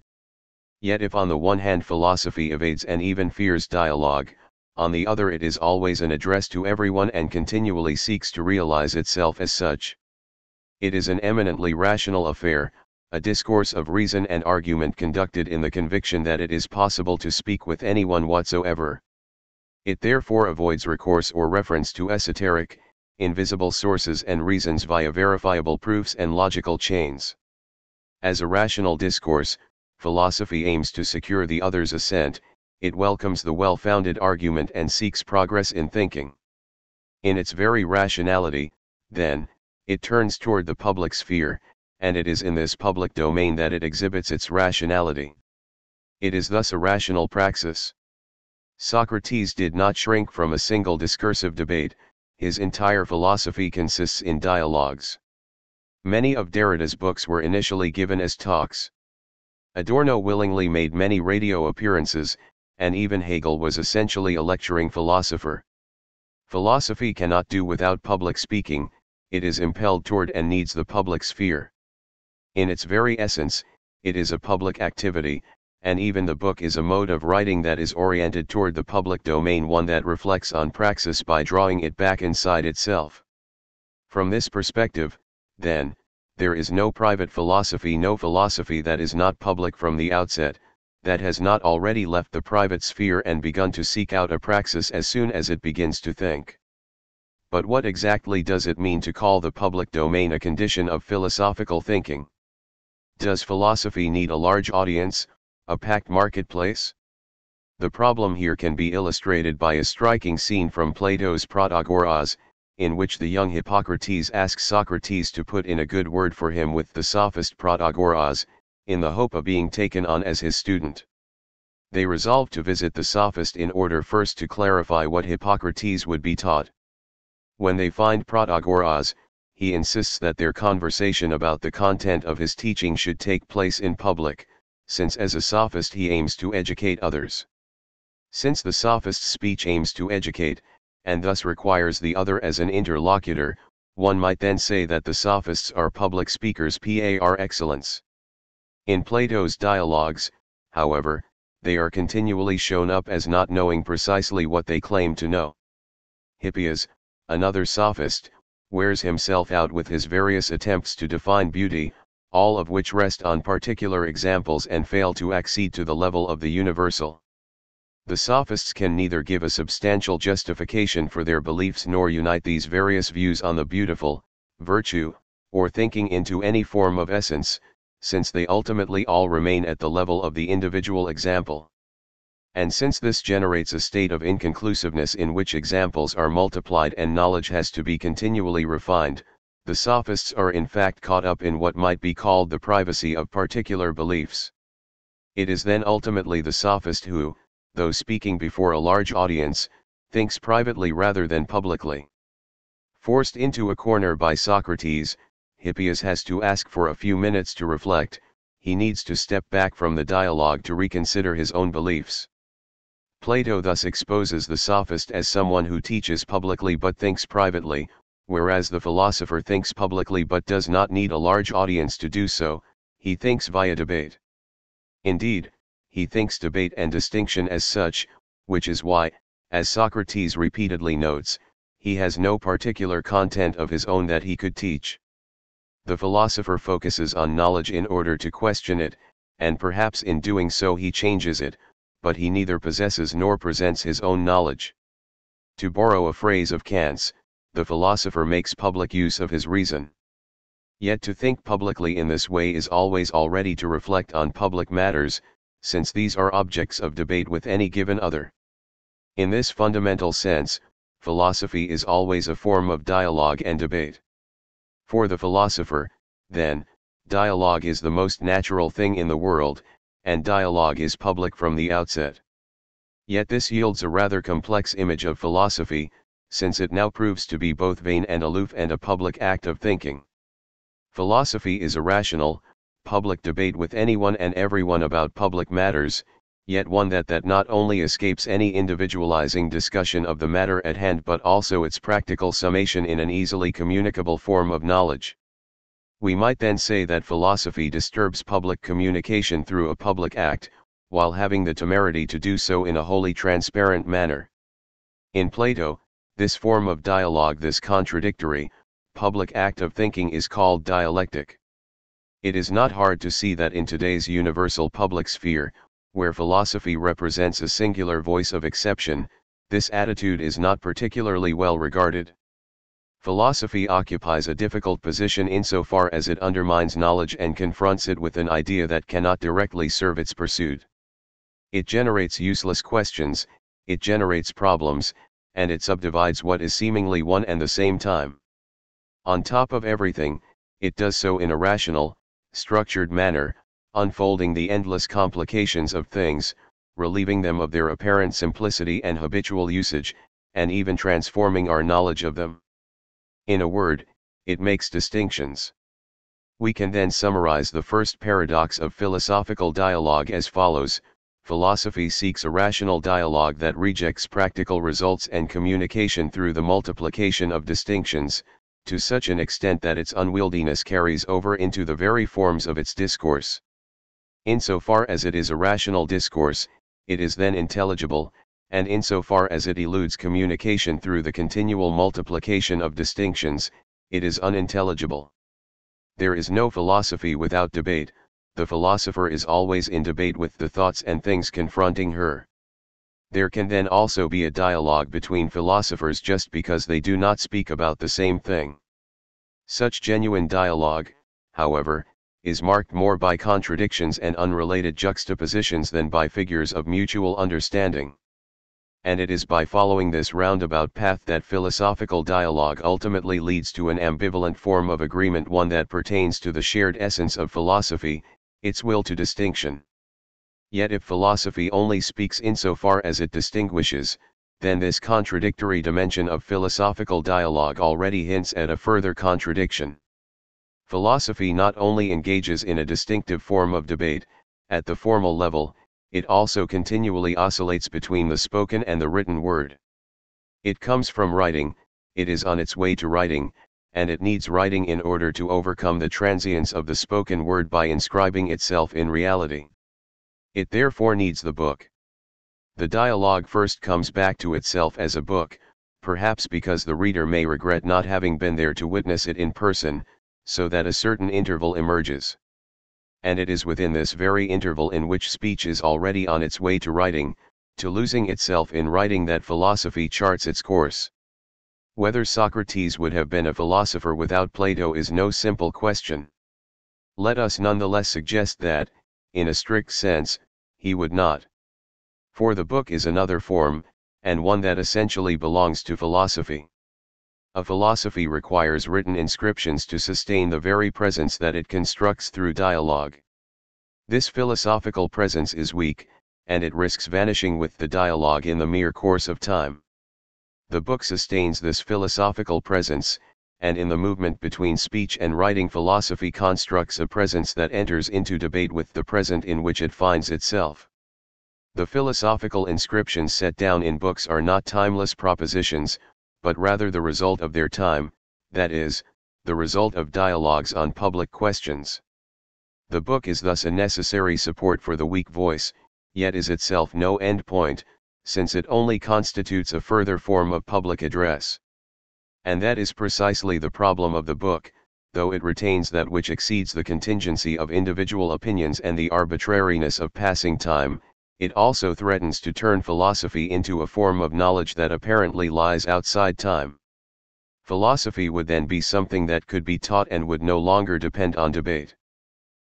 Yet if on the one hand philosophy evades and even fears dialogue, on the other it is always an address to everyone and continually seeks to realize itself as such. It is an eminently rational affair, a discourse of reason and argument conducted in the conviction that it is possible to speak with anyone whatsoever. It therefore avoids recourse or reference to esoteric, invisible sources and reasons via verifiable proofs and logical chains. As a rational discourse, philosophy aims to secure the other's assent, it welcomes the well-founded argument and seeks progress in thinking. In its very rationality, then, it turns toward the public sphere, and it is in this public domain that it exhibits its rationality. It is thus a rational praxis. Socrates did not shrink from a single discursive debate, his entire philosophy consists in dialogues. Many of Derrida's books were initially given as talks. Adorno willingly made many radio appearances, and even Hegel was essentially a lecturing philosopher. Philosophy cannot do without public speaking, it is impelled toward and needs the public sphere. In its very essence, it is a public activity, and even the book is a mode of writing that is oriented toward the public domain, one that reflects on praxis by drawing it back inside itself. From this perspective, then, there is no private philosophy, no philosophy that is not public from the outset, that has not already left the private sphere and begun to seek out a praxis as soon as it begins to think. But what exactly does it mean to call the public domain a condition of philosophical thinking? Does philosophy need a large audience, a packed marketplace? The problem here can be illustrated by a striking scene from Plato's Protagoras, in which the young Hippocrates asks Socrates to put in a good word for him with the sophist Protagoras, in the hope of being taken on as his student. They resolve to visit the sophist in order first to clarify what Hippocrates would be taught. When they find Protagoras, he insists that their conversation about the content of his teaching should take place in public, since as a sophist he aims to educate others. Since the sophist's speech aims to educate, and thus requires the other as an interlocutor, one might then say that the sophists are public speakers par excellence. In Plato's dialogues, however, they are continually shown up as not knowing precisely what they claim to know. Hippias, another sophist, wears himself out with his various attempts to define beauty, all of which rest on particular examples and fail to accede to the level of the universal. The sophists can neither give a substantial justification for their beliefs nor unite these various views on the beautiful, virtue, or thinking into any form of essence, since they ultimately all remain at the level of the individual example. And since this generates a state of inconclusiveness in which examples are multiplied and knowledge has to be continually refined, the sophists are in fact caught up in what might be called the privacy of particular beliefs. It is then ultimately the sophist who, though speaking before a large audience, thinks privately rather than publicly. Forced into a corner by Socrates, Hippias has to ask for a few minutes to reflect, he needs to step back from the dialogue to reconsider his own beliefs. Plato thus exposes the sophist as someone who teaches publicly but thinks privately, whereas the philosopher thinks publicly but does not need a large audience to do so, he thinks via debate. Indeed, he thinks debate and distinction as such, which is why, as Socrates repeatedly notes, he has no particular content of his own that he could teach. The philosopher focuses on knowledge in order to question it, and perhaps in doing so he changes it, but he neither possesses nor presents his own knowledge. To borrow a phrase of Kant's, the philosopher makes public use of his reason. Yet to think publicly in this way is always already to reflect on public matters, since these are objects of debate with any given other. In this fundamental sense, philosophy is always a form of dialogue and debate. For the philosopher, then, dialogue is the most natural thing in the world, and dialogue is public from the outset. Yet this yields a rather complex image of philosophy, since it now proves to be both vain and aloof and a public act of thinking. Philosophy is a rational, public debate with anyone and everyone about public matters, yet one that not only escapes any individualizing discussion of the matter at hand but also its practical summation in an easily communicable form of knowledge. We might then say that philosophy disturbs public communication through a public act, while having the temerity to do so in a wholly transparent manner. In Plato, this form of dialogue, this contradictory, public act of thinking, is called dialectic. It is not hard to see that in today's universal public sphere, where philosophy represents a singular voice of exception, this attitude is not particularly well regarded. Philosophy occupies a difficult position insofar as it undermines knowledge and confronts it with an idea that cannot directly serve its pursuit. It generates useless questions, it generates problems, and it subdivides what is seemingly one and the same time. On top of everything, it does so in a rational, structured manner, unfolding the endless complications of things, relieving them of their apparent simplicity and habitual usage, and even transforming our knowledge of them. In a word, it makes distinctions. We can then summarize the first paradox of philosophical dialogue as follows: philosophy seeks a rational dialogue that rejects practical results and communication through the multiplication of distinctions, to such an extent that its unwieldiness carries over into the very forms of its discourse. Insofar as it is a rational discourse, it is then intelligible, and insofar as it eludes communication through the continual multiplication of distinctions, it is unintelligible. There is no philosophy without debate. The philosopher is always in debate with the thoughts and things confronting her. There can then also be a dialogue between philosophers just because they do not speak about the same thing. Such genuine dialogue, however, is marked more by contradictions and unrelated juxtapositions than by figures of mutual understanding. And it is by following this roundabout path that philosophical dialogue ultimately leads to an ambivalent form of agreement, one that pertains to the shared essence of philosophy, its will to distinction. Yet if philosophy only speaks insofar as it distinguishes, then this contradictory dimension of philosophical dialogue already hints at a further contradiction. Philosophy not only engages in a distinctive form of debate, at the formal level, it also continually oscillates between the spoken and the written word. It comes from writing, it is on its way to writing, and it needs writing in order to overcome the transience of the spoken word by inscribing itself in reality. It therefore needs the book. The dialogue first comes back to itself as a book, perhaps because the reader may regret not having been there to witness it in person, so that a certain interval emerges. And it is within this very interval in which speech is already on its way to writing, to losing itself in writing, that philosophy charts its course. Whether Socrates would have been a philosopher without Plato is no simple question. Let us nonetheless suggest that, in a strict sense, he would not. For the book is another form, and one that essentially belongs to philosophy. A philosophy requires written inscriptions to sustain the very presence that it constructs through dialogue. This philosophical presence is weak, and it risks vanishing with the dialogue in the mere course of time. The book sustains this philosophical presence, and in the movement between speech and writing, philosophy constructs a presence that enters into debate with the present in which it finds itself. The philosophical inscriptions set down in books are not timeless propositions, but rather the result of their time, that is, the result of dialogues on public questions. The book is thus a necessary support for the weak voice, yet is itself no end point, since it only constitutes a further form of public address. And that is precisely the problem of the book. Though it retains that which exceeds the contingency of individual opinions and the arbitrariness of passing time, it also threatens to turn philosophy into a form of knowledge that apparently lies outside time. Philosophy would then be something that could be taught and would no longer depend on debate.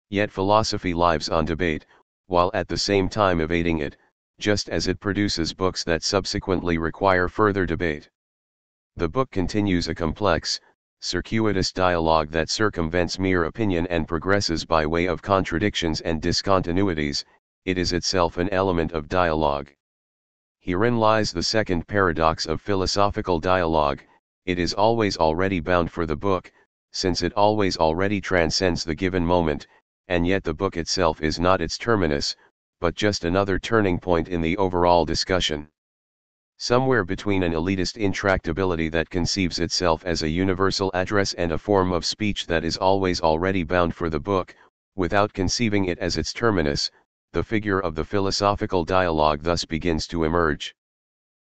Yet philosophy lives on debate, while at the same time evading it, just as it produces books that subsequently require further debate. The book continues a complex, circuitous dialogue that circumvents mere opinion and progresses by way of contradictions and discontinuities. It is itself an element of dialogue. Herein lies the second paradox of philosophical dialogue: it is always already bound for the book, since it always already transcends the given moment, and yet the book itself is not its terminus, but just another turning point in the overall discussion. Somewhere between an elitist intractability that conceives itself as a universal address and a form of speech that is always already bound for the book, without conceiving it as its terminus, the figure of the philosophical dialogue thus begins to emerge.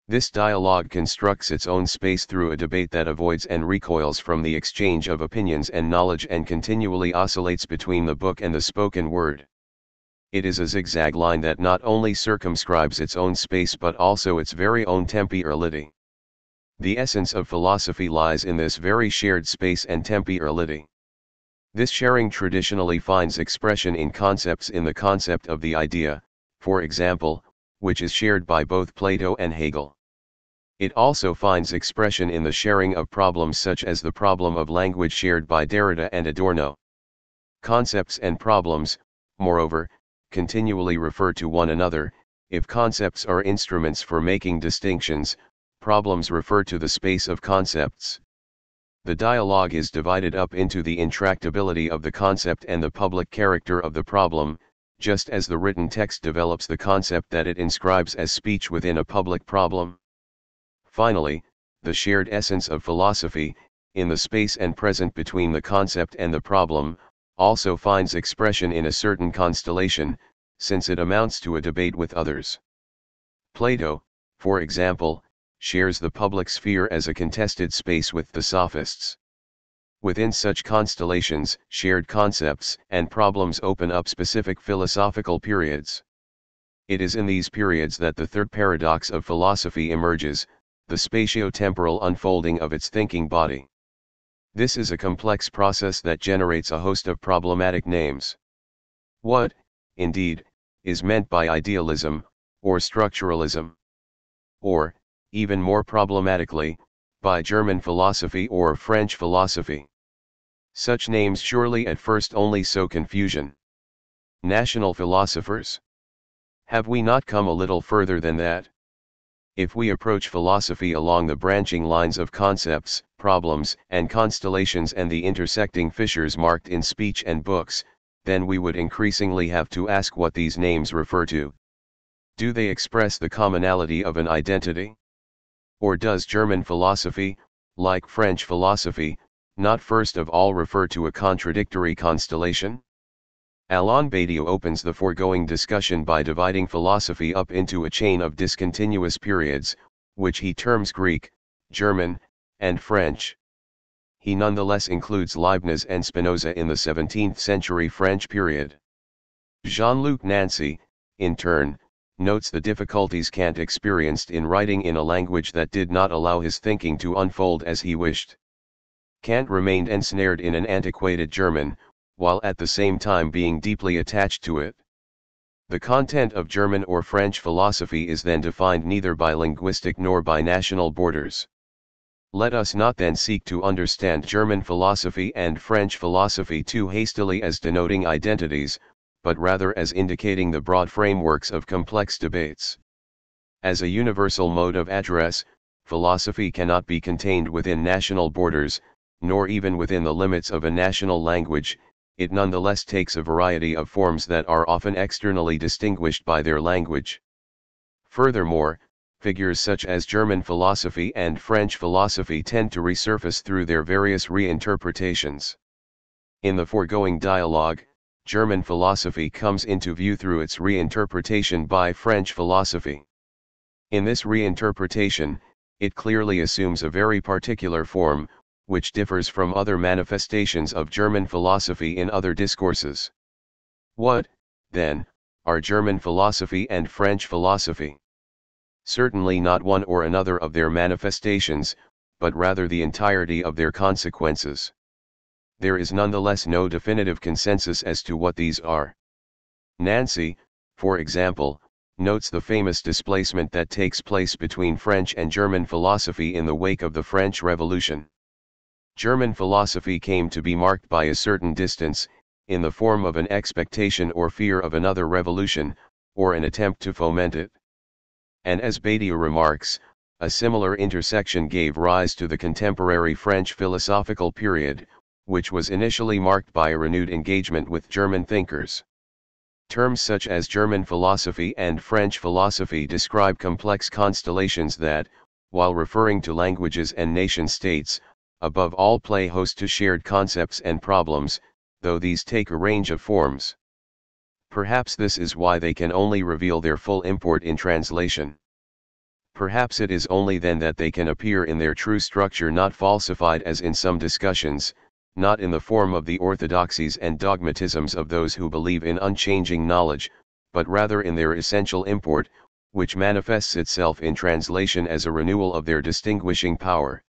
This dialogue constructs its own space through a debate that avoids and recoils from the exchange of opinions and knowledge and continually oscillates between the book and the spoken word. It is a zigzag line that not only circumscribes its own space but also its very own temporality. The essence of philosophy lies in this very shared space and temporality. This sharing traditionally finds expression in concepts, in the concept of the idea, for example, which is shared by both Plato and Hegel. It also finds expression in the sharing of problems such as the problem of language shared by Derrida and Adorno. Concepts and problems, moreover, continually refer to one another. If concepts are instruments for making distinctions, problems refer to the space of concepts. The dialogue is divided up into the intractability of the concept and the public character of the problem, just as the written text develops the concept that it inscribes as speech within a public problem. Finally, the shared essence of philosophy, in the space and present between the concept and the problem, also finds expression in a certain constellation, since it amounts to a debate with others. Plato, for example, shares the public sphere as a contested space with the sophists. Within such constellations, shared concepts and problems open up specific philosophical periods. It is in these periods that the third paradox of philosophy emerges, the spatio-temporal unfolding of its thinking body. This is a complex process that generates a host of problematic names. What, indeed, is meant by idealism, or structuralism? Or, even more problematically, by German philosophy or French philosophy? Such names surely at first only sow confusion. National philosophers? Have we not come a little further than that? If we approach philosophy along the branching lines of concepts, problems, and constellations and the intersecting fissures marked in speech and books, then we would increasingly have to ask what these names refer to. Do they express the commonality of an identity? Or does German philosophy, like French philosophy, not first of all refer to a contradictory constellation? Alain Badiou opens the foregoing discussion by dividing philosophy up into a chain of discontinuous periods, which he terms Greek, German, and French. He nonetheless includes Leibniz and Spinoza in the 17th century French period. Jean-Luc Nancy, in turn, notes the difficulties Kant experienced in writing in a language that did not allow his thinking to unfold as he wished. Kant remained ensnared in an antiquated German, while at the same time being deeply attached to it. The content of German or French philosophy is then defined neither by linguistic nor by national borders. Let us not then seek to understand German philosophy and French philosophy too hastily as denoting identities, but rather as indicating the broad frameworks of complex debates. As a universal mode of address, philosophy cannot be contained within national borders, nor even within the limits of a national language. It nonetheless takes a variety of forms that are often externally distinguished by their language. Furthermore, figures such as German philosophy and French philosophy tend to resurface through their various reinterpretations. In the foregoing dialogue, German philosophy comes into view through its reinterpretation by French philosophy. In this reinterpretation, it clearly assumes a very particular form, which differs from other manifestations of German philosophy in other discourses. What, then, are German philosophy and French philosophy? Certainly not one or another of their manifestations, but rather the entirety of their consequences. There is nonetheless no definitive consensus as to what these are. Nancy, for example, notes the famous displacement that takes place between French and German philosophy in the wake of the French Revolution. German philosophy came to be marked by a certain distance, in the form of an expectation or fear of another revolution, or an attempt to foment it. And as Badiou remarks, a similar intersection gave rise to the contemporary French philosophical period, which was initially marked by a renewed engagement with German thinkers. Terms such as German philosophy and French philosophy describe complex constellations that, while referring to languages and nation-states, above all play host to shared concepts and problems, though these take a range of forms. Perhaps this is why they can only reveal their full import in translation. Perhaps it is only then that they can appear in their true structure, not falsified as in some discussions, not in the form of the orthodoxies and dogmatisms of those who believe in unchanging knowledge, but rather in their essential import, which manifests itself in translation as a renewal of their distinguishing power.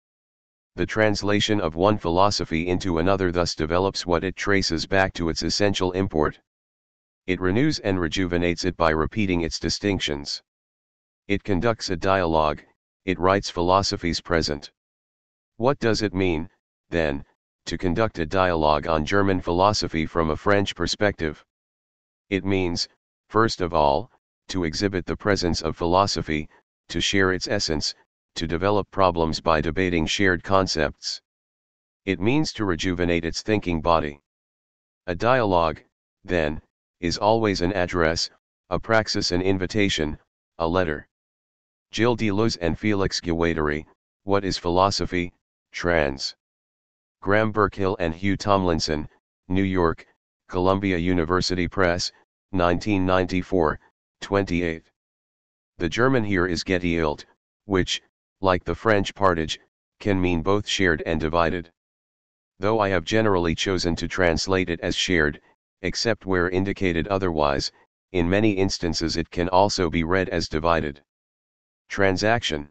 The translation of one philosophy into another thus develops what it traces back to its essential import. It renews and rejuvenates it by repeating its distinctions. It conducts a dialogue, it writes philosophies present. What does it mean, then, to conduct a dialogue on German philosophy from a French perspective? It means, first of all, to exhibit the presence of philosophy, to share its essence, to develop problems by debating shared concepts. It means to rejuvenate its thinking body. A dialogue, then, is always an address, a praxis, an invitation, a letter. Gilles Deleuze and Félix Guattari, What is Philosophy? Trans. Graham Burkill and Hugh Tomlinson, New York, Columbia University Press, 1994, 28. The German here is geteilt, which, like the French partage, can mean both shared and divided. Though I have generally chosen to translate it as shared, except where indicated otherwise, in many instances it can also be read as divided. Transaction.